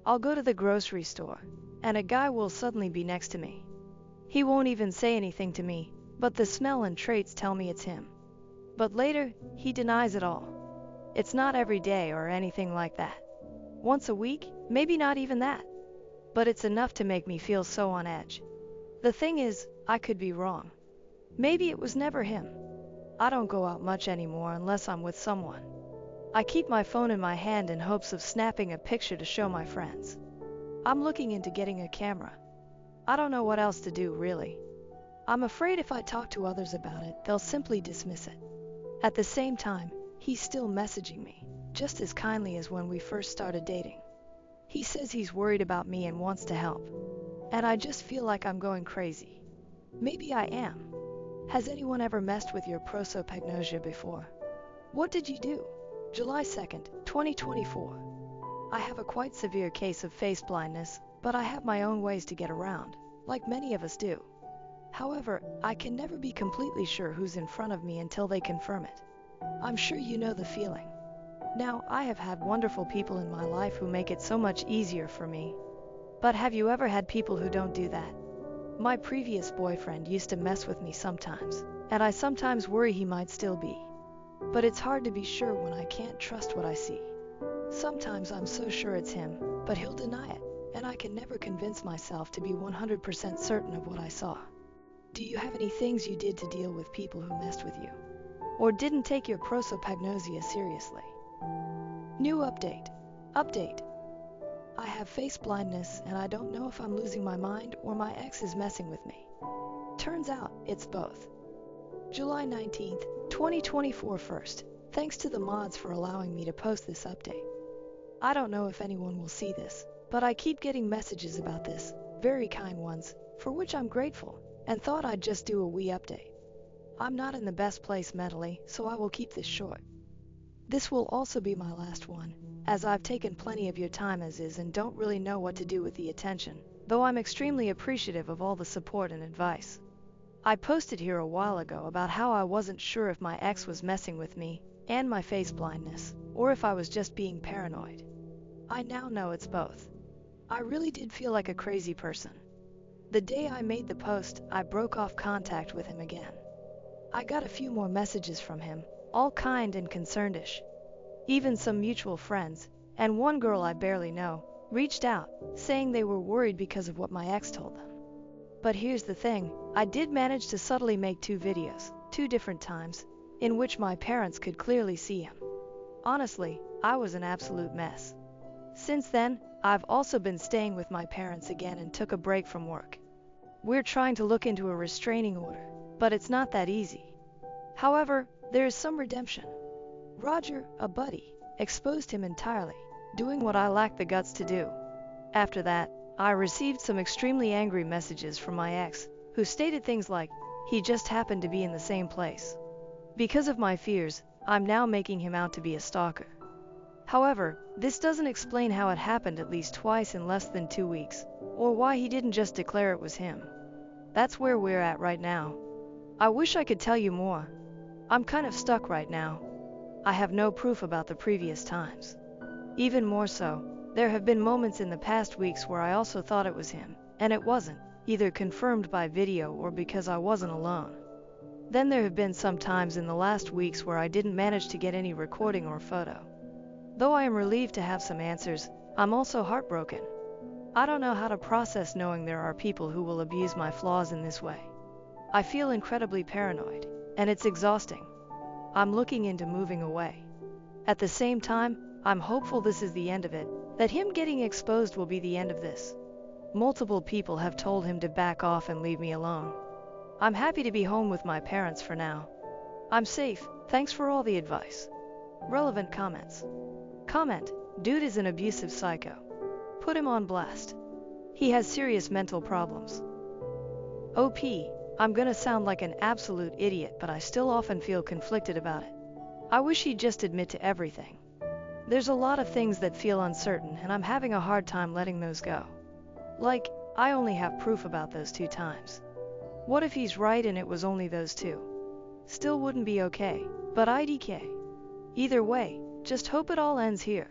I'll go to the grocery store, and a guy will suddenly be next to me. He won't even say anything to me, but the smell and traits tell me it's him. But later, he denies it all. It's not every day or anything like that. Once a week, maybe not even that. But it's enough to make me feel so on edge. The thing is, I could be wrong. Maybe it was never him. I don't go out much anymore unless I'm with someone. I keep my phone in my hand in hopes of snapping a picture to show my friends. I'm looking into getting a camera. I don't know what else to do, really. I'm afraid if I talk to others about it, they'll simply dismiss it. At the same time, he's still messaging me, just as kindly as when we first started dating. He says he's worried about me and wants to help. And I just feel like I'm going crazy. Maybe I am. Has anyone ever messed with your prosopagnosia before? What did you do? July 2nd, 2024. I have a quite severe case of face blindness, but I have my own ways to get around, like many of us do. However, I can never be completely sure who's in front of me until they confirm it. I'm sure you know the feeling. Now, I have had wonderful people in my life who make it so much easier for me. But have you ever had people who don't do that? My previous boyfriend used to mess with me sometimes, and I sometimes worry he might still be. But it's hard to be sure when I can't trust what I see. Sometimes I'm so sure it's him, but he'll deny it, and I can never convince myself to be 100% certain of what I saw. Do you have any things you did to deal with people who messed with you? Or didn't take your prosopagnosia seriously? New update. Update. I have face blindness and I don't know if I'm losing my mind or my ex is messing with me. Turns out, it's both. July 19th, 2024 first. Thanks to the mods for allowing me to post this update. I don't know if anyone will see this, but I keep getting messages about this, very kind ones, for which I'm grateful, and thought I'd just do a wee update. I'm not in the best place mentally, so I will keep this short. This will also be my last one, as I've taken plenty of your time as is and don't really know what to do with the attention, though I'm extremely appreciative of all the support and advice. I posted here a while ago about how I wasn't sure if my ex was messing with me, and my face blindness, or if I was just being paranoid. I now know it's both. I really did feel like a crazy person. The day I made the post, I broke off contact with him again. I got a few more messages from him, all kind and concerned-ish. Even some mutual friends, and one girl I barely know, reached out, saying they were worried because of what my ex told them. But here's the thing, I did manage to subtly make 2 videos, 2 different times, in which my parents could clearly see him. Honestly, I was an absolute mess. Since then, I've also been staying with my parents again and took a break from work. We're trying to look into a restraining order, but it's not that easy. However, there is some redemption. Roger, a buddy, exposed him entirely, doing what I lacked the guts to do. After that, I received some extremely angry messages from my ex, who stated things like, he just happened to be in the same place. Because of my fears, I'm now making him out to be a stalker. However, this doesn't explain how it happened at least twice in less than 2 weeks, or why he didn't just declare it was him. That's where we're at right now. I wish I could tell you more. I'm kind of stuck right now. I have no proof about the previous times. Even more so, there have been moments in the past weeks where I also thought it was him, and it wasn't, either confirmed by video or because I wasn't alone. Then there have been some times in the last weeks where I didn't manage to get any recording or photo. Though I am relieved to have some answers, I'm also heartbroken. I don't know how to process knowing there are people who will abuse my flaws in this way. I feel incredibly paranoid, and it's exhausting. I'm looking into moving away. At the same time, I'm hopeful this is the end of it, that him getting exposed will be the end of this. Multiple people have told him to back off and leave me alone. I'm happy to be home with my parents for now. I'm safe, thanks for all the advice. Relevant comments. Comment: dude is an abusive psycho. Put him on blast. He has serious mental problems. OP: I'm gonna sound like an absolute idiot, but I still often feel conflicted about it. I wish he'd just admit to everything. There's a lot of things that feel uncertain, and I'm having a hard time letting those go. Like, I only have proof about those 2 times. What if he's right and it was only those 2? Still wouldn't be okay, but IDK. Either way, just hope it all ends here.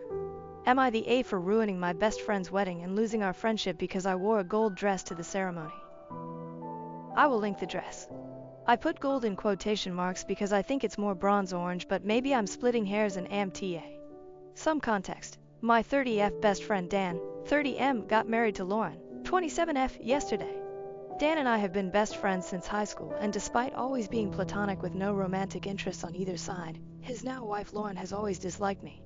Am I the A for ruining my best friend's wedding and losing our friendship because I wore a gold dress to the ceremony? I will link the dress. I put gold in quotation marks because I think it's more bronze orange, but maybe I'm splitting hairs and am TA. Some context: my 30F best friend Dan, 30M, got married to Lauren, 27F, yesterday. Dan and I have been best friends since high school, and despite always being platonic with no romantic interests on either side, his now wife Lauren has always disliked me.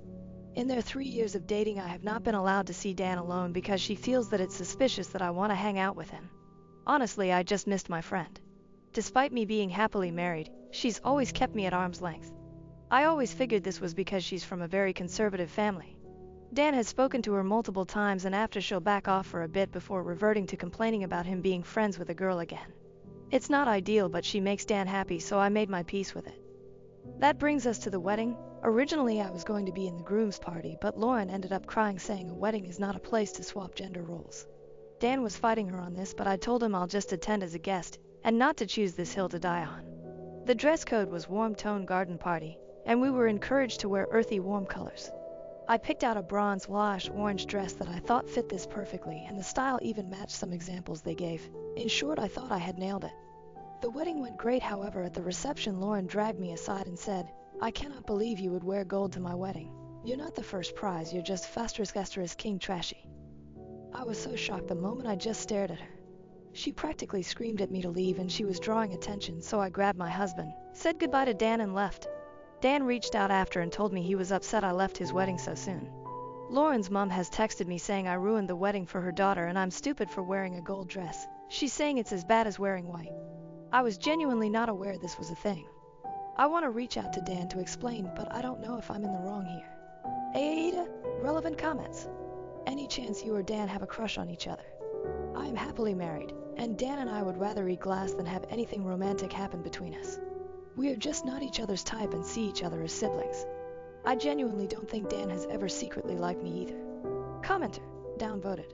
In their 3 years of dating, I have not been allowed to see Dan alone because she feels that it's suspicious that I want to hang out with him. Honestly, I just missed my friend. Despite me being happily married, she's always kept me at arm's length. I always figured this was because she's from a very conservative family. Dan has spoken to her multiple times, and after she'll back off for a bit before reverting to complaining about him being friends with a girl again. It's not ideal, but she makes Dan happy, so I made my peace with it. That brings us to the wedding. Originally I was going to be in the groom's party, but Lauren ended up crying, saying a wedding is not a place to swap gender roles. Dan was fighting her on this, but I told him I'll just attend as a guest, and not to choose this hill to die on. The dress code was warm-tone garden party, and we were encouraged to wear earthy warm colors. I picked out a bronze-wash orange dress that I thought fit this perfectly, and the style even matched some examples they gave. In short, I thought I had nailed it. The wedding went great, however, at the reception Lauren dragged me aside and said, "I cannot believe you would wear gold to my wedding. You're not the first prize, you're just *** king trashy." I was so shocked the moment I just stared at her. She practically screamed at me to leave, and she was drawing attention, so I grabbed my husband, said goodbye to Dan, and left. Dan reached out after and told me he was upset I left his wedding so soon. Lauren's mom has texted me saying I ruined the wedding for her daughter and I'm stupid for wearing a gold dress. She's saying it's as bad as wearing white. I was genuinely not aware this was a thing. I want to reach out to Dan to explain, but I don't know if I'm in the wrong here. AITA, relevant comments. Any chance you or Dan have a crush on each other? I am happily married, and Dan and I would rather eat glass than have anything romantic happen between us. We are just not each other's type and see each other as siblings. I genuinely don't think Dan has ever secretly liked me either. Commenter, downvoted.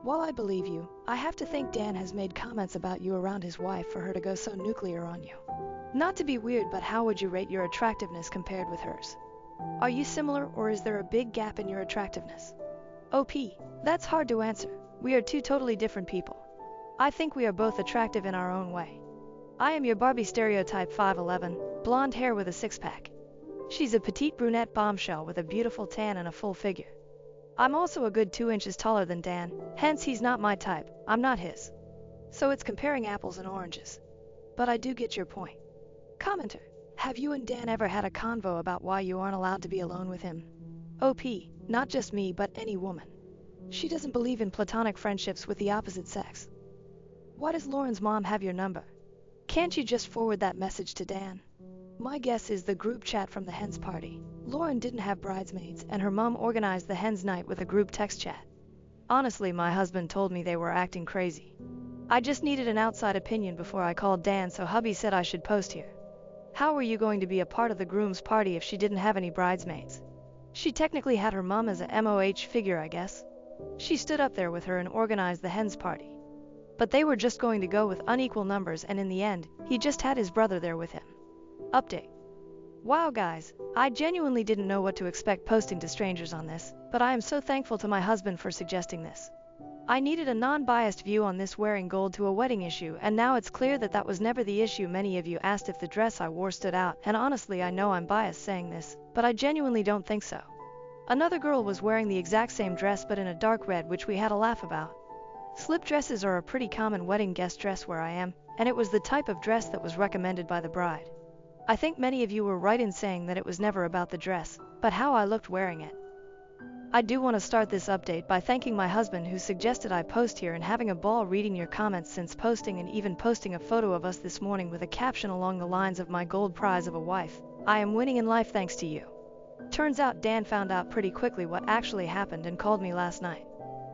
While I believe you, I have to think Dan has made comments about you around his wife for her to go so nuclear on you. Not to be weird, but how would you rate your attractiveness compared with hers? Are you similar, or is there a big gap in your attractiveness? OP, that's hard to answer. We are 2 totally different people. I think we are both attractive in our own way. I am your Barbie stereotype, 5'11", blonde hair with a 6-pack. She's a petite brunette bombshell with a beautiful tan and a full figure. I'm also a good 2 inches taller than Dan, hence he's not my type, I'm not his. So it's comparing apples and oranges. But I do get your point. Commenter, Have you and Dan ever had a convo about why you aren't allowed to be alone with him? OP, not just me but any woman. She doesn't believe in platonic friendships with the opposite sex. Why does Lauren's mom have your number? Can't you just forward that message to Dan? My guess is the group chat from the hens party. Lauren didn't have bridesmaids and her mom organized the hens night with a group text chat. Honestly, my husband told me they were acting crazy. I just needed an outside opinion before I called Dan, so hubby said I should post here. How were you going to be a part of the groom's party if she didn't have any bridesmaids? She technically had her mom as a MOH figure, I guess. She stood up there with her and organized the hens party. But they were just going to go with unequal numbers, and in the end, he just had his brother there with him. Update. Wow guys, I genuinely didn't know what to expect posting to strangers on this, but I am so thankful to my husband for suggesting this. I needed a non-biased view on this wearing gold to a wedding issue, and now it's clear that that was never the issue. Many of you asked if the dress I wore stood out, and honestly I know I'm biased saying this, but I genuinely don't think so. Another girl was wearing the exact same dress but in a dark red, which we had a laugh about. Slip dresses are a pretty common wedding guest dress where I am, and it was the type of dress that was recommended by the bride. I think many of you were right in saying that it was never about the dress, but how I looked wearing it. I do want to start this update by thanking my husband who suggested I post here and having a ball reading your comments since posting, and even posting a photo of us this morning with a caption along the lines of "my gold prize of a wife. I am winning in life thanks to you." Turns out Dan found out pretty quickly what actually happened and called me last night.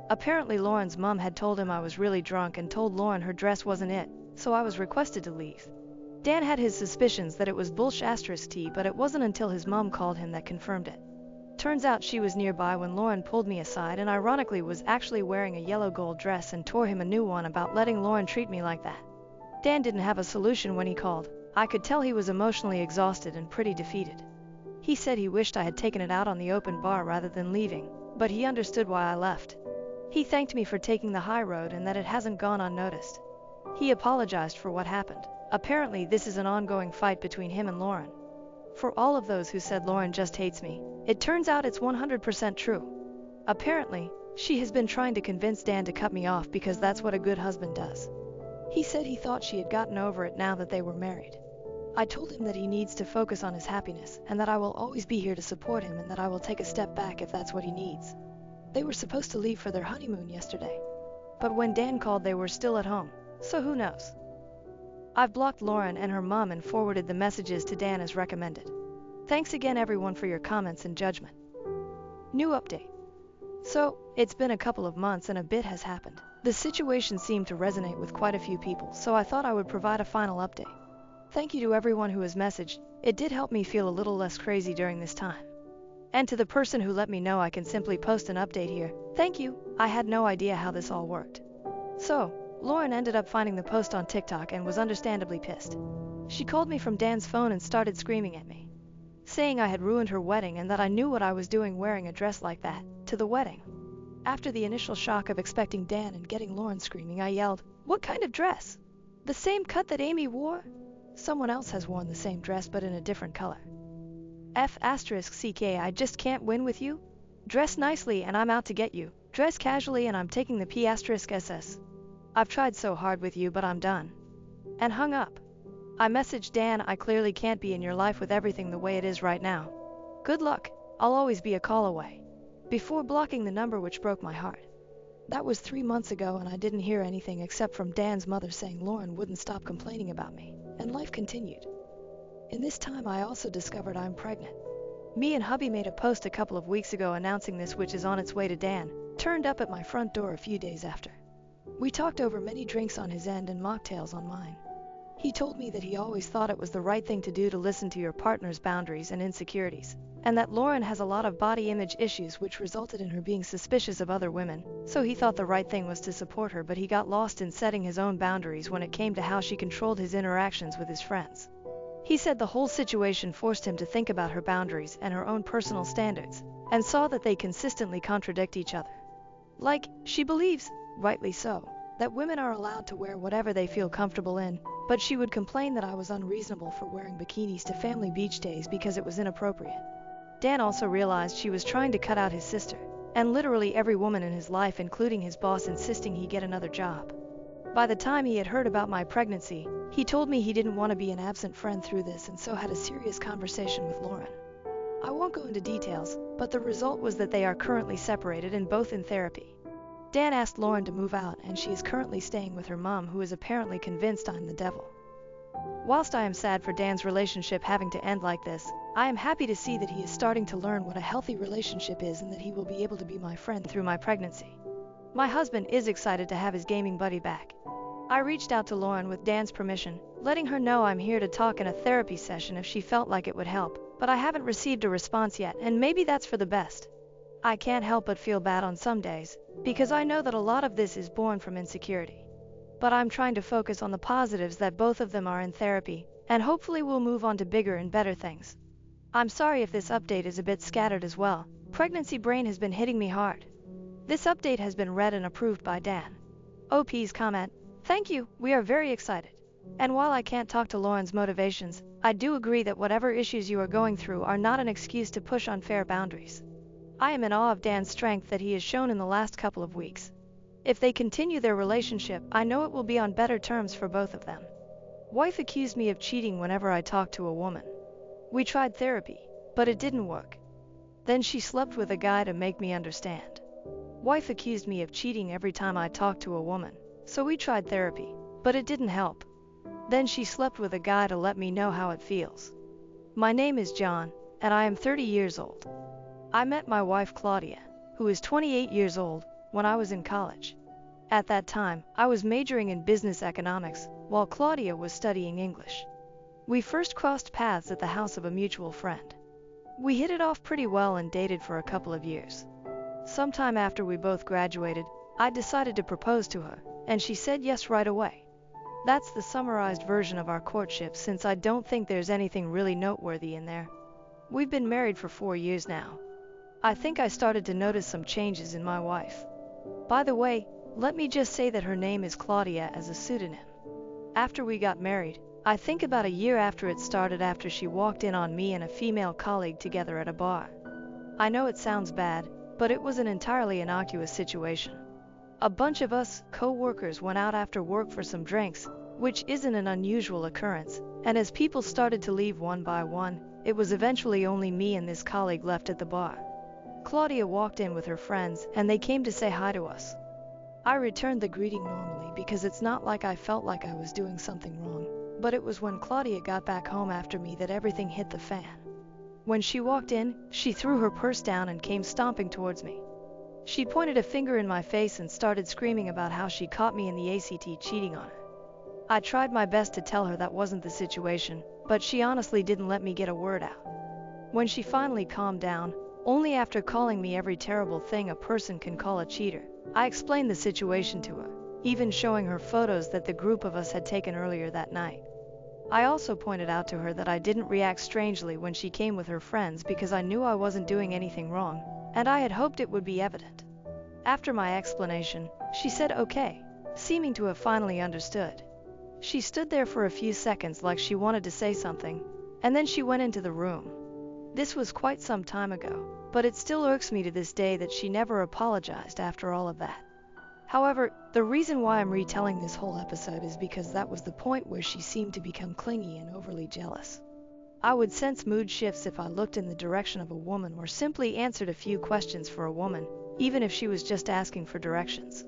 Apparently Lauren's mom had told him I was really drunk and told Lauren her dress wasn't it, so I was requested to leave. Dan had his suspicions that it was bullsh*T, but it wasn't until his mom called him that confirmed it. Turns out she was nearby when Lauren pulled me aside and ironically was actually wearing a yellow gold dress and tore him a new one about letting Lauren treat me like that. Dan didn't have a solution when he called. I could tell he was emotionally exhausted and pretty defeated. He said he wished I had taken it out on the open bar rather than leaving, but he understood why I left. He thanked me for taking the high road and that it hasn't gone unnoticed. He apologized for what happened. Apparently this is an ongoing fight between him and Lauren. For all of those who said Lauren just hates me, it turns out it's 100% true. Apparently, she has been trying to convince Dan to cut me off because that's what a good husband does. He said he thought she had gotten over it now that they were married. I told him that he needs to focus on his happiness and that I will always be here to support him and that I will take a step back if that's what he needs. They were supposed to leave for their honeymoon yesterday. But when Dan called they were still at home, so who knows? I've blocked Lauren and her mom and forwarded the messages to Dan as recommended. Thanks again everyone for your comments and judgment. New update. So, it's been a couple of months and a bit has happened. The situation seemed to resonate with quite a few people, so I thought I would provide a final update. Thank you to everyone who has messaged. It did help me feel a little less crazy during this time. And to the person who let me know I can simply post an update here, thank you. I had no idea how this all worked. So, Lauren ended up finding the post on TikTok and was understandably pissed. She called me from Dan's phone and started screaming at me, saying I had ruined her wedding and that I knew what I was doing wearing a dress like that to the wedding. After the initial shock of expecting Dan and getting Lauren screaming, I yelled, "What kind of dress? The same cut that Amy wore? Someone else has worn the same dress but in a different color. F***ck, I just can't win with you. Dress nicely and I'm out to get you. Dress casually and I'm taking the P***ss. I've tried so hard with you but I'm done." And hung up. I messaged Dan, I clearly can't be in your life with everything the way it is right now. Good luck, I'll always be a call away. Before blocking the number, which broke my heart. That was 3 months ago and I didn't hear anything except from Dan's mother saying Lauren wouldn't stop complaining about me, and life continued. In this time I also discovered I'm pregnant. Me and hubby made a post a couple of weeks ago announcing this, which is on its way to Dan, turned up at my front door a few days after. We talked over many drinks on his end and mocktails on mine. He told me that he always thought it was the right thing to do to listen to your partner's boundaries and insecurities, and that Lauren has a lot of body image issues which resulted in her being suspicious of other women, so he thought the right thing was to support her, but he got lost in setting his own boundaries when it came to how she controlled his interactions with his friends. He said the whole situation forced him to think about her boundaries and her own personal standards, and saw that they consistently contradict each other. Like, she believes, rightly so, that women are allowed to wear whatever they feel comfortable in, but she would complain that I was unreasonable for wearing bikinis to family beach days because it was inappropriate. Dan also realized she was trying to cut out his sister, and literally every woman in his life, including his boss, insisting he get another job. By the time he had heard about my pregnancy, he told me he didn't want to be an absent friend through this and so had a serious conversation with Lauren. I won't go into details, but the result was that they are currently separated and both in therapy. Dan asked Lauren to move out and she is currently staying with her mom, who is apparently convinced I'm the devil. Whilst I am sad for Dan's relationship having to end like this, I am happy to see that he is starting to learn what a healthy relationship is and that he will be able to be my friend through my pregnancy. My husband is excited to have his gaming buddy back. I reached out to Lauren with Dan's permission, letting her know I'm here to talk in a therapy session if she felt like it would help, but I haven't received a response yet, and maybe that's for the best. I can't help but feel bad on some days, because I know that a lot of this is born from insecurity. But I'm trying to focus on the positives that both of them are in therapy, and hopefully we'll move on to bigger and better things. I'm sorry if this update is a bit scattered as well. Pregnancy brain has been hitting me hard. This update has been read and approved by Dan. OP's comment: "Thank you, we are very excited." And while I can't talk to Lauren's motivations, I do agree that whatever issues you are going through are not an excuse to push unfair boundaries. I am in awe of Dan's strength that he has shown in the last couple of weeks. If they continue their relationship, I know it will be on better terms for both of them. Wife accused me of cheating whenever I talked to a woman. We tried therapy, but it didn't work. Then she slept with a guy to make me understand. Wife accused me of cheating every time I talked to a woman, so we tried therapy, but it didn't help. Then she slept with a guy to let me know how it feels. My name is John, and I am 30 years old. I met my wife Claudia, who is 28 years old, when I was in college. At that time, I was majoring in business economics, while Claudia was studying English. We first crossed paths at the house of a mutual friend. We hit it off pretty well and dated for a couple of years. Sometime after we both graduated, I decided to propose to her, and she said yes right away. That's the summarized version of our courtship, since I don't think there's anything really noteworthy in there. We've been married for 4 years now. I think I started to notice some changes in my wife. By the way, let me just say that her name is Claudia as a pseudonym. After we got married, I think about a year after it started, after she walked in on me and a female colleague together at a bar. I know it sounds bad, but it was an entirely innocuous situation. A bunch of us, co-workers, went out after work for some drinks, which isn't an unusual occurrence, and as people started to leave one by one, it was eventually only me and this colleague left at the bar. Claudia walked in with her friends, and they came to say hi to us. I returned the greeting normally because it's not like I felt like I was doing something wrong, but it was when Claudia got back home after me that everything hit the fan. When she walked in, she threw her purse down and came stomping towards me. She pointed a finger in my face and started screaming about how she caught me in the ACT cheating on her. I tried my best to tell her that wasn't the situation, but she honestly didn't let me get a word out. When she finally calmed down, only after calling me every terrible thing a person can call a cheater, I explained the situation to her, even showing her photos that the group of us had taken earlier that night. I also pointed out to her that I didn't react strangely when she came with her friends because I knew I wasn't doing anything wrong, and I had hoped it would be evident. After my explanation, she said okay, seeming to have finally understood. She stood there for a few seconds like she wanted to say something, and then she went into the room. This was quite some time ago, but it still irks me to this day that she never apologized after all of that. However, the reason why I'm retelling this whole episode is because that was the point where she seemed to become clingy and overly jealous. I would sense mood shifts if I looked in the direction of a woman or simply answered a few questions for a woman, even if she was just asking for directions.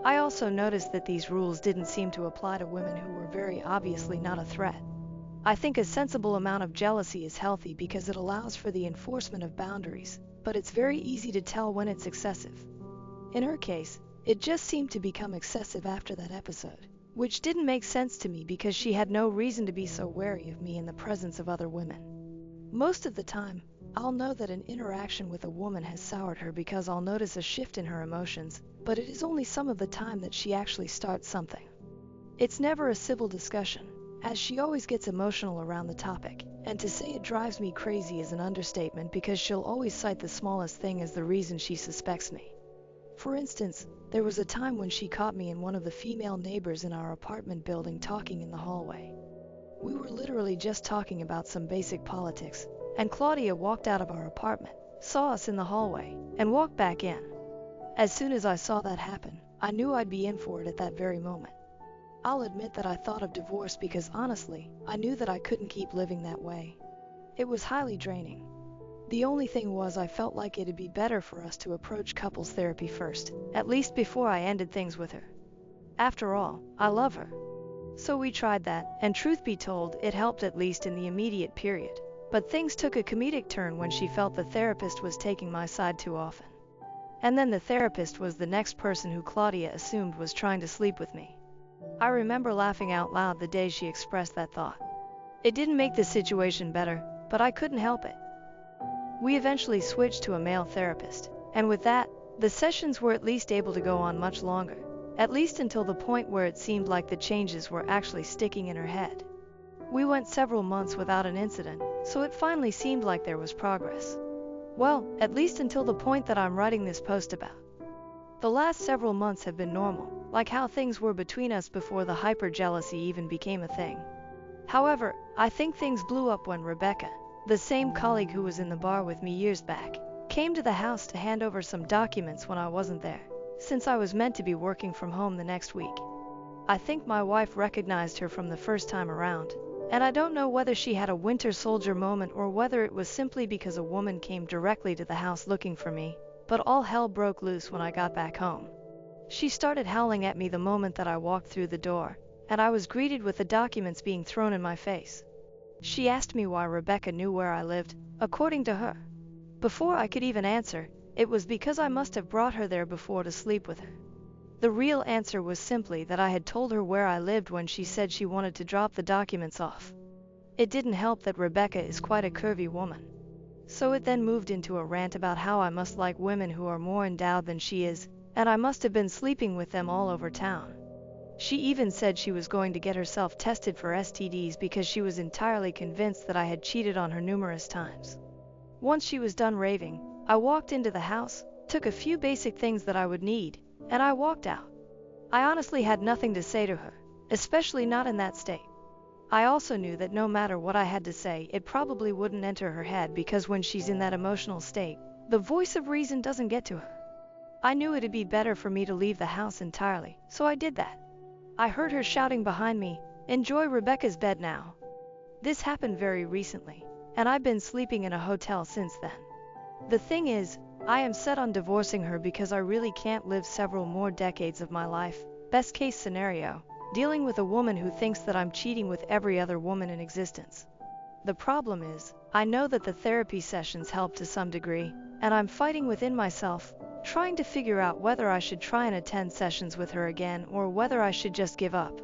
I also noticed that these rules didn't seem to apply to women who were very obviously not a threat. I think a sensible amount of jealousy is healthy because it allows for the enforcement of boundaries, but it's very easy to tell when it's excessive. In her case, it just seemed to become excessive after that episode, which didn't make sense to me because she had no reason to be so wary of me in the presence of other women. Most of the time, I'll know that an interaction with a woman has soured her because I'll notice a shift in her emotions, but it is only some of the time that she actually starts something. It's never a civil discussion, as she always gets emotional around the topic, and to say it drives me crazy is an understatement because she'll always cite the smallest thing as the reason she suspects me. For instance, there was a time when she caught me and one of the female neighbors in our apartment building talking in the hallway. We were literally just talking about some basic politics, and Claudia walked out of our apartment, saw us in the hallway, and walked back in. As soon as I saw that happen, I knew I'd be in for it at that very moment. I'll admit that I thought of divorce because honestly, I knew that I couldn't keep living that way. It was highly draining. The only thing was I felt like it'd be better for us to approach couples therapy first, at least before I ended things with her. After all, I love her. So we tried that, and truth be told, it helped at least in the immediate period. But things took a comedic turn when she felt the therapist was taking my side too often. And then the therapist was the next person who Claudia assumed was trying to sleep with me. I remember laughing out loud the day she expressed that thought. It didn't make the situation better, but I couldn't help it. We eventually switched to a male therapist, and with that, the sessions were at least able to go on much longer, at least until the point where it seemed like the changes were actually sticking in her head. We went several months without an incident, so it finally seemed like there was progress. Well, at least until the point that I'm writing this post about. The last several months have been normal, like how things were between us before the hyper-jealousy even became a thing. However, I think things blew up when Rebecca, the same colleague who was in the bar with me years back, came to the house to hand over some documents when I wasn't there, since I was meant to be working from home the next week. I think my wife recognized her from the first time around, and I don't know whether she had a Winter Soldier moment or whether it was simply because a woman came directly to the house looking for me, but all hell broke loose when I got back home. She started howling at me the moment that I walked through the door, and I was greeted with the documents being thrown in my face. She asked me why Rebecca knew where I lived, according to her. Before I could even answer, it was because I must have brought her there before to sleep with her. The real answer was simply that I had told her where I lived when she said she wanted to drop the documents off. It didn't help that Rebecca is quite a curvy woman. So it then moved into a rant about how I must like women who are more endowed than she is, and I must have been sleeping with them all over town. She even said she was going to get herself tested for STDs because she was entirely convinced that I had cheated on her numerous times. Once she was done raving, I walked into the house, took a few basic things that I would need, and I walked out. I honestly had nothing to say to her, especially not in that state. I also knew that no matter what I had to say, it probably wouldn't enter her head because when she's in that emotional state, the voice of reason doesn't get to her. I knew it'd be better for me to leave the house entirely, so I did that. I heard her shouting behind me, "Enjoy Rebecca's bed now." This happened very recently, and I've been sleeping in a hotel since then. The thing is, I am set on divorcing her because I really can't live several more decades of my life, best case scenario, dealing with a woman who thinks that I'm cheating with every other woman in existence. The problem is, I know that the therapy sessions help to some degree, and I'm fighting within myself, trying to figure out whether I should try and attend sessions with her again or whether I should just give up.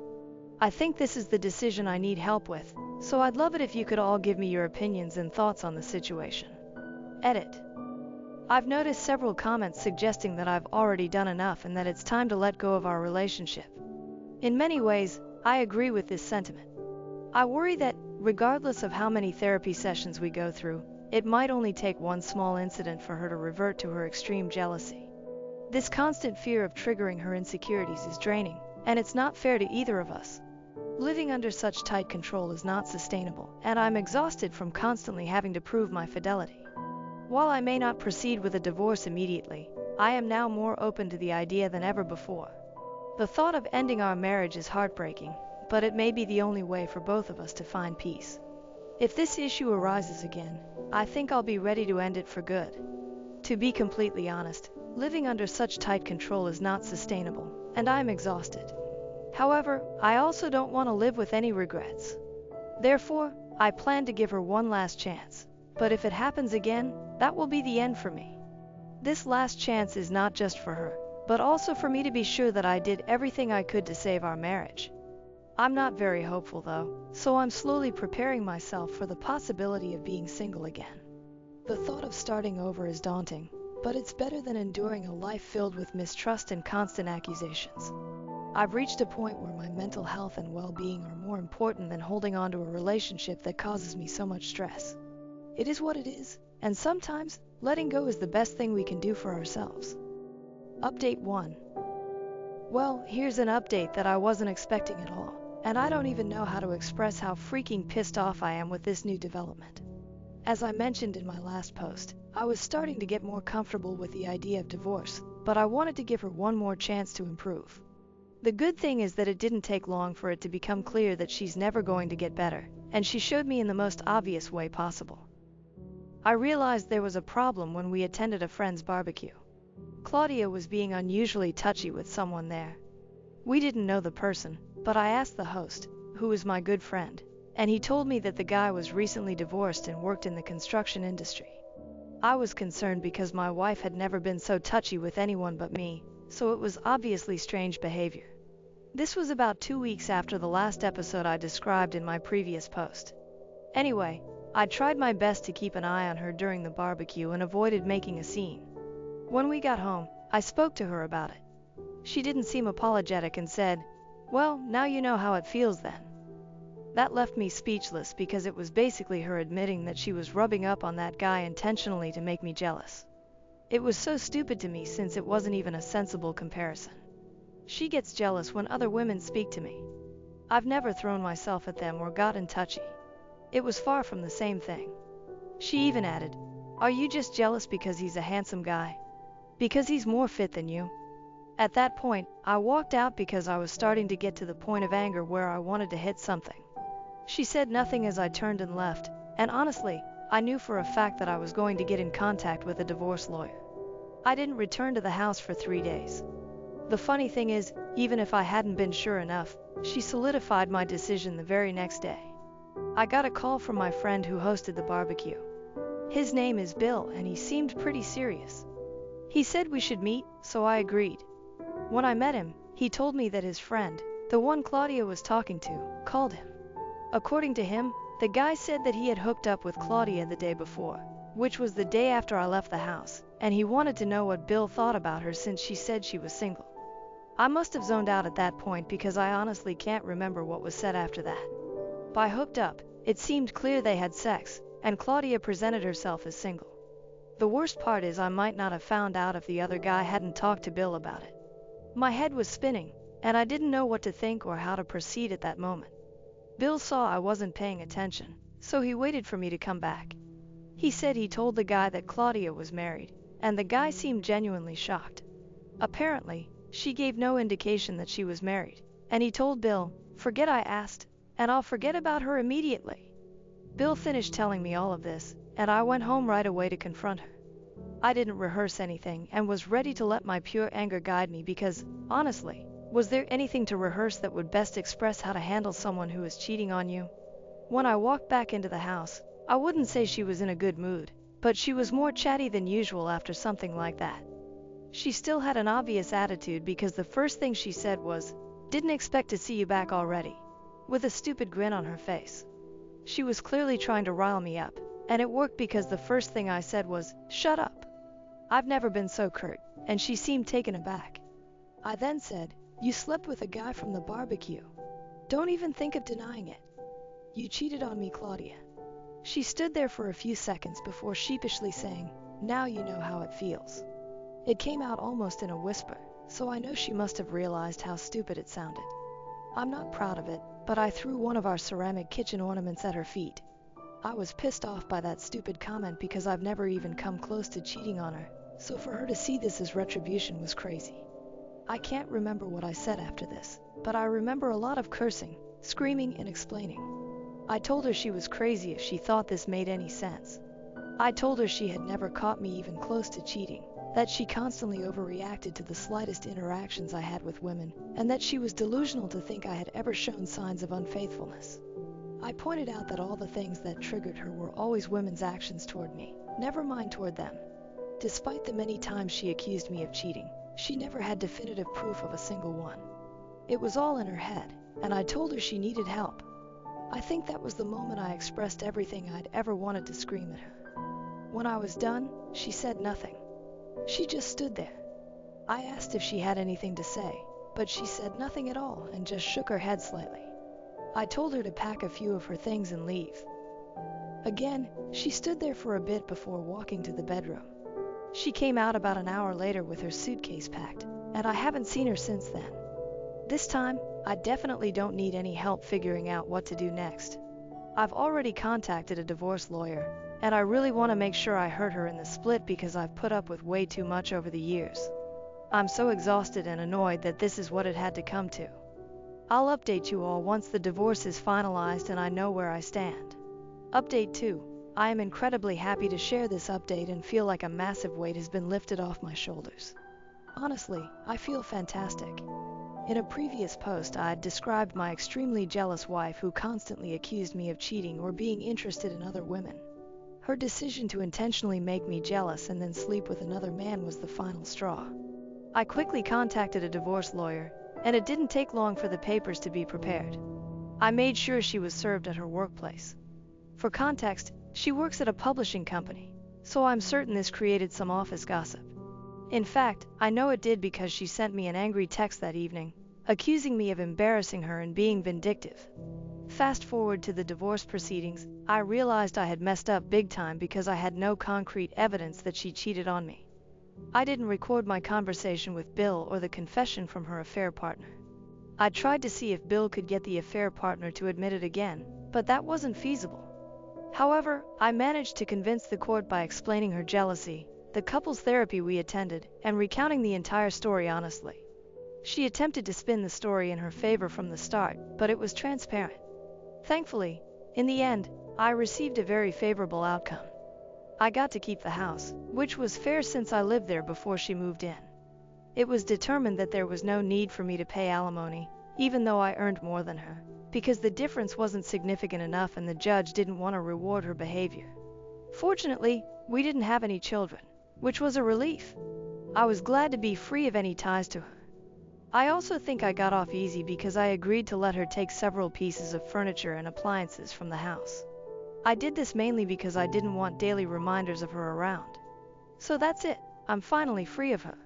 I think this is the decision I need help with, so I'd love it if you could all give me your opinions and thoughts on the situation. Edit. I've noticed several comments suggesting that I've already done enough and that it's time to let go of our relationship. In many ways, I agree with this sentiment. I worry that, regardless of how many therapy sessions we go through, it might only take one small incident for her to revert to her extreme jealousy. This constant fear of triggering her insecurities is draining, and it's not fair to either of us. Living under such tight control is not sustainable, and I'm exhausted from constantly having to prove my fidelity. While I may not proceed with a divorce immediately, I am now more open to the idea than ever before. The thought of ending our marriage is heartbreaking, but it may be the only way for both of us to find peace. If this issue arises again, I think I'll be ready to end it for good. To be completely honest, living under such tight control is not sustainable, and I'm exhausted. However, I also don't want to live with any regrets. Therefore, I plan to give her one last chance, but if it happens again, that will be the end for me. This last chance is not just for her, but also for me to be sure that I did everything I could to save our marriage. I'm not very hopeful though, so I'm slowly preparing myself for the possibility of being single again. The thought of starting over is daunting, but it's better than enduring a life filled with mistrust and constant accusations. I've reached a point where my mental health and well-being are more important than holding on to a relationship that causes me so much stress. It is what it is, and sometimes, letting go is the best thing we can do for ourselves. Update 1. Well, here's an update that I wasn't expecting at all, and I don't even know how to express how freaking pissed off I am with this new development. As I mentioned in my last post, I was starting to get more comfortable with the idea of divorce, but I wanted to give her one more chance to improve. The good thing is that it didn't take long for it to become clear that she's never going to get better, and she showed me in the most obvious way possible. I realized there was a problem when we attended a friend's barbecue. Claudia was being unusually touchy with someone there. We didn't know the person, but I asked the host, who is my good friend, and he told me that the guy was recently divorced and worked in the construction industry. I was concerned because my wife had never been so touchy with anyone but me, so it was obviously strange behavior. This was about 2 weeks after the last episode I described in my previous post. Anyway, I tried my best to keep an eye on her during the barbecue and avoided making a scene. When we got home, I spoke to her about it. She didn't seem apologetic and said, "Well, now you know how it feels then." That left me speechless because it was basically her admitting that she was rubbing up on that guy intentionally to make me jealous. It was so stupid to me since it wasn't even a sensible comparison. She gets jealous when other women speak to me. I've never thrown myself at them or gotten touchy. It was far from the same thing. She even added, "Are you just jealous because he's a handsome guy? Because he's more fit than you?" At that point, I walked out because I was starting to get to the point of anger where I wanted to hit something. She said nothing as I turned and left, and honestly, I knew for a fact that I was going to get in contact with a divorce lawyer. I didn't return to the house for 3 days. The funny thing is, even if I hadn't been sure enough, she solidified my decision the very next day. I got a call from my friend who hosted the barbecue. His name is Bill and he seemed pretty serious. He said we should meet, so I agreed. When I met him, he told me that his friend, the one Claudia was talking to, called him. According to him, the guy said that he had hooked up with Claudia the day before, which was the day after I left the house, and he wanted to know what Bill thought about her since she said she was single. I must have zoned out at that point because I honestly can't remember what was said after that. By hooked up, it seemed clear they had sex, and Claudia presented herself as single. The worst part is I might not have found out if the other guy hadn't talked to Bill about it. My head was spinning, and I didn't know what to think or how to proceed at that moment. Bill saw I wasn't paying attention, so he waited for me to come back. He said he told the guy that Claudia was married, and the guy seemed genuinely shocked. Apparently, she gave no indication that she was married, and he told Bill, "Forget I asked, and I'll forget about her immediately." Bill finished telling me all of this, and I went home right away to confront her. I didn't rehearse anything and was ready to let my pure anger guide me because, honestly, was there anything to rehearse that would best express how to handle someone who is cheating on you? When I walked back into the house, I wouldn't say she was in a good mood, but she was more chatty than usual after something like that. She still had an obvious attitude because the first thing she said was, "Didn't expect to see you back already," with a stupid grin on her face. She was clearly trying to rile me up, and it worked because the first thing I said was, "Shut up." I've never been so curt, and she seemed taken aback. I then said, "You slept with a guy from the barbecue. Don't even think of denying it. You cheated on me, Claudia." She stood there for a few seconds before sheepishly saying, "Now you know how it feels." It came out almost in a whisper, so I know she must have realized how stupid it sounded. I'm not proud of it, but I threw one of our ceramic kitchen ornaments at her feet. I was pissed off by that stupid comment because I've never even come close to cheating on her, so for her to see this as retribution was crazy. I can't remember what I said after this, but I remember a lot of cursing, screaming, and explaining. I told her she was crazy if she thought this made any sense. I told her she had never caught me even close to cheating, that she constantly overreacted to the slightest interactions I had with women, and that she was delusional to think I had ever shown signs of unfaithfulness. I pointed out that all the things that triggered her were always women's actions toward me, never mine toward them. Despite the many times she accused me of cheating, she never had definitive proof of a single one. It was all in her head, and I told her she needed help. I think that was the moment I expressed everything I'd ever wanted to scream at her. When I was done, she said nothing. She just stood there. I asked if she had anything to say, but she said nothing at all and just shook her head slightly. I told her to pack a few of her things and leave. Again, she stood there for a bit before walking to the bedroom. She came out about an hour later with her suitcase packed, and I haven't seen her since then. This time, I definitely don't need any help figuring out what to do next. I've already contacted a divorce lawyer, and I really want to make sure I hurt her in the split because I've put up with way too much over the years. I'm so exhausted and annoyed that this is what it had to come to. I'll update you all once the divorce is finalized and I know where I stand. Update 2. I am incredibly happy to share this update and feel like a massive weight has been lifted off my shoulders. Honestly, I feel fantastic. In a previous post, I had described my extremely jealous wife who constantly accused me of cheating or being interested in other women. Her decision to intentionally make me jealous and then sleep with another man was the final straw. I quickly contacted a divorce lawyer, and it didn't take long for the papers to be prepared. I made sure she was served at her workplace. For context, she works at a publishing company, so I'm certain this created some office gossip. In fact, I know it did because she sent me an angry text that evening, accusing me of embarrassing her and being vindictive. Fast forward to the divorce proceedings, I realized I had messed up big time because I had no concrete evidence that she cheated on me. I didn't record my conversation with Bill or the confession from her affair partner. I tried to see if Bill could get the affair partner to admit it again, but that wasn't feasible. However, I managed to convince the court by explaining her jealousy, the couples therapy we attended, and recounting the entire story honestly. She attempted to spin the story in her favor from the start, but it was transparent. Thankfully, in the end, I received a very favorable outcome. I got to keep the house, which was fair since I lived there before she moved in. It was determined that there was no need for me to pay alimony, even though I earned more than her, because the difference wasn't significant enough and the judge didn't want to reward her behavior. Fortunately, we didn't have any children, which was a relief. I was glad to be free of any ties to her. I also think I got off easy because I agreed to let her take several pieces of furniture and appliances from the house. I did this mainly because I didn't want daily reminders of her around. So that's it, I'm finally free of her.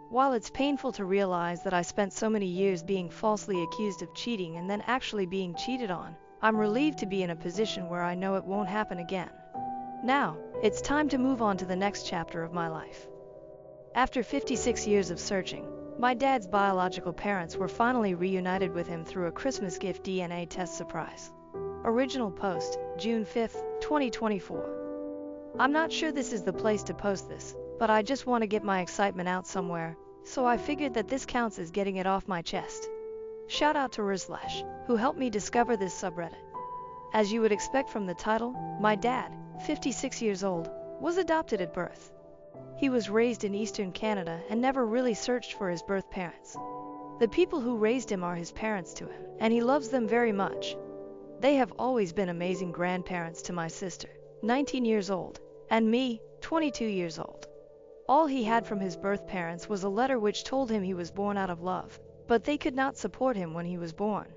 While it's painful to realize that I spent so many years being falsely accused of cheating and then actually being cheated on, I'm relieved to be in a position where I know it won't happen again. Now, it's time to move on to the next chapter of my life. After 56 years of searching, my dad's biological parents were finally reunited with him through a Christmas gift DNA test surprise. Original post, June 5, 2024. I'm not sure this is the place to post this, but I just want to get my excitement out somewhere, so I figured that this counts as getting it off my chest. Shout out to r/, who helped me discover this subreddit. As you would expect from the title, my dad, 56 years old, was adopted at birth. He was raised in Eastern Canada and never really searched for his birth parents. The people who raised him are his parents to him, and he loves them very much. They have always been amazing grandparents to my sister, 19 years old, and me, 22 years old. All he had from his birth parents was a letter which told him he was born out of love, but they could not support him when he was born.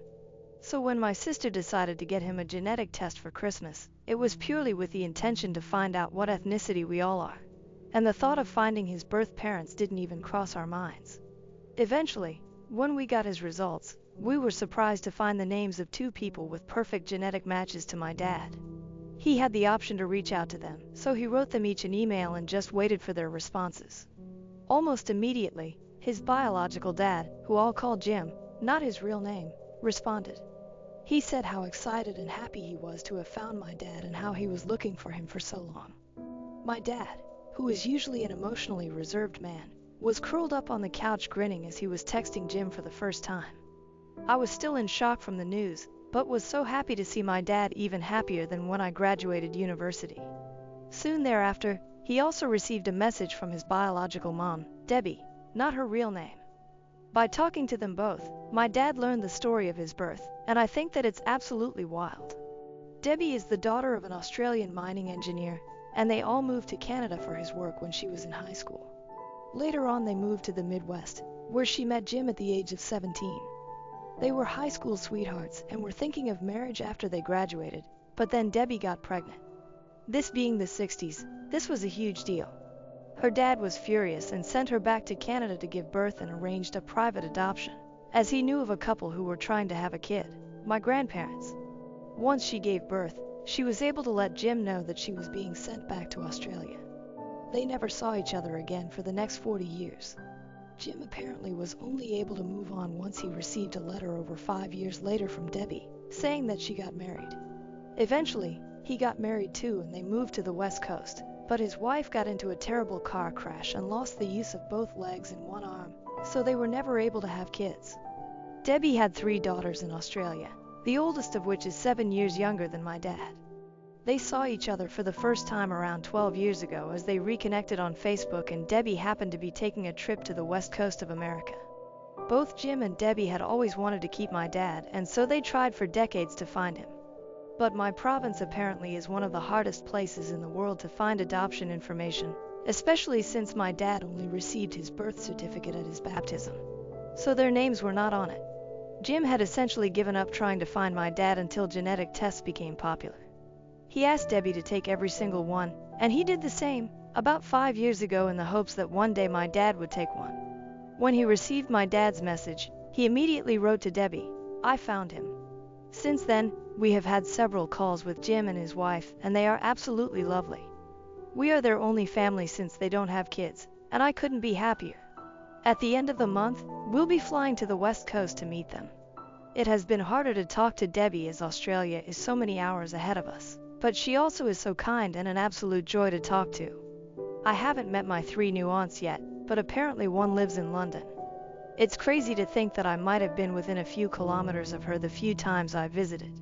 So when my sister decided to get him a genetic test for Christmas, it was purely with the intention to find out what ethnicity we all are. And the thought of finding his birth parents didn't even cross our minds. Eventually, when we got his results, we were surprised to find the names of 2 people with perfect genetic matches to my dad. He had the option to reach out to them, so he wrote them each an email and just waited for their responses. Almost immediately, his biological dad, who I'll call Jim, not his real name, responded. He said how excited and happy he was to have found my dad and how he was looking for him for so long. My dad, who is usually an emotionally reserved man, was curled up on the couch grinning as he was texting Jim for the first time. I was still in shock from the news, but was so happy to see my dad even happier than when I graduated university. Soon thereafter, he also received a message from his biological mom, Debbie, not her real name. By talking to them both, my dad learned the story of his birth, and I think that it's absolutely wild. Debbie is the daughter of an Australian mining engineer, and they all moved to Canada for his work when she was in high school. Later on they moved to the Midwest, where she met Jim at the age of 17. They were high school sweethearts and were thinking of marriage after they graduated, but then Debbie got pregnant. This being the 60s, this was a huge deal. Her dad was furious and sent her back to Canada to give birth and arranged a private adoption, as he knew of a couple who were trying to have a kid, my grandparents. Once she gave birth, she was able to let Jim know that she was being sent back to Australia. They never saw each other again for the next 40 years. Jim apparently was only able to move on once he received a letter over 5 years later from Debbie, saying that she got married. Eventually, he got married too and they moved to the West Coast, but his wife got into a terrible car crash and lost the use of both legs and one arm, so they were never able to have kids. Debbie had 3 daughters in Australia, the oldest of which is 7 years younger than my dad. They saw each other for the first time around 12 years ago as they reconnected on Facebook, and Debbie happened to be taking a trip to the west coast of America. Both Jim and Debbie had always wanted to keep my dad, and so they tried for decades to find him. But my province apparently is one of the hardest places in the world to find adoption information, especially since my dad only received his birth certificate at his baptism. So their names were not on it. Jim had essentially given up trying to find my dad until genetic tests became popular. He asked Debbie to take every single one, and he did the same, about 5 years ago, in the hopes that one day my dad would take one. When he received my dad's message, he immediately wrote to Debbie, "I found him." Since then, we have had several calls with Jim and his wife, and they are absolutely lovely. We are their only family since they don't have kids, and I couldn't be happier. At the end of the month, we'll be flying to the west coast to meet them. It has been harder to talk to Debbie as Australia is so many hours ahead of us, but she also is so kind and an absolute joy to talk to. I haven't met my 3 new aunts yet, but apparently one lives in London. It's crazy to think that I might have been within a few kilometers of her the few times I visited.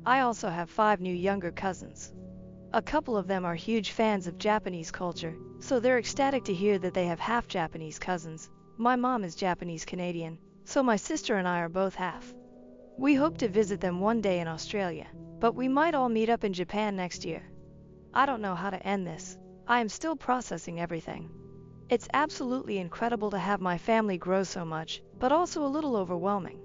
I also have 5 new younger cousins. A couple of them are huge fans of Japanese culture, so they're ecstatic to hear that they have half Japanese cousins. My mom is Japanese Canadian, so my sister and I are both half. We hope to visit them one day in Australia, but we might all meet up in Japan next year. I don't know how to end this. I am still processing everything. It's absolutely incredible to have my family grow so much, but also a little overwhelming.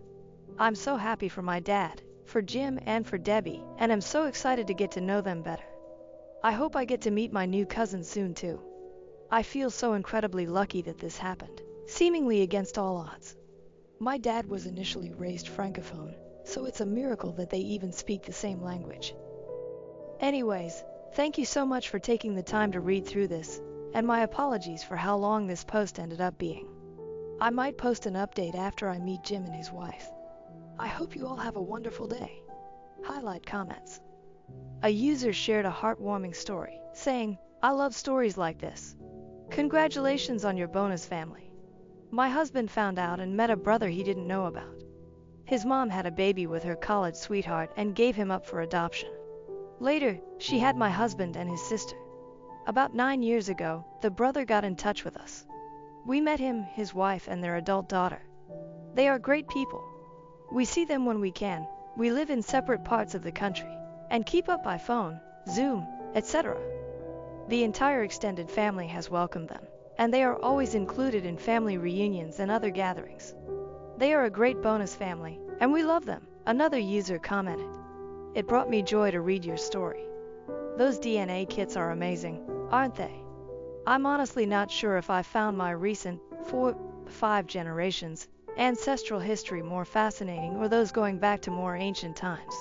I'm so happy for my dad, for Jim, and for Debbie, and I'm so excited to get to know them better. I hope I get to meet my new cousins soon too. I feel so incredibly lucky that this happened, seemingly against all odds. My dad was initially raised Francophone, so it's a miracle that they even speak the same language. Anyways, thank you so much for taking the time to read through this, and my apologies for how long this post ended up being. I might post an update after I meet Jim and his wife. I hope you all have a wonderful day. Highlight comments. A user shared a heartwarming story, saying, "I love stories like this. Congratulations on your bonus family. My husband found out and met a brother he didn't know about. His mom had a baby with her college sweetheart and gave him up for adoption. Later, she had my husband and his sister. About 9 years ago, the brother got in touch with us. We met him, his wife, and their adult daughter. They are great people. We see them when we can. We live in separate parts of the country and keep up by phone, Zoom, etc. The entire extended family has welcomed them, and they are always included in family reunions and other gatherings. They are a great bonus family, and we love them," another user commented. "It brought me joy to read your story. Those DNA kits are amazing, aren't they? I'm honestly not sure if I found my recent 4-5 generations ancestral history more fascinating or those going back to more ancient times.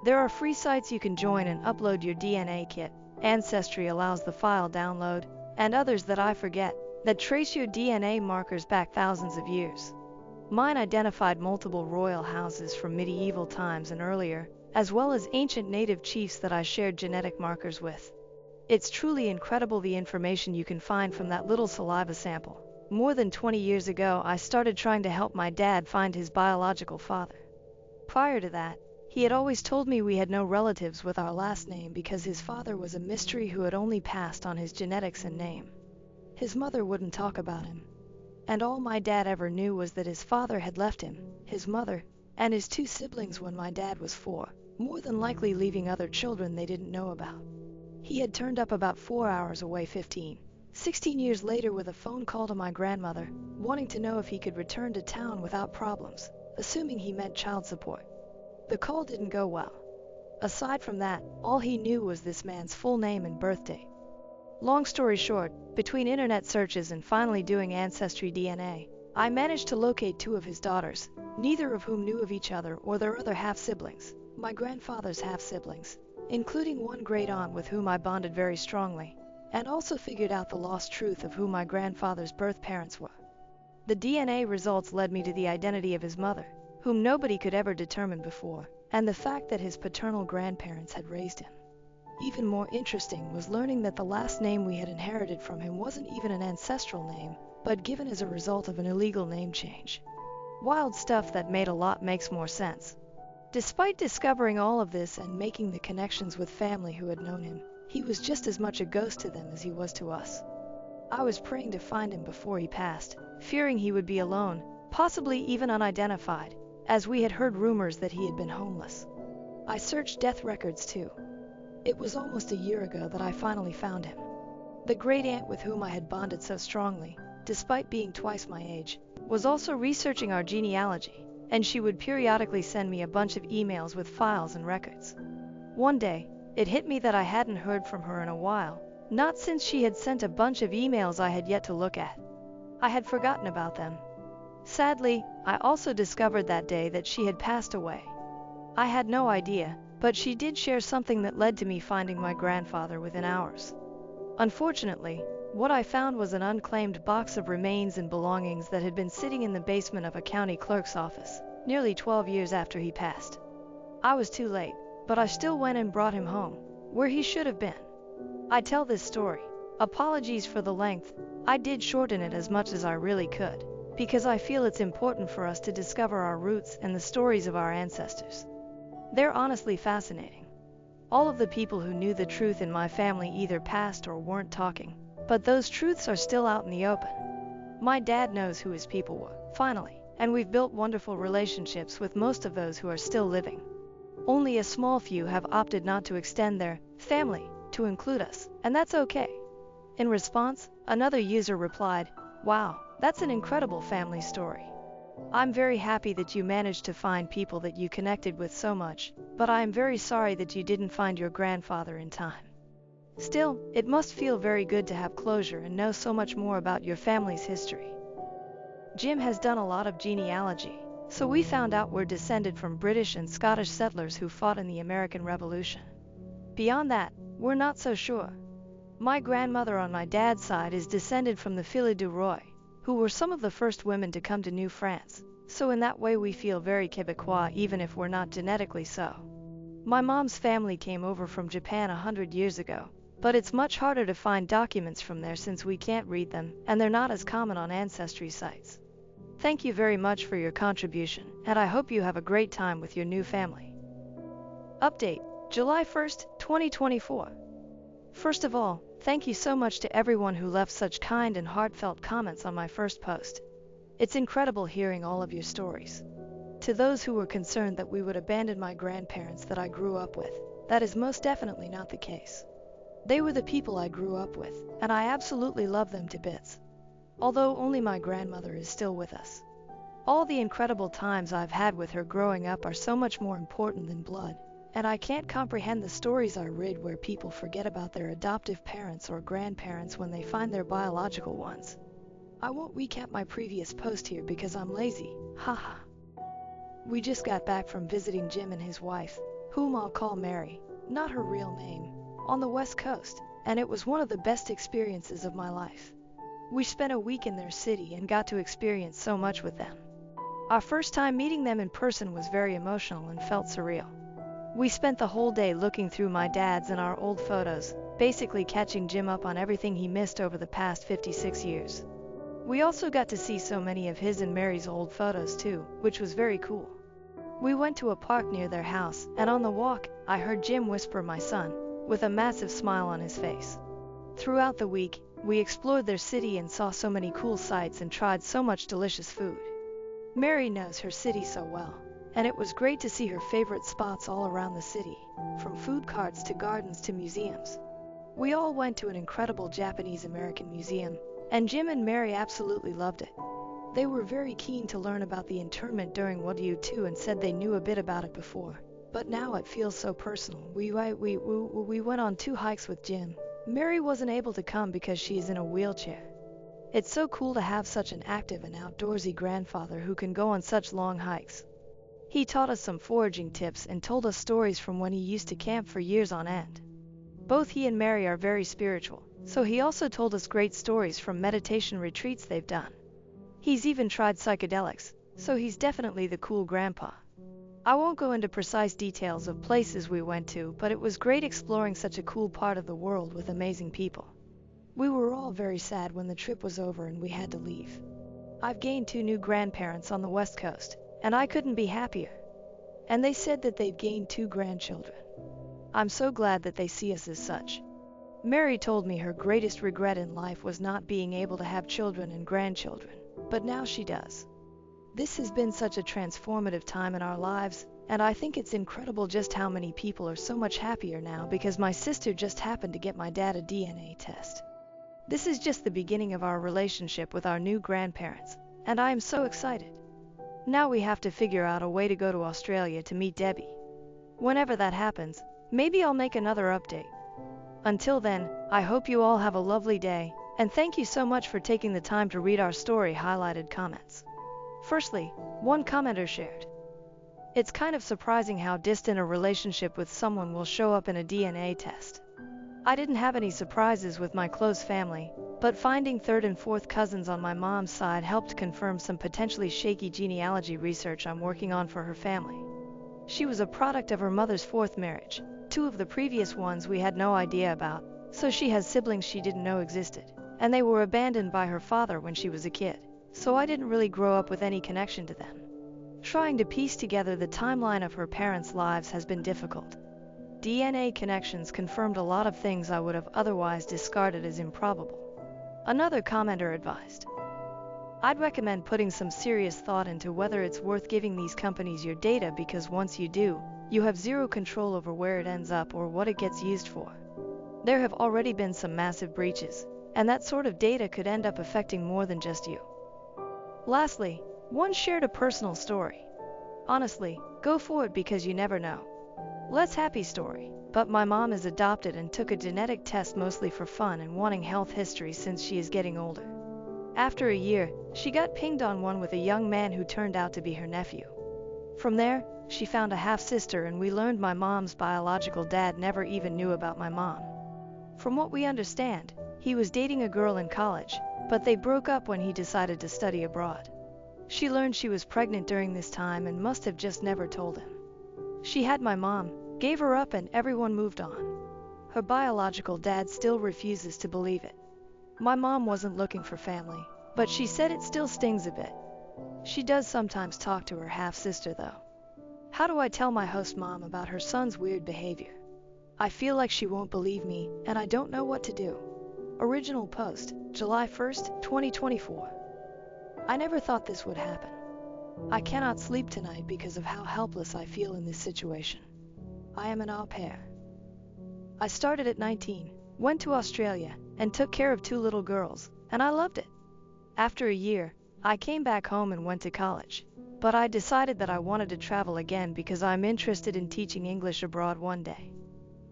There are free sites you can join and upload your DNA kit. Ancestry allows the file download, and others that I forget, that trace your DNA markers back thousands of years. Mine identified multiple royal houses from medieval times and earlier, as well as ancient native chiefs that I shared genetic markers with. It's truly incredible the information you can find from that little saliva sample. More than 20 years ago, I started trying to help my dad find his biological father. Prior to that, he had always told me we had no relatives with our last name because his father was a mystery who had only passed on his genetics and name. His mother wouldn't talk about him. And all my dad ever knew was that his father had left him, his mother, and his 2 siblings when my dad was 4, more than likely leaving other children they didn't know about. He had turned up about 4 hours away 16 years later with a phone call to my grandmother, wanting to know if he could return to town without problems, assuming he meant child support. The call didn't go well. Aside from that, all he knew was this man's full name and birth date. Long story short, between internet searches and finally doing ancestry DNA, I managed to locate 2 of his daughters, neither of whom knew of each other or their other half-siblings, my grandfather's half-siblings, including one great aunt with whom I bonded very strongly, and also figured out the lost truth of who my grandfather's birth parents were. The DNA results led me to the identity of his mother, whom nobody could ever determine before, and the fact that his paternal grandparents had raised him. Even more interesting was learning that the last name we had inherited from him wasn't even an ancestral name, but given as a result of an illegal name change. Wild stuff that made a lot makes more sense. Despite discovering all of this and making the connections with family who had known him, he was just as much a ghost to them as he was to us. I was praying to find him before he passed, fearing he would be alone, possibly even unidentified, as we had heard rumors that he had been homeless. I searched death records too. It was almost a year ago that I finally found him. The great aunt with whom I had bonded so strongly, despite being twice my age, was also researching our genealogy, and she would periodically send me a bunch of emails with files and records. One day, it hit me that I hadn't heard from her in a while, not since she had sent a bunch of emails I had yet to look at. I had forgotten about them. Sadly, I also discovered that day that she had passed away. I had no idea, but she did share something that led to me finding my grandfather within hours. Unfortunately, what I found was an unclaimed box of remains and belongings that had been sitting in the basement of a county clerk's office, nearly 12 years after he passed. I was too late, but I still went and brought him home, where he should have been. I tell this story. Apologies for the length. I did shorten it as much as I really could, because I feel it's important for us to discover our roots and the stories of our ancestors. They're honestly fascinating. All of the people who knew the truth in my family either passed or weren't talking, but those truths are still out in the open. My dad knows who his people were, finally, and we've built wonderful relationships with most of those who are still living. Only a small few have opted not to extend their family to include us, and that's okay. In response, another user replied, "Wow, that's an incredible family story. I'm very happy that you managed to find people that you connected with so much, but I am very sorry that you didn't find your grandfather in time. Still, it must feel very good to have closure and know so much more about your family's history." Jim has done a lot of genealogy, so we found out we're descended from British and Scottish settlers who fought in the American Revolution. Beyond that, we're not so sure. My grandmother on my dad's side is descended from the Filles du Roi, who were some of the first women to come to New France, so in that way we feel very Quebecois even if we're not genetically so. My mom's family came over from Japan 100 years ago, but it's much harder to find documents from there since we can't read them, and they're not as common on ancestry sites. Thank you very much for your contribution, and I hope you have a great time with your new family. Update, July 1st, 2024. First of all, thank you so much to everyone who left such kind and heartfelt comments on my first post. It's incredible hearing all of your stories. To those who were concerned that we would abandon my grandparents that I grew up with, that is most definitely not the case. They were the people I grew up with, and I absolutely love them to bits. Although only my grandmother is still with us. All the incredible times I've had with her growing up are so much more important than blood, and I can't comprehend the stories I read where people forget about their adoptive parents or grandparents when they find their biological ones. I won't recap my previous post here because I'm lazy, haha. We just got back from visiting Jim and his wife, whom I'll call Mary, not her real name, on the West Coast, and it was one of the best experiences of my life. We spent a week in their city and got to experience so much with them. Our first time meeting them in person was very emotional and felt surreal. We spent the whole day looking through my dad's and our old photos, basically catching Jim up on everything he missed over the past 56 years. We also got to see so many of his and Mary's old photos too, which was very cool. We went to a park near their house, and on the walk, I heard Jim whisper "my son," with a massive smile on his face. Throughout the week, we explored their city and saw so many cool sights and tried so much delicious food. Mary knows her city so well, and it was great to see her favorite spots all around the city, from food carts to gardens to museums. We all went to an incredible Japanese-American museum, and Jim and Mary absolutely loved it. They were very keen to learn about the internment during World War II and said they knew a bit about it before, but now it feels so personal. We went on 2 hikes with Jim. Mary wasn't able to come because she is in a wheelchair. It's so cool to have such an active and outdoorsy grandfather who can go on such long hikes. He taught us some foraging tips and told us stories from when he used to camp for years on end. Both he and Mary are very spiritual, so he also told us great stories from meditation retreats they've done. He's even tried psychedelics, so he's definitely the cool grandpa. I won't go into precise details of places we went to, but it was great exploring such a cool part of the world with amazing people. We were all very sad when the trip was over and we had to leave. I've gained 2 new grandparents on the West Coast, and I couldn't be happier. And they said that they've gained 2 grandchildren. I'm so glad that they see us as such. Mary told me her greatest regret in life was not being able to have children and grandchildren, but now she does. This has been such a transformative time in our lives, and I think it's incredible just how many people are so much happier now because my sister just happened to get my dad a DNA test. This is just the beginning of our relationship with our new grandparents, and I am so excited. Now we have to figure out a way to go to Australia to meet Debbie. Whenever that happens, maybe I'll make another update. Until then, I hope you all have a lovely day, and thank you so much for taking the time to read our story highlighted comments. Firstly, one commenter shared, "It's kind of surprising how distant a relationship with someone will show up in a DNA test. I didn't have any surprises with my close family, but finding 3rd and 4th cousins on my mom's side helped confirm some potentially shaky genealogy research I'm working on for her family. She was a product of her mother's 4th marriage. 2 of the previous ones we had no idea about, so she has siblings she didn't know existed, and they were abandoned by her father when she was a kid, so I didn't really grow up with any connection to them. Trying to piece together the timeline of her parents' lives has been difficult. DNA connections confirmed a lot of things I would have otherwise discarded as improbable." Another commenter advised, "I'd recommend putting some serious thought into whether it's worth giving these companies your data, because once you do, you have zero control over where it ends up or what it gets used for. There have already been some massive breaches, and that sort of data could end up affecting more than just you." Lastly, one shared a personal story. "Honestly, go for it because you never know. Let's happy story, but my mom is adopted and took a genetic test mostly for fun and wanting health history since she is getting older. After a year, she got pinged on one with a young man who turned out to be her nephew. From there, she found a half-sister and we learned my mom's biological dad never even knew about my mom. From what we understand, he was dating a girl in college, but they broke up when he decided to study abroad. She learned she was pregnant during this time and must have just never told him. She had my mom, gave her up, and everyone moved on. Her biological dad still refuses to believe it. My mom wasn't looking for family, but she said it still stings a bit. She does sometimes talk to her half-sister though. How do I tell my host mom about her son's weird behavior? I feel like she won't believe me, and I don't know what to do." Original post, July 1st, 2024. I never thought this would happen. I cannot sleep tonight because of how helpless I feel in this situation. I am an au pair. I started at 19, went to Australia, and took care of 2 little girls, and I loved it. After a year, I came back home and went to college, but I decided that I wanted to travel again because I'm interested in teaching English abroad one day.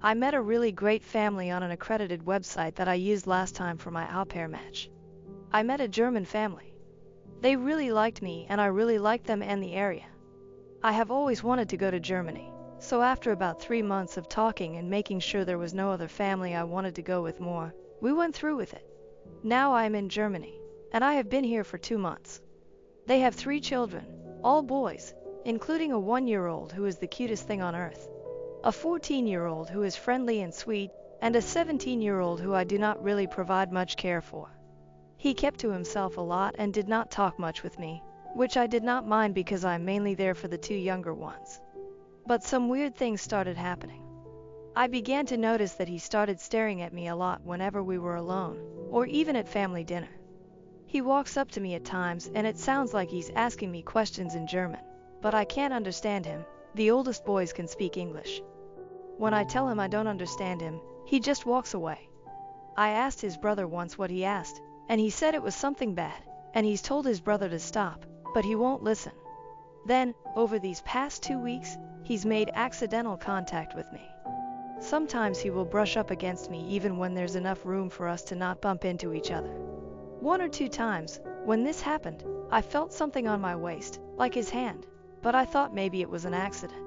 I met a really great family on an accredited website that I used last time for my au pair match. I met a German family. They really liked me and I really liked them and the area. I have always wanted to go to Germany, so after about 3 months of talking and making sure there was no other family I wanted to go with more, we went through with it. Now I am in Germany, and I have been here for 2 months. They have 3 children, all boys, including a 1-year-old who is the cutest thing on earth, a 14-year-old who is friendly and sweet, and a 17-year-old who I do not really provide much care for. He kept to himself a lot and did not talk much with me, which I did not mind because I'm mainly there for the 2 younger ones. But some weird things started happening. I began to notice that he started staring at me a lot whenever we were alone, or even at family dinner. He walks up to me at times and it sounds like he's asking me questions in German, but I can't understand him. The oldest boys can speak English. When I tell him I don't understand him, he just walks away. I asked his brother once what he asked, and he said it was something bad, and he's told his brother to stop, but he won't listen. Then, over these past 2 weeks, he's made accidental contact with me. Sometimes he will brush up against me even when there's enough room for us to not bump into each other. 1 or 2 times, when this happened, I felt something on my waist, like his hand, but I thought maybe it was an accident.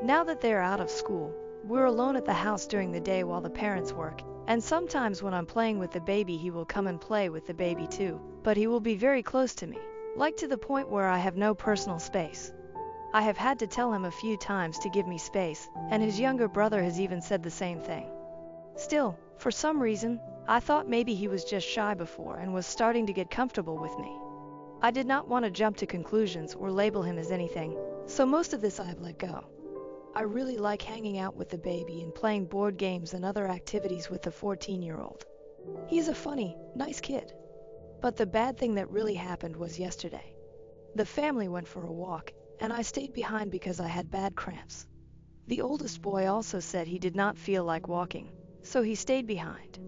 Now that they're out of school, we're alone at the house during the day while the parents work, and sometimes when I'm playing with the baby he will come and play with the baby too, but he will be very close to me, like to the point where I have no personal space. I have had to tell him a few times to give me space, and his younger brother has even said the same thing. Still, for some reason, I thought maybe he was just shy before and was starting to get comfortable with me. I did not want to jump to conclusions or label him as anything, so most of this I have let go. I really like hanging out with the baby and playing board games and other activities with the 14-year-old. He's a funny, nice kid. But the bad thing that really happened was yesterday. The family went for a walk, and I stayed behind because I had bad cramps. The oldest boy also said he did not feel like walking, so he stayed behind.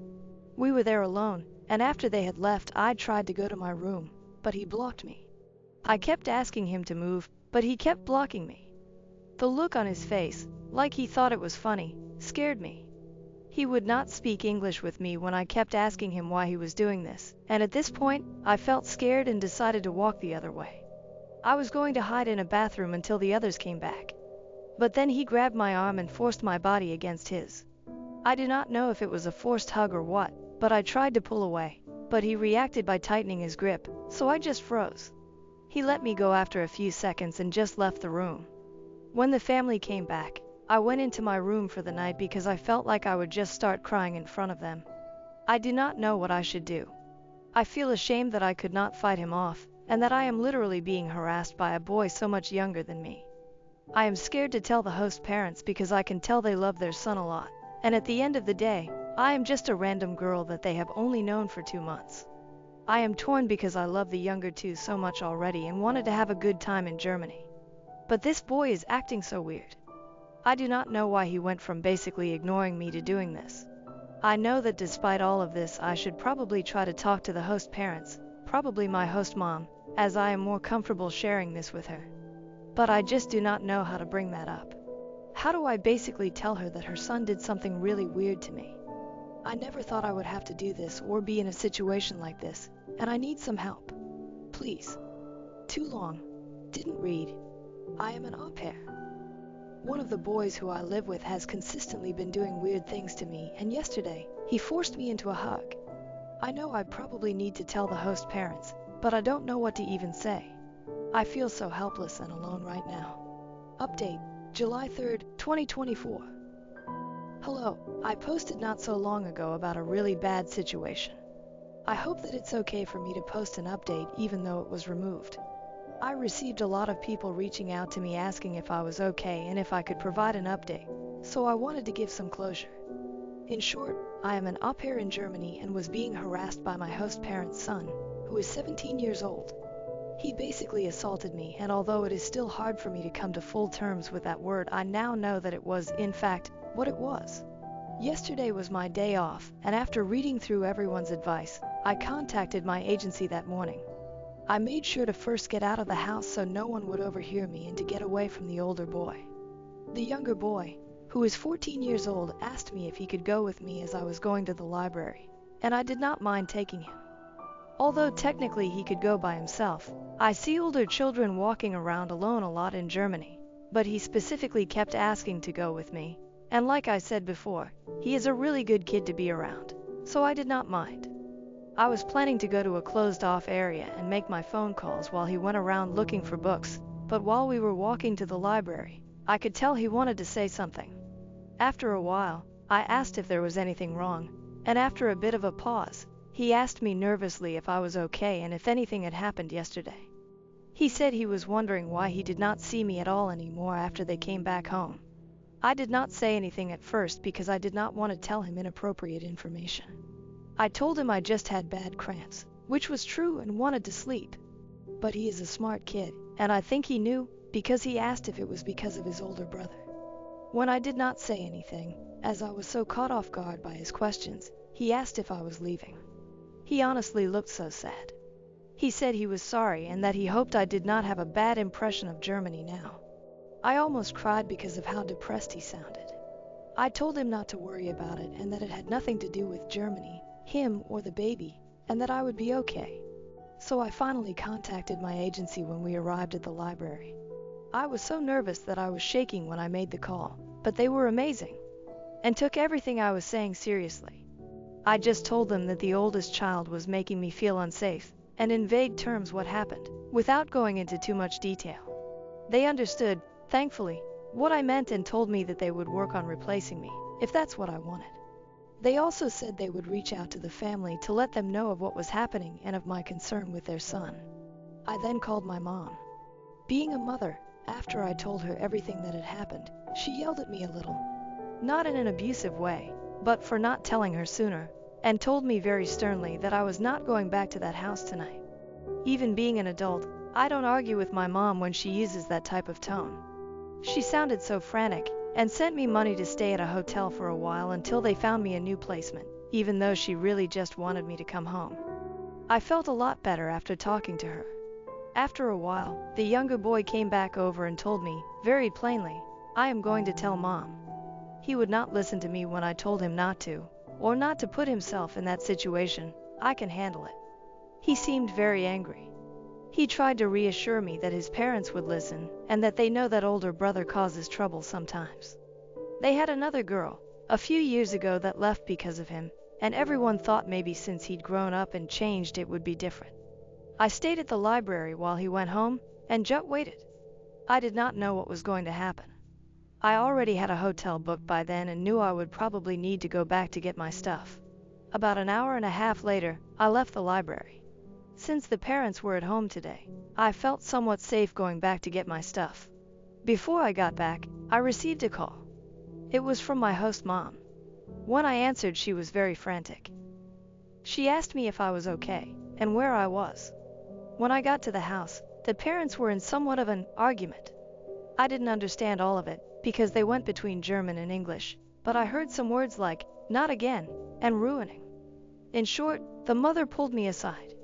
We were there alone, and after they had left, I tried to go to my room, but he blocked me. I kept asking him to move, but he kept blocking me. The look on his face, like he thought it was funny, scared me. He would not speak English with me when I kept asking him why he was doing this, and at this point, I felt scared and decided to walk the other way. I was going to hide in a bathroom until the others came back. But then he grabbed my arm and forced my body against his. I do not know if it was a forced hug or what, but I tried to pull away, but he reacted by tightening his grip, so I just froze. He let me go after a few seconds and just left the room. When the family came back, I went into my room for the night because I felt like I would just start crying in front of them. I do not know what I should do. I feel ashamed that I could not fight him off, and that I am literally being harassed by a boy so much younger than me. I am scared to tell the host parents because I can tell they love their son a lot, and at the end of the day, I am just a random girl that they have only known for 2 months. I am torn because I love the younger two so much already and wanted to have a good time in Germany. But this boy is acting so weird. I do not know why he went from basically ignoring me to doing this. I know that despite all of this, I should probably try to talk to the host parents, probably my host mom, as I am more comfortable sharing this with her. But I just do not know how to bring that up. How do I basically tell her that her son did something really weird to me? I never thought I would have to do this or be in a situation like this, and I need some help. Please. Too long. Didn't read. I am an au pair. One of the boys who I live with has consistently been doing weird things to me, and yesterday, he forced me into a hug. I know I probably need to tell the host parents, but I don't know what to even say. I feel so helpless and alone right now. Update, July 3rd, 2024. Hello, I posted not so long ago about a really bad situation. I hope that it's okay for me to post an update even though it was removed. I received a lot of people reaching out to me asking if I was okay and if I could provide an update, so I wanted to give some closure. In short, I am an au pair in Germany and was being harassed by my host parent's son, who is 17 years old. He basically assaulted me, and although it is still hard for me to come to full terms with that word, I now know that it was, in fact, what it was. Yesterday was my day off, and after reading through everyone's advice, I contacted my agency that morning. I made sure to first get out of the house so no one would overhear me and to get away from the older boy. The younger boy, who is 14 years old, asked me if he could go with me as I was going to the library, and I did not mind taking him. Although technically he could go by himself, I see older children walking around alone a lot in Germany, but he specifically kept asking to go with me, and like I said before, he is a really good kid to be around, so I did not mind. I was planning to go to a closed-off area and make my phone calls while he went around looking for books, but while we were walking to the library, I could tell he wanted to say something. After a while, I asked if there was anything wrong, and after a bit of a pause, he asked me nervously if I was okay and if anything had happened yesterday. He said he was wondering why he did not see me at all anymore after they came back home. I did not say anything at first because I did not want to tell him inappropriate information. I told him I just had bad cramps, which was true, and wanted to sleep. But he is a smart kid, and I think he knew, because he asked if it was because of his older brother. When I did not say anything, as I was so caught off guard by his questions, he asked if I was leaving. He honestly looked so sad. He said he was sorry and that he hoped I did not have a bad impression of Germany now. I almost cried because of how depressed he sounded. I told him not to worry about it and that it had nothing to do with Germany, him, or the baby, and that I would be okay. So I finally contacted my agency when we arrived at the library. I was so nervous that I was shaking when I made the call, but they were amazing and took everything I was saying seriously. I just told them that the oldest child was making me feel unsafe, and in vague terms what happened, without going into too much detail. They understood, thankfully, what I meant and told me that they would work on replacing me, if that's what I wanted. They also said they would reach out to the family to let them know of what was happening and of my concern with their son. I then called my mom. Being a mother, after I told her everything that had happened, she yelled at me a little. Not in an abusive way, but for not telling her sooner, and told me very sternly that I was not going back to that house tonight. Even being an adult, I don't argue with my mom when she uses that type of tone. She sounded so frantic, and sent me money to stay at a hotel for a while until they found me a new placement, even though she really just wanted me to come home. I felt a lot better after talking to her. After a while, the younger boy came back over and told me, very plainly, I am going to tell Mom. He would not listen to me when I told him not to, or not to put himself in that situation. I can handle it. He seemed very angry. He tried to reassure me that his parents would listen, and that they know that older brother causes trouble sometimes. They had another girl, a few years ago, that left because of him, and everyone thought maybe since he'd grown up and changed it would be different. I stayed at the library while he went home, and just waited. I did not know what was going to happen. I already had a hotel booked by then and knew I would probably need to go back to get my stuff. About an hour and a half later, I left the library. Since the parents were at home today, I felt somewhat safe going back to get my stuff. Before I got back, I received a call. It was from my host mom. When I answered, she was very frantic. She asked me if I was okay, and where I was. When I got to the house, the parents were in somewhat of an argument. I didn't understand all of it, because they went between German and English, but I heard some words like, not again, and ruining. In short, the mother pulled me aside.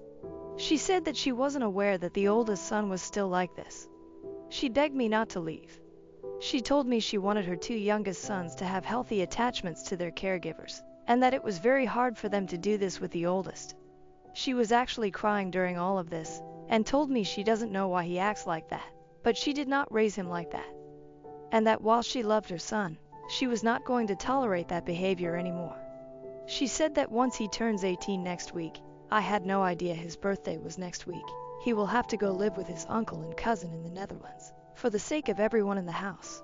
She said that she wasn't aware that the oldest son was still like this. She begged me not to leave. She told me she wanted her two youngest sons to have healthy attachments to their caregivers, and that it was very hard for them to do this with the oldest. She was actually crying during all of this, and told me she doesn't know why he acts like that, but she did not raise him like that. And that while she loved her son, she was not going to tolerate that behavior anymore. She said that once he turns 18 next week, I had no idea his birthday was next week, he will have to go live with his uncle and cousin in the Netherlands, for the sake of everyone in the house.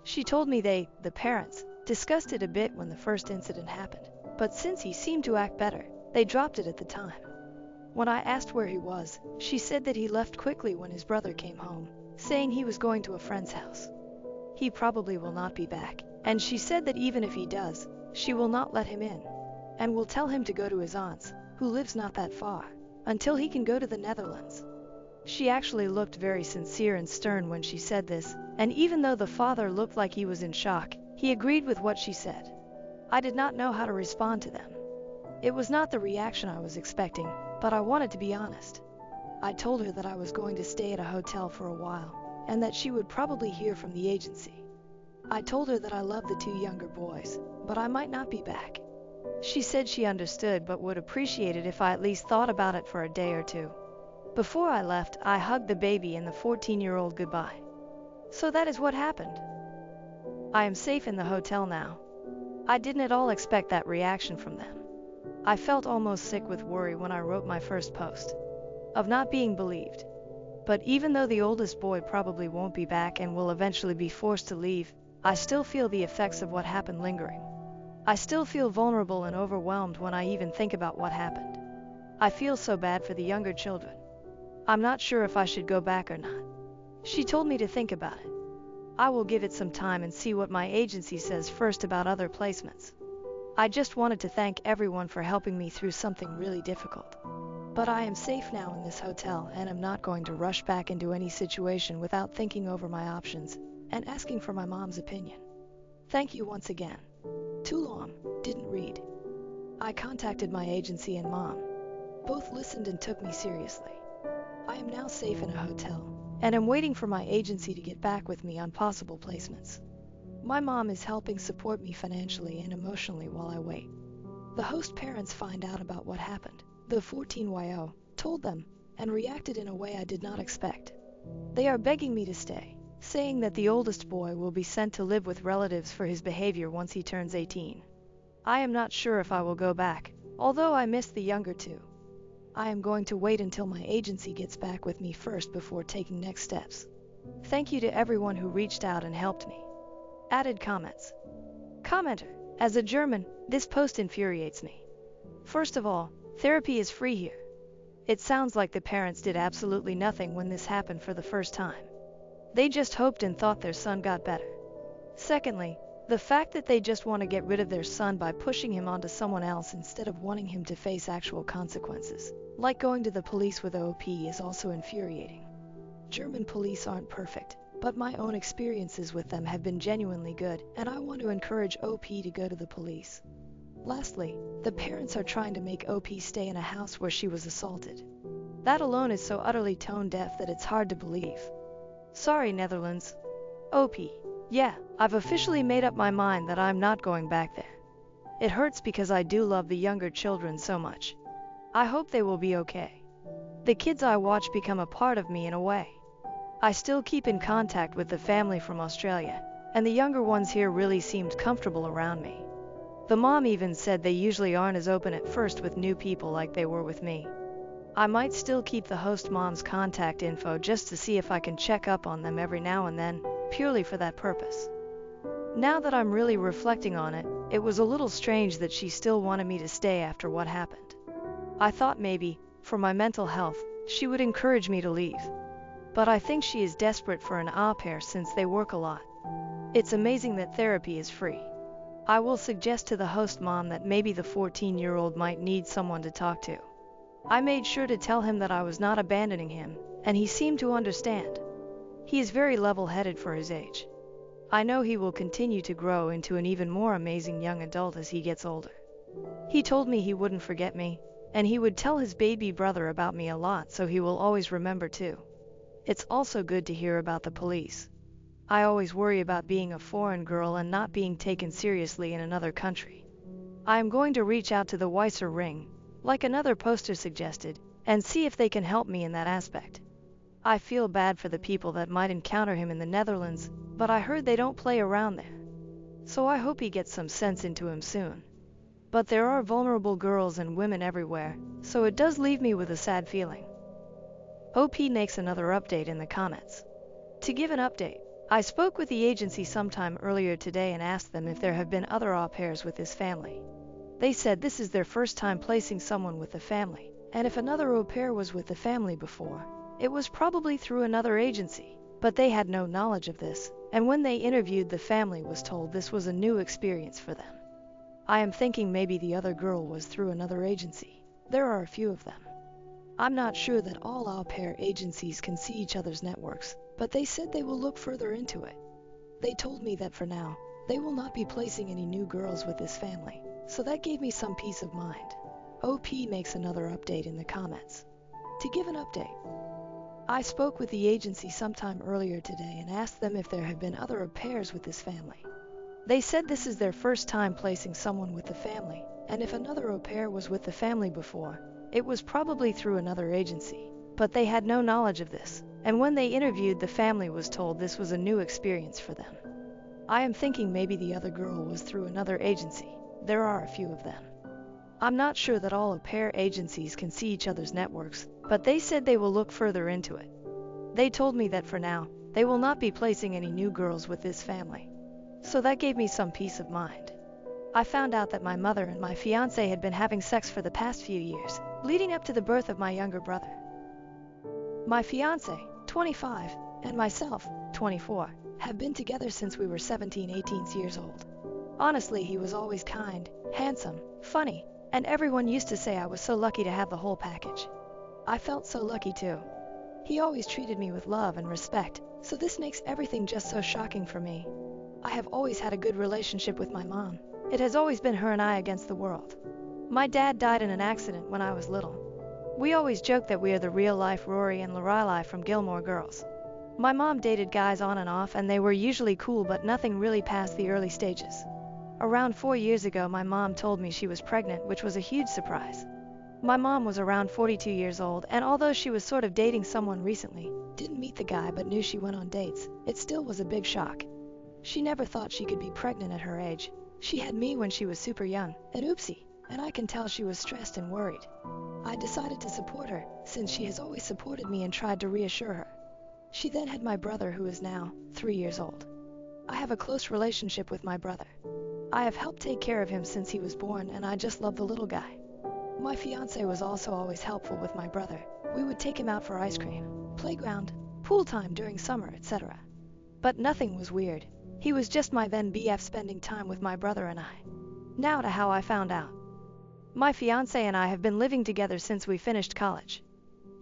She told me the parents, discussed it a bit when the first incident happened, but since he seemed to act better, they dropped it at the time. When I asked where he was, she said that he left quickly when his brother came home, saying he was going to a friend's house. He probably will not be back, and she said that even if he does, she will not let him in, and will tell him to go to his aunt's, who lives not that far, until he can go to the Netherlands. She actually looked very sincere and stern when she said this, and even though the father looked like he was in shock, he agreed with what she said. I did not know how to respond to them. It was not the reaction I was expecting, but I wanted to be honest. I told her that I was going to stay at a hotel for a while, and that she would probably hear from the agency. I told her that I loved the two younger boys, but I might not be back. She said she understood but would appreciate it if I at least thought about it for a day or two. Before I left, I hugged the baby and the 14-year-old goodbye. So that is what happened. I am safe in the hotel now. I didn't at all expect that reaction from them. I felt almost sick with worry when I wrote my first post, of not being believed. But even though the oldest boy probably won't be back and will eventually be forced to leave, I still feel the effects of what happened lingering. I still feel vulnerable and overwhelmed when I even think about what happened. I feel so bad for the younger children. I'm not sure if I should go back or not. She told me to think about it. I will give it some time and see what my agency says first about other placements. I just wanted to thank everyone for helping me through something really difficult. But I am safe now in this hotel and am not going to rush back into any situation without thinking over my options and asking for my mom's opinion. Thank you once again. Too long, didn't read. I contacted my agency and mom. Both listened and took me seriously. I am now safe in a hotel, and am waiting for my agency to get back with me on possible placements. My mom is helping support me financially and emotionally while I wait. The host parents find out about what happened. The 14-YO told them, and reacted in a way I did not expect. They are begging me to stay, saying that the oldest boy will be sent to live with relatives for his behavior once he turns 18. I am not sure if I will go back, although I miss the younger two. I am going to wait until my agency gets back with me first before taking next steps. Thank you to everyone who reached out and helped me. Added comments. Commenter. As a German, this post infuriates me. First of all, therapy is free here. It sounds like the parents did absolutely nothing when this happened for the first time. They just hoped and thought their son got better. Secondly, the fact that they just want to get rid of their son by pushing him onto someone else instead of wanting him to face actual consequences, like going to the police with OP, is also infuriating. German police aren't perfect, but my own experiences with them have been genuinely good, and I want to encourage OP to go to the police. Lastly, the parents are trying to make OP stay in a house where she was assaulted. That alone is so utterly tone deaf that it's hard to believe. Sorry, Netherlands. OP. Yeah, I've officially made up my mind that I'm not going back there. It hurts because I do love the younger children so much. I hope they will be okay. The kids I watch become a part of me in a way. I still keep in contact with the family from Australia, and the younger ones here really seemed comfortable around me. The mom even said they usually aren't as open at first with new people like they were with me. I might still keep the host mom's contact info just to see if I can check up on them every now and then, purely for that purpose. Now that I'm really reflecting on it, it was a little strange that she still wanted me to stay after what happened. I thought maybe, for my mental health, she would encourage me to leave. But I think she is desperate for an au pair since they work a lot. It's amazing that therapy is free. I will suggest to the host mom that maybe the 14-year-old might need someone to talk to. I made sure to tell him that I was not abandoning him, and he seemed to understand. He is very level-headed for his age. I know he will continue to grow into an even more amazing young adult as he gets older. He told me he wouldn't forget me, and he would tell his baby brother about me a lot, so he will always remember too. It's also good to hear about the police. I always worry about being a foreign girl and not being taken seriously in another country. I am going to reach out to the Weiser Ring, like another poster suggested, and see if they can help me in that aspect. I feel bad for the people that might encounter him in the Netherlands, but I heard they don't play around there. So I hope he gets some sense into him soon. But there are vulnerable girls and women everywhere, so it does leave me with a sad feeling. OP makes another update in the comments. To give an update, I spoke with the agency sometime earlier today and asked them if there have been other au pairs with this family. They said this is their first time placing someone with the family, and if another au pair was with the family before, it was probably through another agency, but they had no knowledge of this, and when they interviewed the family was told this was a new experience for them. I am thinking maybe the other girl was through another agency. There are a few of them. I'm not sure that all au pair agencies can see each other's networks, but they said they will look further into it. They told me that for now, they will not be placing any new girls with this family, so that gave me some peace of mind. OP makes another update in the comments. To give an update, I spoke with the agency sometime earlier today and asked them if there have been other au pairs with this family. They said this is their first time placing someone with the family, and if another au pair was with the family before, it was probably through another agency, but they had no knowledge of this, and when they interviewed the family was told this was a new experience for them. I am thinking maybe the other girl was through another agency. There are a few of them. I'm not sure that all au pair agencies can see each other's networks, but they said they will look further into it. They told me that for now, they will not be placing any new girls with this family. So that gave me some peace of mind. I found out that my mother and my fiancé had been having sex for the past few years, leading up to the birth of my younger brother. My fiancé, 25, and myself, 24, have been together since we were 17-18 years old. Honestly, he was always kind, handsome, funny, and everyone used to say I was so lucky to have the whole package. I felt so lucky too. He always treated me with love and respect, so this makes everything just so shocking for me. I have always had a good relationship with my mom. It has always been her and I against the world. My dad died in an accident when I was little. We always joke that we are the real-life Rory and Lorelai from Gilmore Girls. My mom dated guys on and off and they were usually cool but nothing really past the early stages. Around 4 years ago my mom told me she was pregnant, which was a huge surprise. My mom was around 42 years old, and although she was sort of dating someone recently, didn't meet the guy but knew she went on dates, it still was a big shock. She never thought she could be pregnant at her age. She had me when she was super young, and oopsie, and I can tell she was stressed and worried. I decided to support her, since she has always supported me and tried to reassure her. She then had my brother, who is now 3 years old. I have a close relationship with my brother. I have helped take care of him since he was born, and I just love the little guy. My fiance was also always helpful with my brother. We would take him out for ice cream, playground, pool time during summer, etc. But nothing was weird. He was just my then BF, spending time with my brother and I. Now to how I found out. My fiance and I have been living together since we finished college.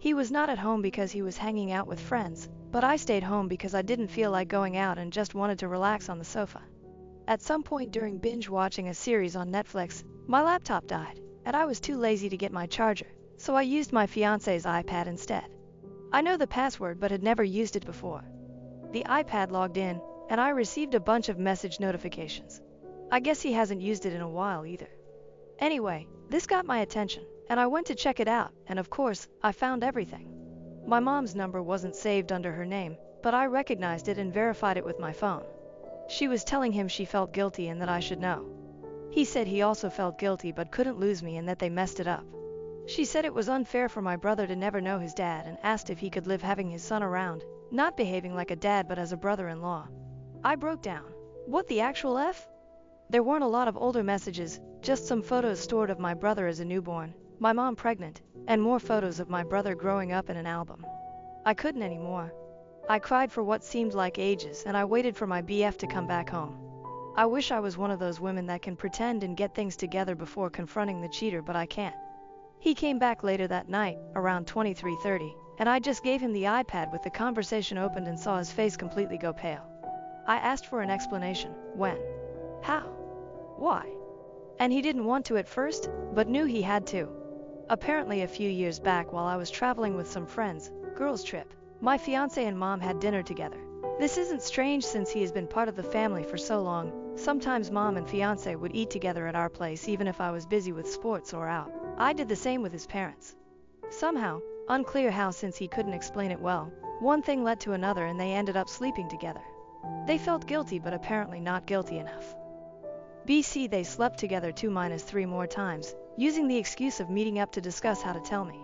He was not at home because he was hanging out with friends, but I stayed home because I didn't feel like going out and just wanted to relax on the sofa. At some point during binge watching a series on Netflix, my laptop died, and I was too lazy to get my charger, so I used my fiance's iPad instead. I know the password but had never used it before. The iPad logged in, and I received a bunch of message notifications. I guess he hasn't used it in a while either. Anyway, this got my attention, and I went to check it out, and of course, I found everything. My mom's number wasn't saved under her name, but I recognized it and verified it with my phone. She was telling him she felt guilty and that I should know. He said he also felt guilty but couldn't lose me and that they messed it up. She said it was unfair for my brother to never know his dad and asked if he could live having his son around, not behaving like a dad but as a brother-in-law. I broke down. What the actual F? There weren't a lot of older messages, just some photos stored of my brother as a newborn, my mom pregnant, and more photos of my brother growing up in an album. I couldn't anymore. I cried for what seemed like ages, and I waited for my BF to come back home. I wish I was one of those women that can pretend and get things together before confronting the cheater, but I can't. He came back later that night, around 23:30, and I just gave him the iPad with the conversation opened and saw his face completely go pale. I asked for an explanation. When? How? Why? And he didn't want to at first, but knew he had to. Apparently a few years back, while I was traveling with some friends, girls trip, my fiance and mom had dinner together. This isn't strange since he has been part of the family for so long. Sometimes mom and fiance would eat together at our place even if I was busy with sports or out. I did the same with his parents. Somehow, unclear how since he couldn't explain it well, one thing led to another and they ended up sleeping together. They felt guilty but apparently not guilty enough. BC they slept together 2-3 more times, using the excuse of meeting up to discuss how to tell me.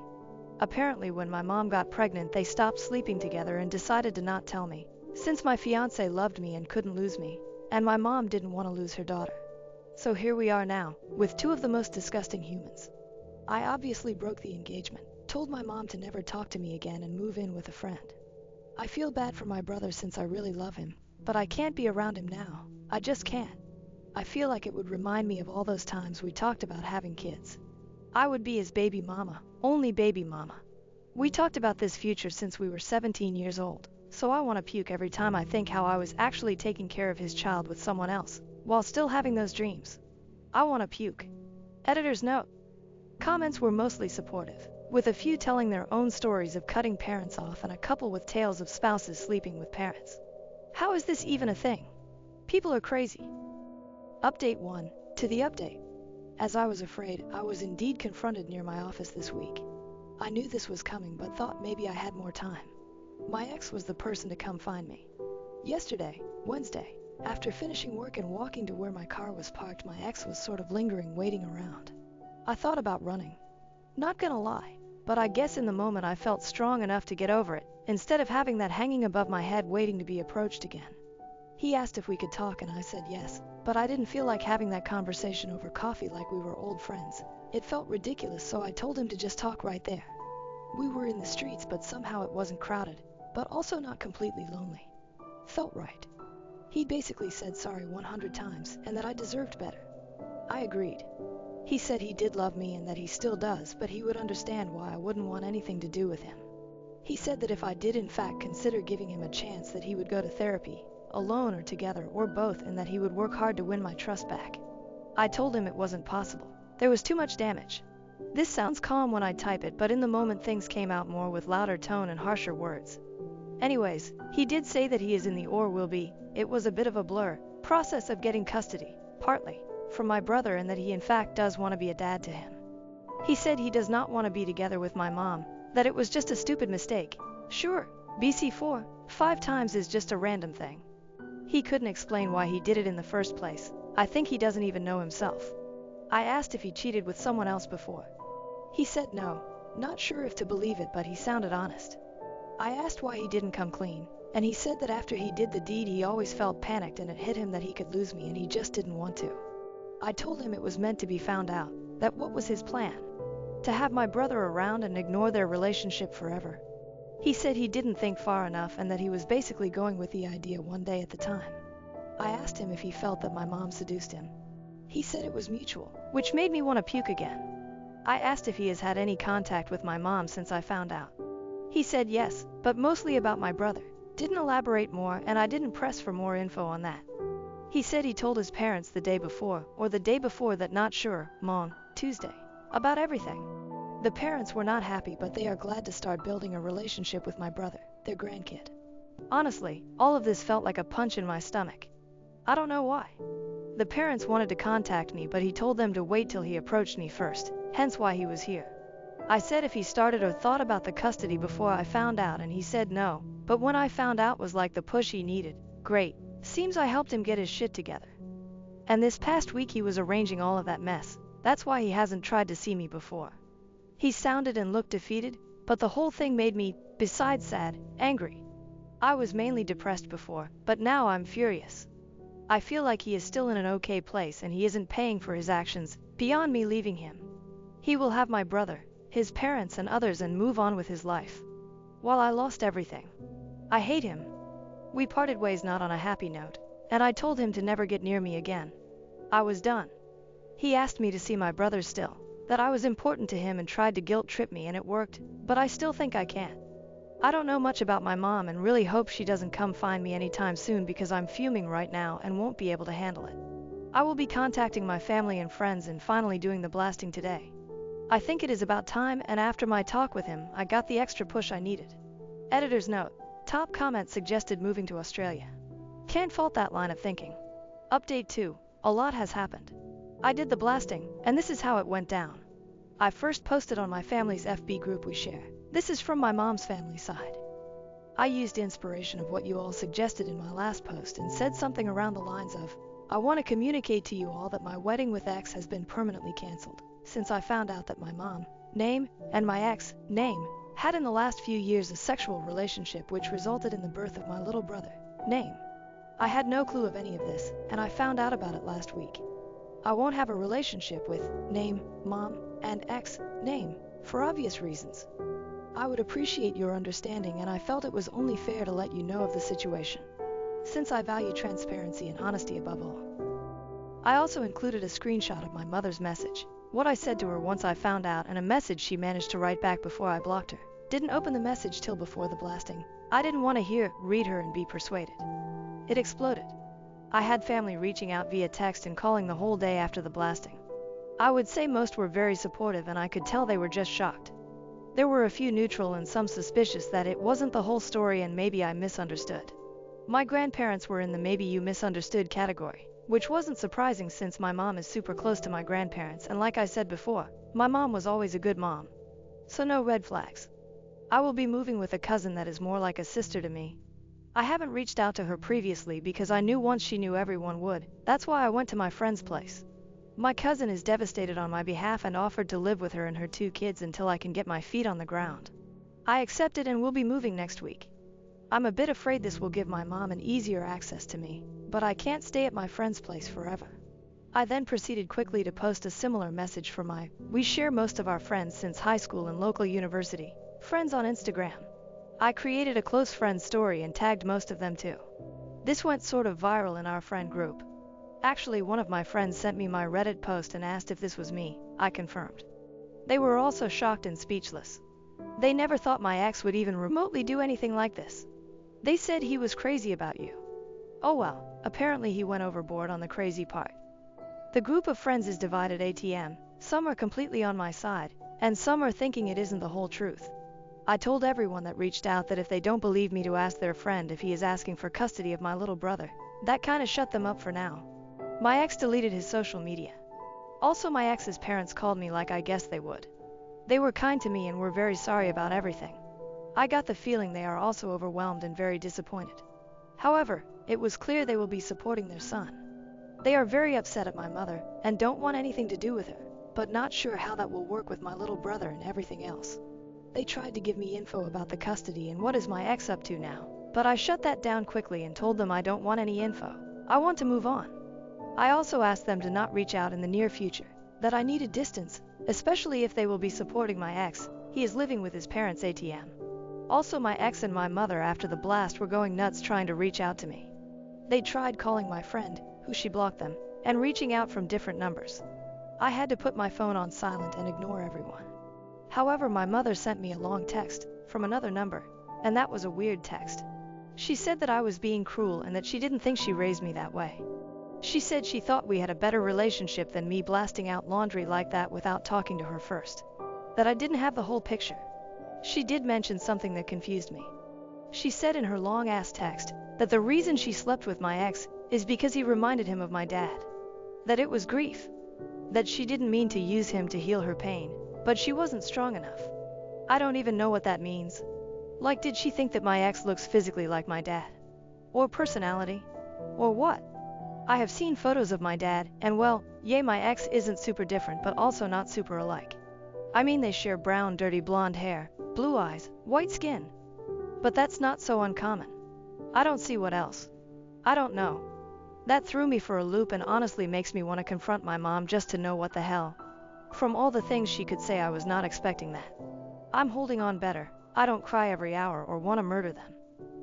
Apparently when my mom got pregnant they stopped sleeping together and decided to not tell me, since my fiance loved me and couldn't lose me, and my mom didn't want to lose her daughter. So here we are now, with two of the most disgusting humans. I obviously broke the engagement, told my mom to never talk to me again and move in with a friend. I feel bad for my brother since I really love him, but I can't be around him now. I just can't. I feel like it would remind me of all those times we talked about having kids. I would be his baby mama, only baby mama. We talked about this future since we were 17 years old, so I want to puke every time I think how I was actually taking care of his child with someone else, while still having those dreams. I want to puke. Editor's note. Comments were mostly supportive, with a few telling their own stories of cutting parents off and a couple with tales of spouses sleeping with parents. How is this even a thing? People are crazy. Update 1. To the update. As I was afraid, I was indeed confronted near my office this week. I knew this was coming but thought maybe I had more time. My ex was the person to come find me. Yesterday, Wednesday, after finishing work and walking to where my car was parked, my ex was sort of lingering, waiting around. I thought about running. Not gonna lie, but I guess in the moment I felt strong enough to get over it, instead of having that hanging above my head waiting to be approached again. He asked if we could talk and I said yes, but I didn't feel like having that conversation over coffee like we were old friends. It felt ridiculous, so I told him to just talk right there. We were in the streets, but somehow it wasn't crowded, but also not completely lonely. Felt right. He basically said sorry 100 times and that I deserved better. I agreed. He said he did love me and that he still does, but he would understand why I wouldn't want anything to do with him. He said that if I did in fact consider giving him a chance, that he would go to therapy, alone or together or both, and that he would work hard to win my trust back. I told him it wasn't possible. There was too much damage. This sounds calm when I type it, but in the moment things came out more with louder tone and harsher words. Anyways, he did say that he is in the or will be, it was a bit of a blur, process of getting custody, partly, from my brother, and that he in fact does want to be a dad to him. He said he does not want to be together with my mom, that it was just a stupid mistake. Sure, BC 4-5 times is just a random thing. He couldn't explain why he did it in the first place. I think he doesn't even know himself. I asked if he cheated with someone else before. He said no, not sure if to believe it, but he sounded honest. I asked why he didn't come clean, and he said that after he did the deed he always felt panicked and it hit him that he could lose me and he just didn't want to. I told him it was meant to be found out, that what was his plan? To have my brother around and ignore their relationship forever. He said he didn't think far enough and that he was basically going with the idea one day at the time. I asked him if he felt that my mom seduced him. He said it was mutual, which made me want to puke again. I asked if he has had any contact with my mom since I found out. He said yes, but mostly about my brother. Didn't elaborate more and I didn't press for more info on that. He said he told his parents the day before, or the day before that not sure, Mom, Tuesday, about everything. The parents were not happy but they are glad to start building a relationship with my brother, their grandkid. Honestly, all of this felt like a punch in my stomach. I don't know why. The parents wanted to contact me but he told them to wait till he approached me first, hence why he was here. I said if he started or thought about the custody before I found out and he said no, but when I found out was like the push he needed. Great. Seems I helped him get his shit together. And this past week he was arranging all of that mess. That's why he hasn't tried to see me before. He sounded and looked defeated, but the whole thing made me, besides sad, angry. I was mainly depressed before, but now I'm furious. I feel like he is still in an okay place and he isn't paying for his actions, beyond me leaving him. He will have my brother, his parents and others and move on with his life. While I lost everything. I hate him. We parted ways not on a happy note, and I told him to never get near me again. I was done. He asked me to see my brother still, that I was important to him and tried to guilt trip me and it worked, but I still think I can't. I don't know much about my mom and really hope she doesn't come find me anytime soon because I'm fuming right now and won't be able to handle it. I will be contacting my family and friends and finally doing the blasting today. I think it is about time and after my talk with him, I got the extra push I needed. Editor's note. Top comment suggested moving to Australia. Can't fault that line of thinking. Update 2. A lot has happened. I did the blasting, and this is how it went down. I first posted on my family's FB group we share. This is from my mom's family side. I used inspiration of what you all suggested in my last post and said something around the lines of, I want to communicate to you all that my wedding with X has been permanently cancelled, since I found out that my mom, name, and my ex, name, had in the last few years a sexual relationship which resulted in the birth of my little brother, name. I had no clue of any of this, and I found out about it last week. I won't have a relationship with, name, mom, and ex, name, for obvious reasons. I would appreciate your understanding and I felt it was only fair to let you know of the situation, since I value transparency and honesty above all. I also included a screenshot of my mother's message, what I said to her once I found out and a message she managed to write back before I blocked her. Didn't open the message till before the blasting. I didn't want to read her and be persuaded. It exploded. I had family reaching out via text and calling the whole day after the blasting. I would say most were very supportive and I could tell they were just shocked. There were a few neutral and some suspicious that it wasn't the whole story and maybe I misunderstood. My grandparents were in the maybe you misunderstood category, which wasn't surprising since my mom is super close to my grandparents and like I said before, my mom was always a good mom. So no red flags. I will be moving with a cousin that is more like a sister to me. I haven't reached out to her previously because I knew once she knew everyone would, that's why I went to my friend's place. My cousin is devastated on my behalf and offered to live with her and her 2 kids until I can get my feet on the ground. I accepted and will be moving next week. I'm a bit afraid this will give my mom an easier access to me, but I can't stay at my friend's place forever. I then proceeded quickly to post a similar message for we share most of our friends since high school and local university, friends on Instagram. I created a close friends story and tagged most of them too. This went sort of viral in our friend group. Actually, one of my friends sent me my Reddit post and asked if this was me. I confirmed. They were also shocked and speechless. They never thought my ex would even remotely do anything like this. They said he was crazy about you. Oh well, apparently he went overboard on the crazy part. The group of friends is divided ATM, some are completely on my side, and some are thinking it isn't the whole truth. I told everyone that reached out that if they don't believe me to ask their friend if he is asking for custody of my little brother. That kinda shut them up for now. My ex deleted his social media. Also my ex's parents called me like I guessed they would. They were kind to me and were very sorry about everything. I got the feeling they are also overwhelmed and very disappointed. However, it was clear they will be supporting their son. They are very upset at my mother and don't want anything to do with her, but not sure how that will work with my little brother and everything else. They tried to give me info about the custody and what is my ex up to now, but I shut that down quickly and told them I don't want any info. I want to move on. I also asked them to not reach out in the near future, that I needed distance, especially if they will be supporting my ex. He is living with his parents ATM. Also, my ex and my mother after the blast were going nuts trying to reach out to me. They tried calling my friend, who she blocked them, and reaching out from different numbers. I had to put my phone on silent and ignore everyone. However, my mother sent me a long text from another number, and that was a weird text. She said that I was being cruel and that she didn't think she raised me that way. She said she thought we had a better relationship than me blasting out laundry like that without talking to her first. That I didn't have the whole picture. She did mention something that confused me. She said in her long-ass text that the reason she slept with my ex is because he reminded him of my dad. That it was grief. That she didn't mean to use him to heal her pain, but she wasn't strong enough. I don't even know what that means. Like, did she think that my ex looks physically like my dad? Or personality? Or what? I have seen photos of my dad, and well, yeah, my ex isn't super different but also not super alike. I mean, they share brown, dirty blonde hair, blue eyes, white skin. But that's not so uncommon. I don't see what else. I don't know. That threw me for a loop and honestly makes me want to confront my mom just to know what the hell. From all the things she could say, I was not expecting that. I'm holding on better. I don't cry every hour or want to murder them.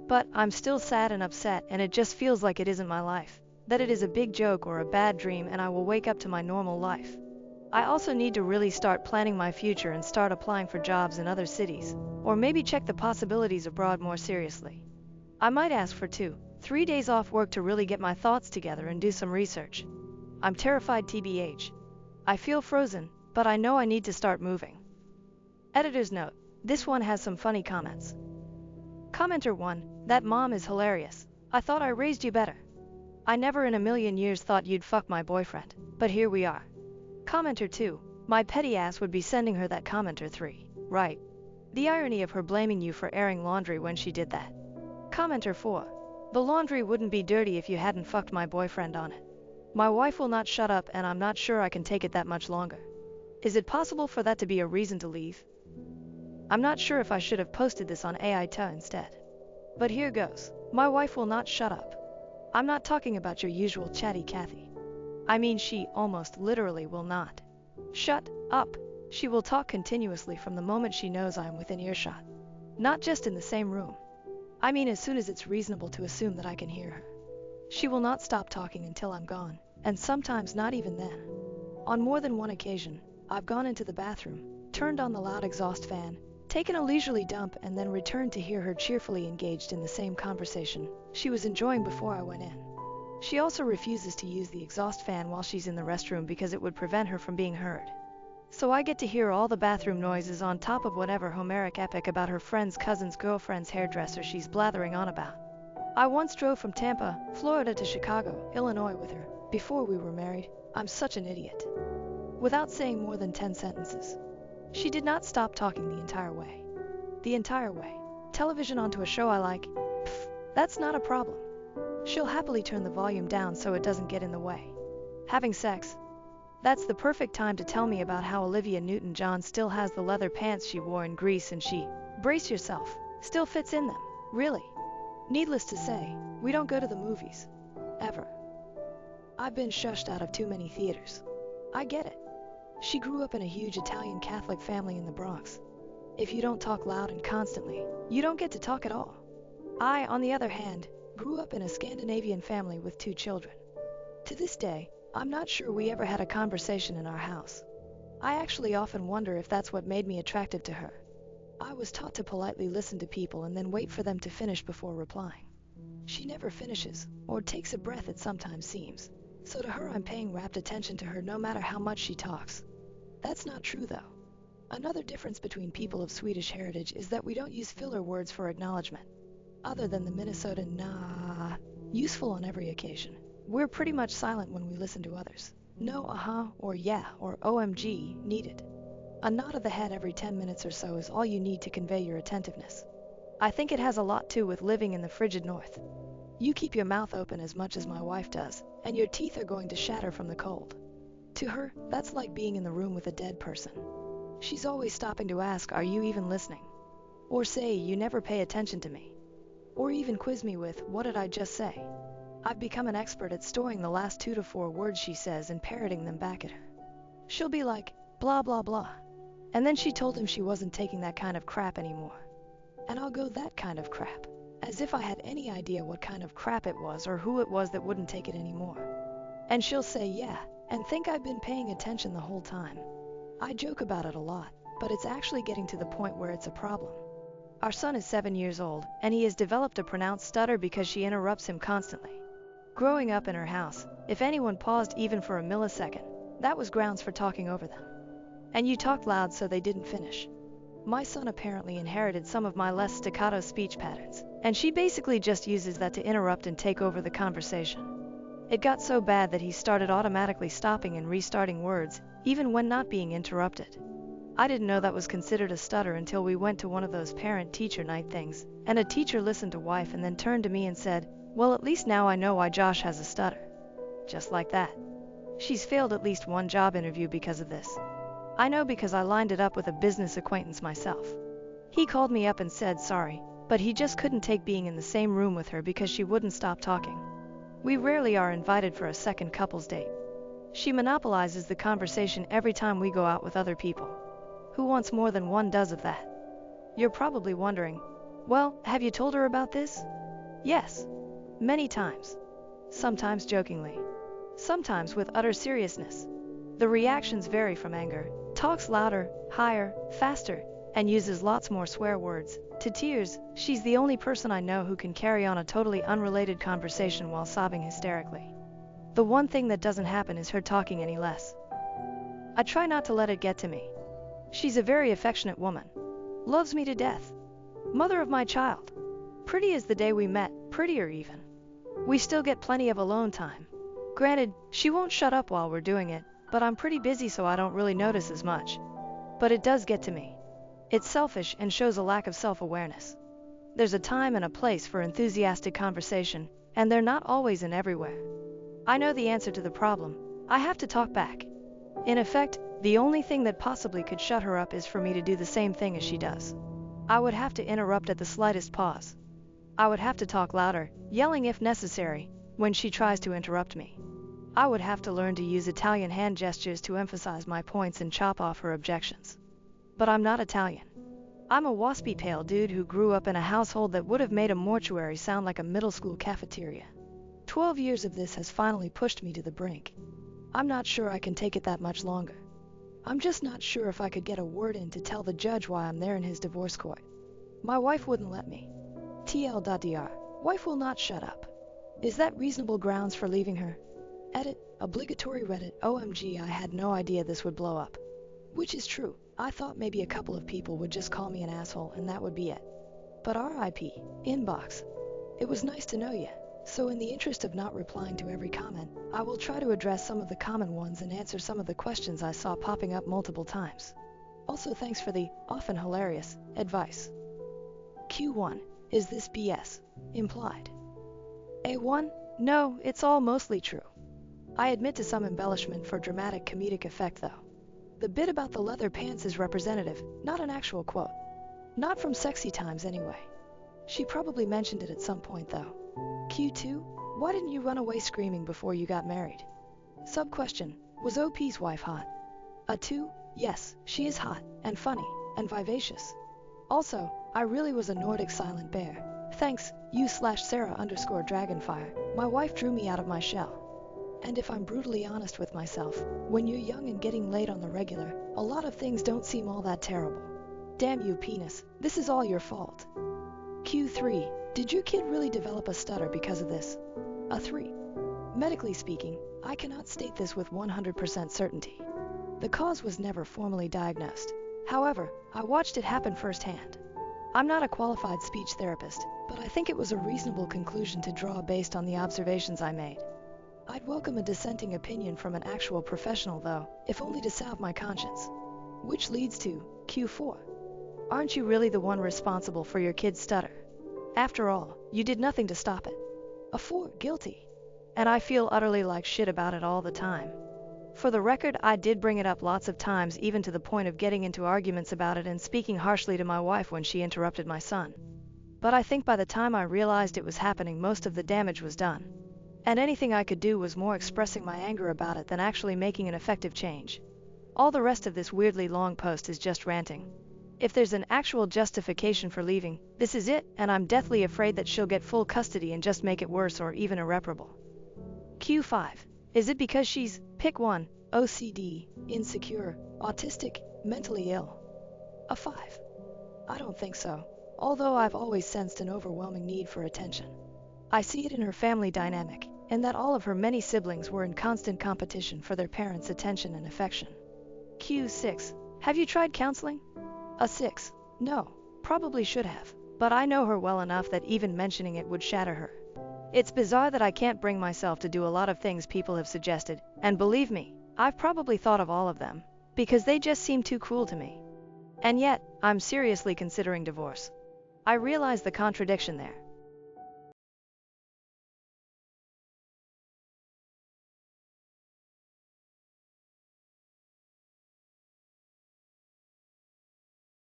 But I'm still sad and upset, and it just feels like it isn't my life. That it is a big joke or a bad dream and I will wake up to my normal life. I also need to really start planning my future and start applying for jobs in other cities, or maybe check the possibilities abroad more seriously. I might ask for 2-3 days off work to really get my thoughts together and do some research. I'm terrified TBH. I feel frozen, but I know I need to start moving. Editor's note: this one has some funny comments. Commenter 1: that mom is hilarious. I thought I raised you better. I never in a million years thought you'd fuck my boyfriend, but here we are. Commenter 2: my petty ass would be sending her that. Commenter 3: right. The irony of her blaming you for airing laundry when she did that. Commenter 4: the laundry wouldn't be dirty if you hadn't fucked my boyfriend on it. My wife will not shut up and I'm not sure I can take it that much longer. Is it possible for that to be a reason to leave? I'm not sure if I should have posted this on AITA instead. But here goes. My wife will not shut up. I'm not talking about your usual chatty Kathy. I mean, she almost literally will not shut up. She will talk continuously from the moment she knows I'm within earshot. Not just in the same room. I mean, as soon as it's reasonable to assume that I can hear her. She will not stop talking until I'm gone, and sometimes not even then. On more than one occasion, I've gone into the bathroom, turned on the loud exhaust fan, taken a leisurely dump, and then returned to hear her cheerfully engaged in the same conversation she was enjoying before I went in. She also refuses to use the exhaust fan while she's in the restroom because it would prevent her from being heard. So I get to hear all the bathroom noises on top of whatever Homeric epic about her friend's cousin's girlfriend's hairdresser she's blathering on about. I once drove from Tampa, Florida to Chicago, Illinois with her, before we were married. I'm such an idiot. Without saying more than 10 sentences. She did not stop talking the entire way. The entire way. Television onto a show I like? Pfft, that's not a problem. She'll happily turn the volume down so it doesn't get in the way. Having sex? That's the perfect time to tell me about how Olivia Newton-John still has the leather pants she wore in Grease and she, brace yourself, still fits in them. Really. Needless to say, we don't go to the movies. Ever. I've been shushed out of too many theaters. I get it. She grew up in a huge Italian Catholic family in the Bronx. If you don't talk loud and constantly, you don't get to talk at all. I, on the other hand, grew up in a Scandinavian family with 2 children. To this day, I'm not sure we ever had a conversation in our house. I actually often wonder if that's what made me attractive to her. I was taught to politely listen to people and then wait for them to finish before replying. She never finishes, or takes a breath it sometimes seems. So to her I'm paying rapt attention to her no matter how much she talks. That's not true though. Another difference between people of Swedish heritage is that we don't use filler words for acknowledgement. Other than the Minnesota nah, useful on every occasion, we're pretty much silent when we listen to others. No or yeah or OMG needed. A nod of the head every 10 minutes or so is all you need to convey your attentiveness. I think it has a lot too with living in the frigid north. You keep your mouth open as much as my wife does, and your teeth are going to shatter from the cold. To her, that's like being in the room with a dead person. She's always stopping to ask, "Are you even listening?" Or say, "You never pay attention to me." Or even quiz me with, "What did I just say?" I've become an expert at storing the last 2 to 4 words she says and parroting them back at her. She'll be like, "Blah blah blah." And then she told him she wasn't taking that kind of crap anymore. And I'll go, "That kind of crap?" As if I had any idea what kind of crap it was or who it was that wouldn't take it anymore. And she'll say, "Yeah," and think I've been paying attention the whole time. I joke about it a lot, but it's actually getting to the point where it's a problem. Our son is 7 years old, and he has developed a pronounced stutter because she interrupts him constantly. Growing up in her house, if anyone paused even for a millisecond, that was grounds for talking over them. And you talked loud so they didn't finish. My son apparently inherited some of my less staccato speech patterns, and she basically just uses that to interrupt and take over the conversation. It got so bad that he started automatically stopping and restarting words, even when not being interrupted. I didn't know that was considered a stutter until we went to one of those parent-teacher night things, and a teacher listened to wife and then turned to me and said, "Well, at least now I know why Josh has a stutter." Just like that. She's failed at least one job interview because of this. I know because I lined it up with a business acquaintance myself. He called me up and said sorry, but he just couldn't take being in the same room with her because she wouldn't stop talking. We rarely are invited for a second couples date. She monopolizes the conversation every time we go out with other people. Who wants more than one does of that? You're probably wondering, well, have you told her about this? Yes. Many times. Sometimes jokingly. Sometimes with utter seriousness. The reactions vary from anger, talks louder, higher, faster, and uses lots more swear words, to tears. She's the only person I know who can carry on a totally unrelated conversation while sobbing hysterically. The one thing that doesn't happen is her talking any less. I try not to let it get to me. She's a very affectionate woman. Loves me to death. Mother of my child. Pretty as the day we met, prettier even. We still get plenty of alone time. Granted, she won't shut up while we're doing it, but I'm pretty busy so I don't really notice as much. But it does get to me. It's selfish and shows a lack of self-awareness. There's a time and a place for enthusiastic conversation, and they're not always in everywhere. I know the answer to the problem. I have to talk back. In effect, the only thing that possibly could shut her up is for me to do the same thing as she does. I would have to interrupt at the slightest pause. I would have to talk louder, yelling if necessary, when she tries to interrupt me. I would have to learn to use Italian hand gestures to emphasize my points and chop off her objections. But I'm not Italian. I'm a waspy pale dude who grew up in a household that would have made a mortuary sound like a middle school cafeteria. 12 years of this has finally pushed me to the brink. I'm not sure I can take it that much longer. I'm just not sure if I could get a word in to tell the judge why I'm there in his divorce court. My wife wouldn't let me. TL.dr. Wife will not shut up. Is that reasonable grounds for leaving her? Edit. Obligatory Reddit. OMG, I had no idea this would blow up. Which is true. I thought maybe a couple of people would just call me an asshole and that would be it. But RIP. Inbox. It was nice to know you. So in the interest of not replying to every comment, I will try to address some of the common ones and answer some of the questions I saw popping up multiple times. Also thanks for the, often hilarious, advice. Q1. Is this BS? Implied. A1. No, it's all mostly true. I admit to some embellishment for dramatic comedic effect though. The bit about the leather pants is representative, not an actual quote. Not from sexy times anyway. She probably mentioned it at some point though. Q2. Why didn't you run away screaming before you got married? Sub-question. Was OP's wife hot? A2. Yes, she is hot, and funny, and vivacious. Also, I really was a Nordic silent bear. Thanks, you/Sarah_Dragonfire. My wife drew me out of my shell. And if I'm brutally honest with myself, when you're young and getting laid on the regular, a lot of things don't seem all that terrible. Damn you, penis, this is all your fault. Q3. Did your kid really develop a stutter because of this? A3. Medically speaking, I cannot state this with 100% certainty. The cause was never formally diagnosed. However, I watched it happen firsthand. I'm not a qualified speech therapist, but I think it was a reasonable conclusion to draw based on the observations I made. I'd welcome a dissenting opinion from an actual professional though, if only to salve my conscience. Which leads to Q4. Aren't you really the one responsible for your kid's stutter? After all, you did nothing to stop it. A4. Guilty. And I feel utterly like shit about it all the time. For the record, I did bring it up lots of times, even to the point of getting into arguments about it and speaking harshly to my wife when she interrupted my son. But I think by the time I realized it was happening, most of the damage was done. And anything I could do was more expressing my anger about it than actually making an effective change. All the rest of this weirdly long post is just ranting. If there's an actual justification for leaving, this is it, and I'm deathly afraid that she'll get full custody and just make it worse or even irreparable. Q5. Is it because she's, pick one, OCD, insecure, autistic, mentally ill? A 5. I don't think so, although I've always sensed an overwhelming need for attention. I see it in her family dynamic, and that all of her many siblings were in constant competition for their parents' attention and affection. Q6. Have you tried counseling? A 6. No, probably should have, but I know her well enough that even mentioning it would shatter her. It's bizarre that I can't bring myself to do a lot of things people have suggested, and believe me, I've probably thought of all of them, because they just seem too cruel to me. And yet, I'm seriously considering divorce. I realize the contradiction there.